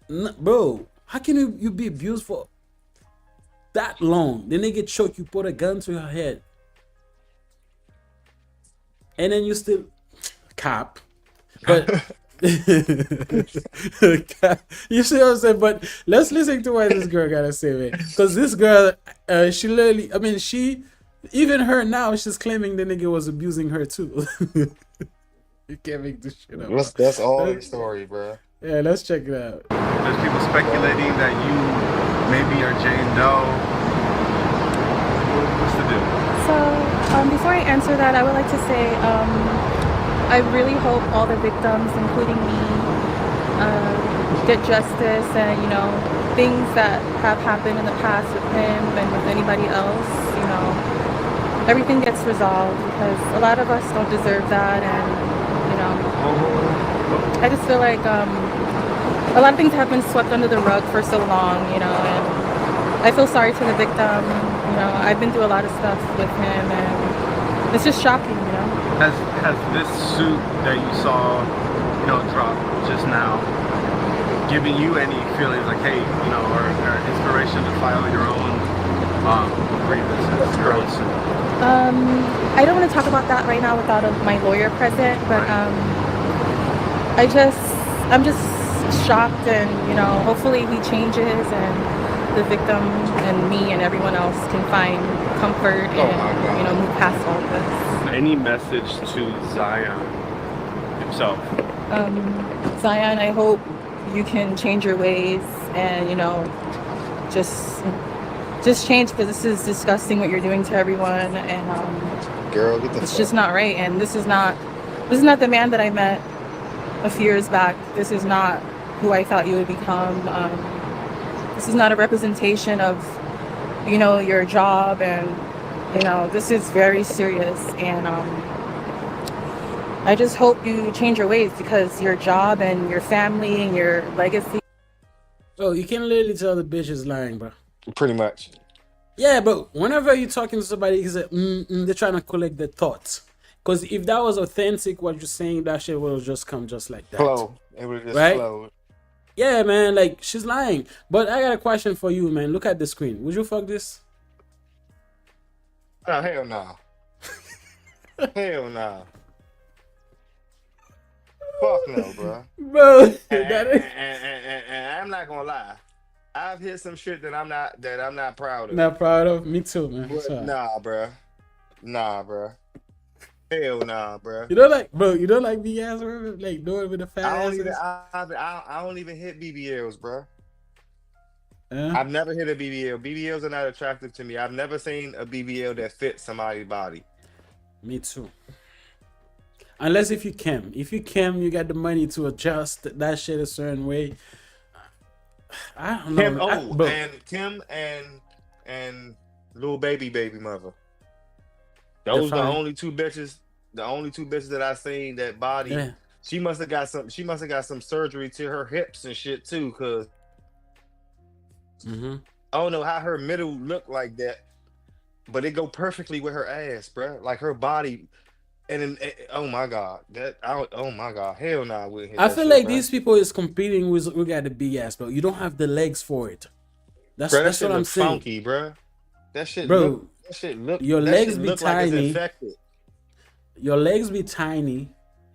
Speaker 1: saying? Bro, how can you be abused for that long? Then they get choked, you put a gun to your head. And then you still cop. But you see what I'm saying? But let's listen to what this girl gotta say, man. Because this girl, she literally, I mean, even her now, she's claiming the nigga was abusing her too. You can't make this shit up, bro.
Speaker 2: That's all the story, bro.
Speaker 1: Yeah, let's check it out.
Speaker 8: There's people speculating that you maybe are Jane Doe. What's the deal?
Speaker 9: So, before I answer that, I would like to say I really hope all the victims, including me, get justice and, you know, things that have happened in the past with him and with anybody else, you know, everything gets resolved because a lot of us don't deserve that. And, you know, I just feel like a lot of things have been swept under the rug for so long, you know, and I feel sorry for the victim. You know, I've been through a lot of stuff with him, and it's just shocking, you know.
Speaker 8: Has this suit that you saw, you know, drop just now, giving you any feelings like, hey, you know, or inspiration to file your own grievances, your own suit?
Speaker 9: I don't want to talk about that right now without my lawyer present, but I'm just shocked, and you know, hopefully he changes and the victim and me and everyone else can find comfort and, you know, move past all of this.
Speaker 8: Any message to Zion himself?
Speaker 9: Zion, I hope you can change your ways and, you know, just change, because this is disgusting what you're doing to everyone, and
Speaker 2: Girl, get the
Speaker 9: it's just not right. And this is not the man that I met a few years back. This is not who I thought you would become. This is not a representation of, you know, your job, and, you know, this is very serious. And I just hope you change your ways, because your job and your family and your legacy.
Speaker 1: Oh, you can literally tell the bitch is lying, bro.
Speaker 2: Pretty much.
Speaker 1: Yeah, but whenever you're talking to somebody, he's like, they're trying to collect their thoughts. Because if that was authentic, what you're saying, that shit will just come just like that.
Speaker 2: Flow. It would just
Speaker 1: right?
Speaker 2: flow.
Speaker 1: Yeah, man, like, she's lying. But I got a question for you, man. Look at the screen. Would you fuck this?
Speaker 2: Oh, hell no. Hell no. Fuck no, bro.
Speaker 1: Bro,
Speaker 2: And I'm not gonna lie. I've hit some shit that I'm not proud of.
Speaker 1: not proud of. Me too, man.
Speaker 2: But
Speaker 1: Sorry.
Speaker 2: nah, bro. Nah, bro. Hell nah, bro.
Speaker 1: You don't like, bro, you don't like big ass women? Like, do it with the fat asses?
Speaker 2: I don't even hit BBLs, bro.
Speaker 1: Huh?
Speaker 2: I've never hit a BBL. BBLs are not attractive to me. I've never seen a BBL that fits somebody's body.
Speaker 1: Me too. Unless if you cam. If you cam, you got the money to adjust that shit a certain way. I don't know.
Speaker 2: Kim, and Kim and little baby mother. Those are the only two bitches. The only two bitches that I seen that body.
Speaker 1: Yeah.
Speaker 2: She must have got some surgery to her hips and shit too. Cause I don't know how her middle looked like that, but it go perfectly with her ass, bro. Like her body. And then, oh my god, oh my god, hell nah, I wouldn't hit
Speaker 1: I
Speaker 2: that
Speaker 1: feel
Speaker 2: shit,
Speaker 1: like
Speaker 2: bro.
Speaker 1: these people is competing with we got the big ass, bro. You don't have the legs for it. That's
Speaker 2: Bro, that
Speaker 1: that's
Speaker 2: shit
Speaker 1: what I'm
Speaker 2: look
Speaker 1: saying,
Speaker 2: funky, bro. That shit
Speaker 1: bro.
Speaker 2: look
Speaker 1: Your
Speaker 2: that
Speaker 1: legs
Speaker 2: shit
Speaker 1: be
Speaker 2: look like it's
Speaker 1: tiny.
Speaker 2: infected.
Speaker 1: Your legs be tiny,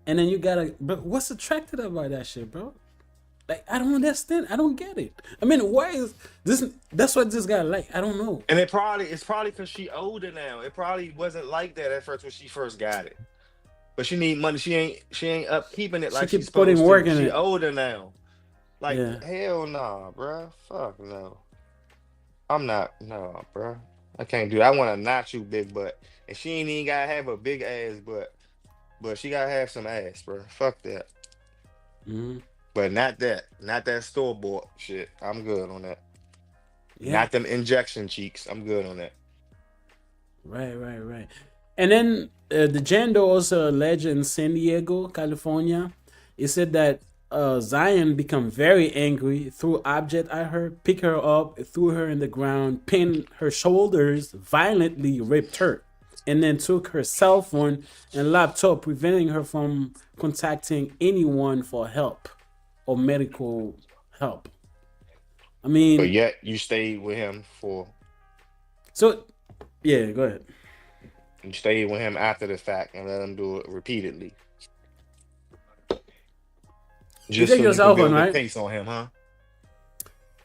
Speaker 1: and then you gotta. But what's attractive about that shit, bro? Like, I don't understand. I don't get it. I mean, why is this? That's what this guy like. I don't know.
Speaker 2: And it's probably because she older now. It probably wasn't like that at first when she first got it. But she need money. She ain't up keeping it
Speaker 1: She
Speaker 2: like she's
Speaker 1: keep putting
Speaker 2: supposed
Speaker 1: work
Speaker 2: to.
Speaker 1: in
Speaker 2: She
Speaker 1: it.
Speaker 2: older now. Like
Speaker 1: Yeah.
Speaker 2: hell nah, bruh. Fuck no. I'm not no, bruh. I can't do that. I want to not you big butt. And she ain't even gotta have a big ass butt. But she gotta have some ass, bruh. Fuck that.
Speaker 1: Hmm.
Speaker 2: But not that. Not that store bought shit. I'm good on that.
Speaker 1: Yeah.
Speaker 2: Not them injection cheeks. I'm good on that.
Speaker 1: Right. And then the Jando also alleged in San Diego, California. It said that Zion become very angry, threw object at her, picked her up, threw her in the ground, pinned her shoulders, violently raped her, and then took her cell phone and laptop, preventing her from contacting anyone for help or medical help. I
Speaker 2: But
Speaker 1: mean,
Speaker 2: yet you stayed with him for
Speaker 1: so yeah, go ahead.
Speaker 2: you stayed with him after the fact and let him do it repeatedly.
Speaker 1: You
Speaker 2: Just
Speaker 1: take
Speaker 2: so
Speaker 1: your
Speaker 2: you can
Speaker 1: cell phone,
Speaker 2: build a
Speaker 1: right?
Speaker 2: case on him, huh?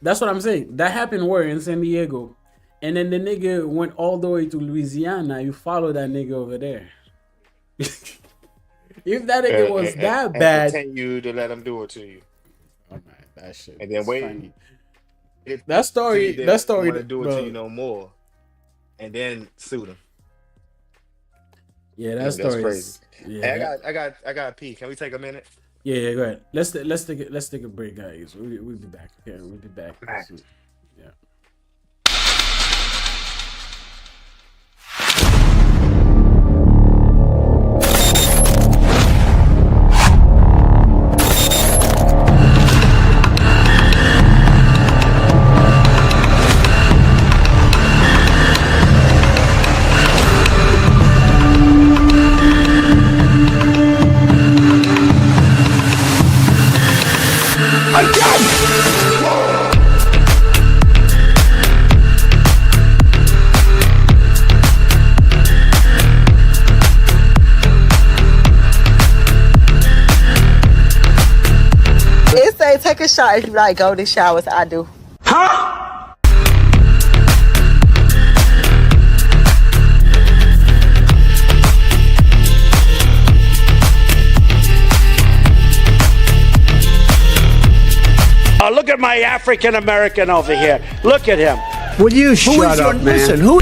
Speaker 1: That's what I'm saying. That happened where in San Diego, and then the nigga went all the way to Louisiana. You follow that nigga over there. If that nigga was that
Speaker 2: And
Speaker 1: bad,
Speaker 2: continue to let him do it to you.
Speaker 1: oh man, that shit
Speaker 2: And then
Speaker 1: is
Speaker 2: wait
Speaker 1: funny.
Speaker 2: it
Speaker 1: That
Speaker 2: till he
Speaker 1: story, that
Speaker 2: didn't want to
Speaker 1: story,
Speaker 2: do it to you
Speaker 1: bro.
Speaker 2: no more. And then sue them.
Speaker 1: Yeah, that
Speaker 2: That's
Speaker 1: story
Speaker 2: crazy.
Speaker 1: is. Yeah,
Speaker 2: Hey,
Speaker 1: that,
Speaker 2: I got a pee. Can we take a minute?
Speaker 1: yeah. Go ahead. Let's take a break, guys. We'll be back. Okay, we'll be back.
Speaker 2: Alright.
Speaker 1: Soon. Yeah.
Speaker 3: It say take a shot if you like golden showers. I do.
Speaker 4: Oh, look at my African American over here. Look at him.
Speaker 5: Will you shut up, man?
Speaker 1: Listen, who?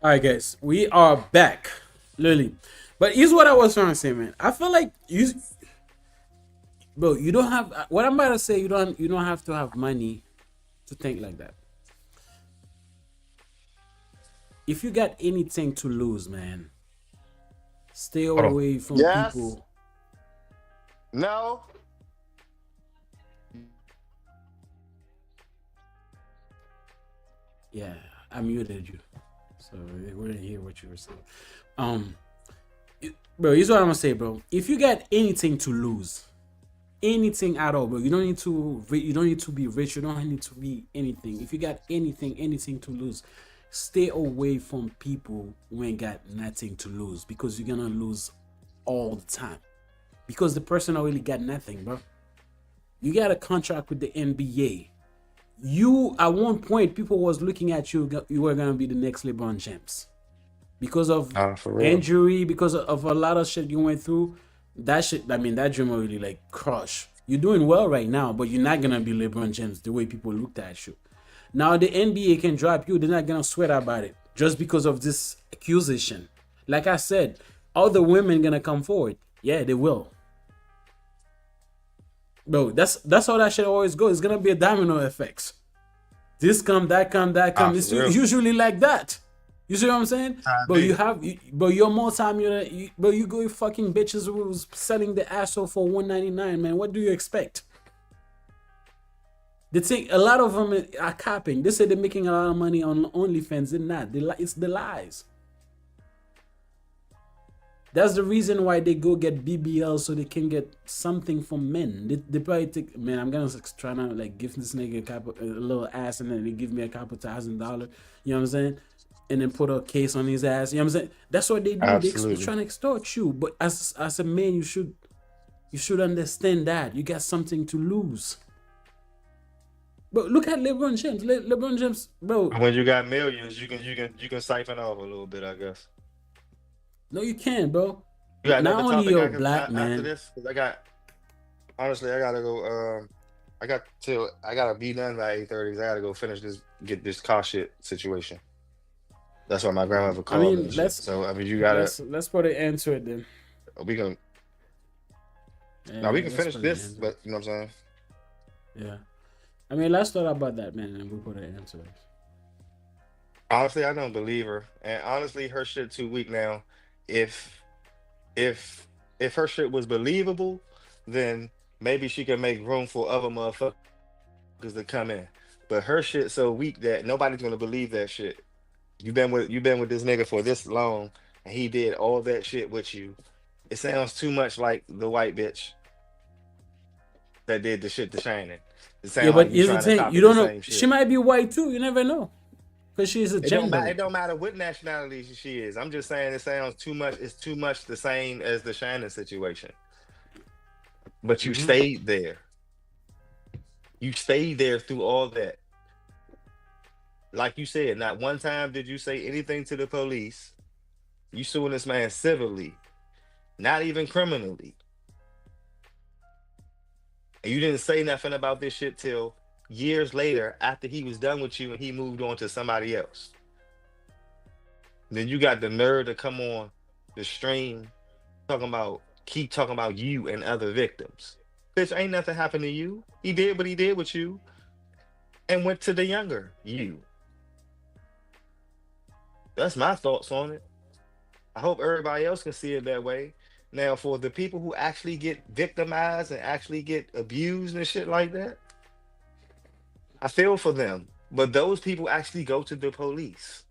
Speaker 1: All right, guys, we are back, literally. But here's what I was trying to say, man. I feel like bro, you don't have what I'm about to say. You don't have to have money to think like that. If you got anything to lose, man, stay
Speaker 2: Hold on.
Speaker 1: away from
Speaker 2: Yes.
Speaker 1: people.
Speaker 2: No.
Speaker 1: Yeah, I muted you, so we didn't hear what you were saying. Bro, here's what I'm gonna say, bro. If you got anything to lose, anything at all, bro, you don't need to. You don't need to be rich. You don't need to be anything. If you got anything to lose, stay away from people who ain't got nothing to lose, because you're gonna lose all the time. Because the person already got nothing, bro. You got a contract with the NBA. You at one point, people was looking at you. You were gonna be the next LeBron James because of
Speaker 2: For real.
Speaker 1: injury, because of a lot of shit you went through. That shit. I mean, that dream will really like crush. You're doing well right now, but you're not gonna be LeBron James the way people looked at you. Now the NBA can drop you. They're not gonna sweat about it just because of this accusation. Like I said, all the women gonna come forward. Yeah, they will. Bro, that's how that shit always goes. It's gonna be a domino effect. This come, that come, that come. It's
Speaker 2: For real.
Speaker 1: usually like that. You see what I'm saying? But you have, but you're multi-millionaire. But you go fucking bitches who's selling the asshole for $199, man. What do you expect? They think a lot of them are capping. They say they're making a lot of money on OnlyFans. They're not. It's the lies. That's the reason why they go get BBL so they can get something from men. They probably think, man, I'm gonna try to like give this nigga a little ass and then they give me a couple $1,000. You know what I'm saying? And then put a case on his ass. You know what I'm saying? That's what they do.
Speaker 2: Absolutely.
Speaker 1: They're trying to extort you. But as a man, you should understand that you got something to lose. But look at LeBron James. LeBron James, bro.
Speaker 2: When you got millions, you can siphon off a little bit, I guess.
Speaker 1: No, you can't, bro.
Speaker 2: You got
Speaker 1: Not
Speaker 2: another
Speaker 1: only
Speaker 2: topic
Speaker 1: you're
Speaker 2: I can-
Speaker 1: black,
Speaker 2: after
Speaker 1: man.
Speaker 2: this, 'cause I gotta go. I gotta be done by 8:30. I gotta go get this car shit situation. That's what my grandmother called me. and shit. So I mean, you gotta.
Speaker 1: Let's put an end to it then.
Speaker 2: We can.
Speaker 1: Yeah,
Speaker 2: Now we can
Speaker 1: let's
Speaker 2: finish
Speaker 1: put an
Speaker 2: this,
Speaker 1: end to
Speaker 2: but you know what I'm saying.
Speaker 1: it. Yeah. I mean, let's talk about that, man, and we put an end to it.
Speaker 2: Honestly, I don't believe her, and honestly, her shit too weak now. If her shit was believable, then maybe she can make room for other motherfuckers to come in. But her shit so weak that nobody's gonna believe that shit. You've been with this nigga for this long, and he did all that shit with you. It sounds too much like the white bitch that did the shit to Shannon. It sounds
Speaker 1: Yeah, but
Speaker 2: like you
Speaker 1: here's the
Speaker 2: trying to
Speaker 1: thing:
Speaker 2: copy
Speaker 1: you don't
Speaker 2: the
Speaker 1: know.
Speaker 2: same shit.
Speaker 1: She might be white too. You never know, because she's a
Speaker 2: It don't matter.
Speaker 1: gender.
Speaker 2: It don't matter what nationality she is. I'm just saying it sounds too much. It's too much the same as the Shannon situation. But you stayed there. You stayed there through all that. Like you said, not one time did you say anything to the police. You suing this man civilly, not even criminally. And you didn't say nothing about this shit till years later after he was done with you and he moved on to somebody else. Then you got the nerve to come on the stream keep talking about you and other victims. Bitch, ain't nothing happened to you. He did what he did with you and went to the younger you. That's my thoughts on it. I hope everybody else can see it that way. Now, for the people who actually get victimized and actually get abused and shit like that, I feel for them. But those people actually go to the police.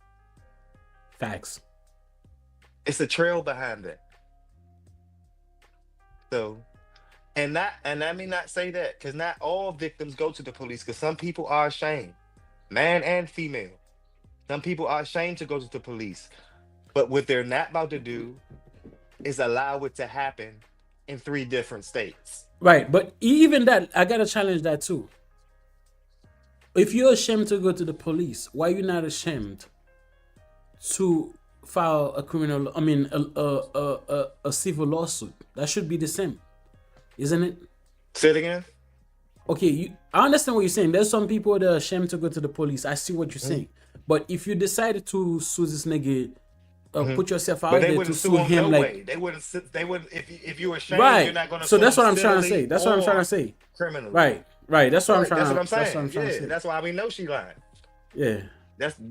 Speaker 1: Facts.
Speaker 2: It's a trail behind that. So, and let me not say that, because not all victims go to the police, because some people are ashamed, man and female. Some people are ashamed to go to the police. But what they're not about to do is allow it to happen in 3 different states.
Speaker 1: Right, but even that, I gotta challenge that too. If you're ashamed to go to the police, why are you not ashamed to file a criminal? I mean, a civil lawsuit. That should be the same, isn't it?
Speaker 2: Say it again.
Speaker 1: Okay, I understand what you're saying. There's some people that are ashamed to go to the police. I see what you're saying. But if you decided to sue this nigga, put yourself out
Speaker 2: But they
Speaker 1: there to
Speaker 2: wouldn't
Speaker 1: sue
Speaker 2: sue him
Speaker 1: him,
Speaker 2: no
Speaker 1: like
Speaker 2: way. They wouldn't. If you were ashamed,
Speaker 1: right.
Speaker 2: you're not going to.
Speaker 1: So that's what I'm trying to say. That's what I'm trying to say.
Speaker 2: Criminally.
Speaker 1: Right. That's what I'm trying.
Speaker 2: That's what I'm saying.
Speaker 1: That's what I'm trying to say.
Speaker 2: That's why we know she lying.
Speaker 1: Yeah.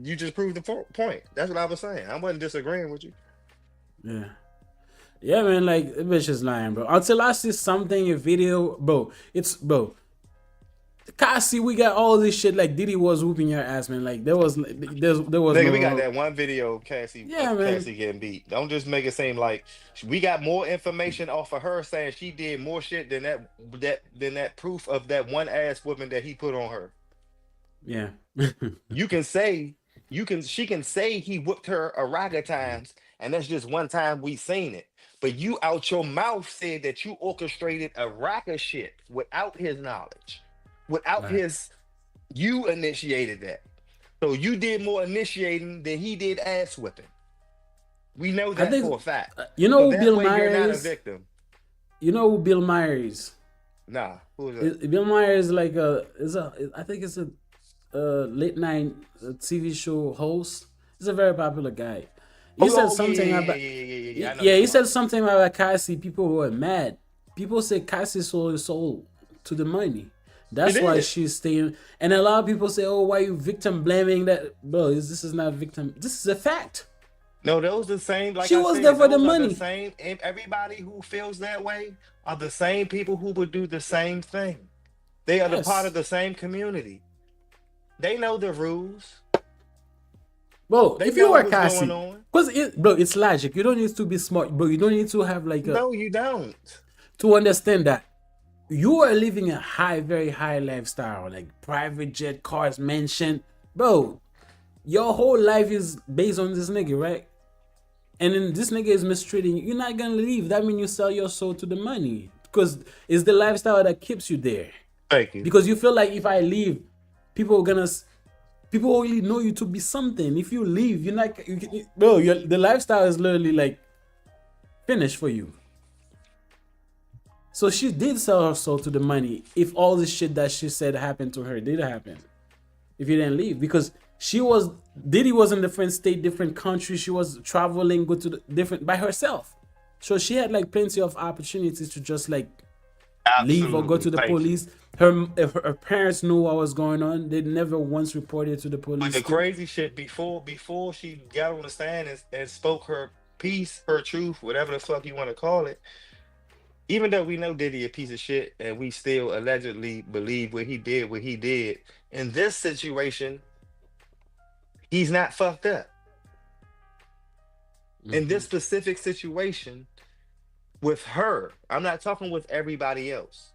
Speaker 2: You just proved the point. That's what I was saying. I wasn't disagreeing with you.
Speaker 1: Yeah. Yeah, man. Like, the bitch is lying, bro. Until I see something, a video, bro. Cassie, we got all this shit. Like Diddy was whooping your ass, man. Like there was
Speaker 2: Nigga, we got that one video of Cassie.
Speaker 1: Yeah, man.
Speaker 2: Cassie getting beat. Don't just make it seem like we got more information off of her saying she did more shit than that proof of that one ass woman that he put on her.
Speaker 1: Yeah.
Speaker 2: You can say She can say he whooped her a rack of times, and that's just one time we seen it. But you out your mouth said that you orchestrated a rack of shit without his knowledge, without
Speaker 1: Right.
Speaker 2: his. You initiated that, so you did more initiating than he did ass whipping. We know
Speaker 1: I
Speaker 2: that for
Speaker 1: think
Speaker 2: a fact.
Speaker 1: you know
Speaker 2: So
Speaker 1: who
Speaker 2: that
Speaker 1: Bill
Speaker 2: way you're
Speaker 1: Maher
Speaker 2: not a
Speaker 1: is.
Speaker 2: victim.
Speaker 1: You know who Bill Maher is.
Speaker 2: Nah, who is that?
Speaker 1: Bill Maher is like I think it's a late night TV show host. He's a very popular guy. He said
Speaker 2: Oh, yeah,
Speaker 1: something
Speaker 2: yeah,
Speaker 1: about
Speaker 2: yeah. I know
Speaker 1: yeah.
Speaker 2: what
Speaker 1: He
Speaker 2: you're
Speaker 1: said
Speaker 2: talking
Speaker 1: something about Cassie. People were mad. People say Cassie sold her soul to the money.
Speaker 2: about.
Speaker 1: That's
Speaker 2: It
Speaker 1: why
Speaker 2: is.
Speaker 1: she's staying. And a lot of people say, "Oh, why you victim blaming that?" Bro, this is not victim. This is a fact.
Speaker 2: No, those the same. Like
Speaker 1: She
Speaker 2: I
Speaker 1: was there
Speaker 2: said,
Speaker 1: for the
Speaker 2: those are the
Speaker 1: money.
Speaker 2: same. And everybody who feels that way are the same people who would do the same thing. They are the part
Speaker 1: Yes,
Speaker 2: of the same community. They know the rules.
Speaker 1: bro.
Speaker 2: They
Speaker 1: If you
Speaker 2: know
Speaker 1: were
Speaker 2: what's going
Speaker 1: Cassie,
Speaker 2: on.
Speaker 1: bro, it's logic. You don't need to be smart, bro. You don't need to have like a
Speaker 2: No, you don't.
Speaker 1: to understand that you are living a very high lifestyle, like private jet, cars, mansion, bro. Your whole life is based on this nigga, right? And then this nigga is mistreating you. You're not gonna leave. That means you sell your soul to the money because it's the lifestyle that keeps you there.
Speaker 2: Thank you.
Speaker 1: Because you feel like if I leave, people are gonna people only know you to be something. If you leave, you're not, bro. The lifestyle is literally like finished for you. So she did sell her soul to the money. If all the shit that she said happened to her did happen, if you didn't leave, because Diddy was in different state, different country. She was traveling, go to the different by herself. So she had like plenty of opportunities to just like leave or go
Speaker 2: Absolutely.
Speaker 1: to the
Speaker 2: Thank you.
Speaker 1: police. If her parents knew what was going on, they never once reported to the
Speaker 2: But the
Speaker 1: police too.
Speaker 2: crazy shit before she got on the stand and spoke her piece, her truth, whatever the fuck you want to call it. Even though we know Diddy a piece of shit and we still allegedly believe what he did, in this situation, he's not fucked up. In this specific situation, with her, I'm not talking with everybody else.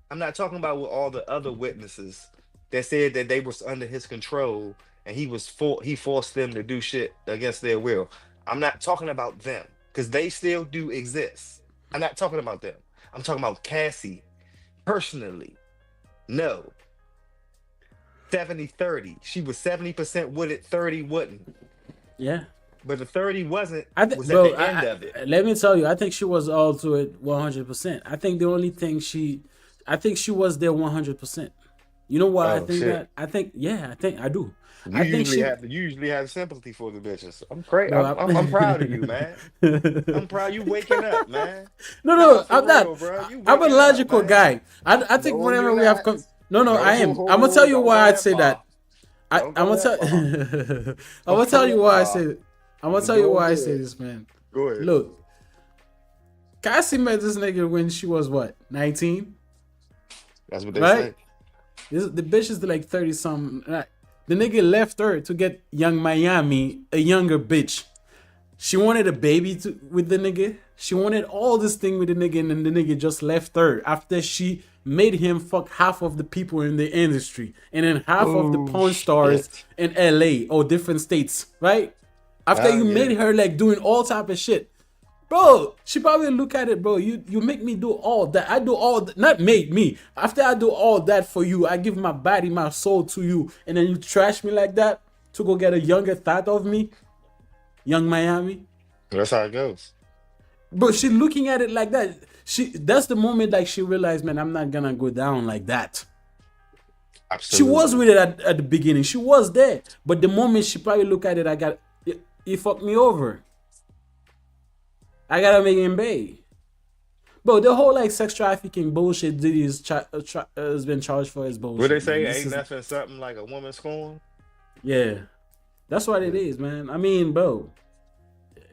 Speaker 2: I'm not talking about with all the other witnesses that said that they was under his control and he forced them to do shit against their will. I'm not talking about them because they still do exist. I'm not talking about them. I'm talking about Cassie personally. No. 70-30. She was 70% with it, 30 wouldn't.
Speaker 1: Yeah.
Speaker 2: But the 30 wasn't
Speaker 1: I think,
Speaker 2: was at
Speaker 1: bro.
Speaker 2: the end of it.
Speaker 1: Let me tell you, I think she was all to it 100%. I think the only thing I think she was there 100%. You know why I
Speaker 2: Oh
Speaker 1: think
Speaker 2: shit.
Speaker 1: that? I think I do.
Speaker 2: You
Speaker 1: I think she,
Speaker 2: usually have sympathy for the bitches. I'm great.
Speaker 1: bro.
Speaker 2: I'm proud of you, man. I'm proud you waking up, man. Nah,
Speaker 1: No,
Speaker 2: for
Speaker 1: I'm not.
Speaker 2: real, bro. You
Speaker 1: I'm a
Speaker 2: waking up,
Speaker 1: logical
Speaker 2: man.
Speaker 1: guy. I think
Speaker 2: No,
Speaker 1: whenever
Speaker 2: you're
Speaker 1: we have
Speaker 2: not.
Speaker 1: no, I
Speaker 2: No,
Speaker 1: am. I'm gonna tell you
Speaker 2: don't
Speaker 1: why
Speaker 2: go
Speaker 1: I
Speaker 2: that
Speaker 1: say that.
Speaker 2: far. Don't
Speaker 1: I'm
Speaker 2: go
Speaker 1: gonna
Speaker 2: that
Speaker 1: tell.
Speaker 2: far.
Speaker 1: I'm gonna
Speaker 2: Don't
Speaker 1: tell
Speaker 2: go
Speaker 1: you
Speaker 2: that
Speaker 1: why I
Speaker 2: far.
Speaker 1: say. I'm gonna
Speaker 2: You
Speaker 1: tell you
Speaker 2: doing
Speaker 1: why I say
Speaker 2: good.
Speaker 1: this, man.
Speaker 2: Go ahead.
Speaker 1: Look, Cassie met this nigga when she was what, 19,
Speaker 2: That's what they
Speaker 1: right?
Speaker 2: say.
Speaker 1: The bitch is like 30 something. Right? The nigga left her to get young Miami, a younger bitch. She wanted a baby with the nigga. She wanted all this thing with the nigga, and then the nigga just left her after she made him fuck half of the people in the industry and then half of the
Speaker 2: Oh
Speaker 1: porn stars
Speaker 2: shit.
Speaker 1: in LA or different states, right? After
Speaker 2: Oh
Speaker 1: you
Speaker 2: yeah.
Speaker 1: made her like doing all type of shit. Bro, she probably look at it, bro. You make me do all that. I do all that, not make me. After I do all that for you, I give my body, my soul to you, and then you trash me like that to go get a younger thought of me, young Miami.
Speaker 2: That's how it goes.
Speaker 1: Bro, she looking at it like that. That's the moment like she realized, man, I'm not gonna go down like that. She was
Speaker 2: Absolutely.
Speaker 1: with it at the beginning. She was there, but the moment she probably look at it, he fucked me over. I gotta make him pay. Bro, the whole like sex trafficking bullshit Diddy has been charged for is
Speaker 2: What
Speaker 1: bullshit,
Speaker 2: they
Speaker 1: man.
Speaker 2: say
Speaker 1: This
Speaker 2: ain't
Speaker 1: is
Speaker 2: nothing something like a woman scorn.
Speaker 1: yeah. That's what it is, man. I mean, bro,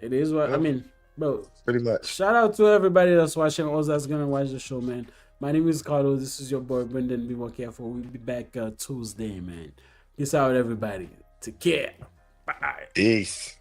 Speaker 1: it is what I
Speaker 2: Yeah,
Speaker 1: mean, bro.
Speaker 2: pretty much.
Speaker 1: Shout out to everybody that's watching, all that's gonna watch the show, man. My name is Carlos. This is your boy Brendan. Be more careful. We'll be back Tuesday, man. Peace out, everybody. Take care. Bye.
Speaker 2: Peace.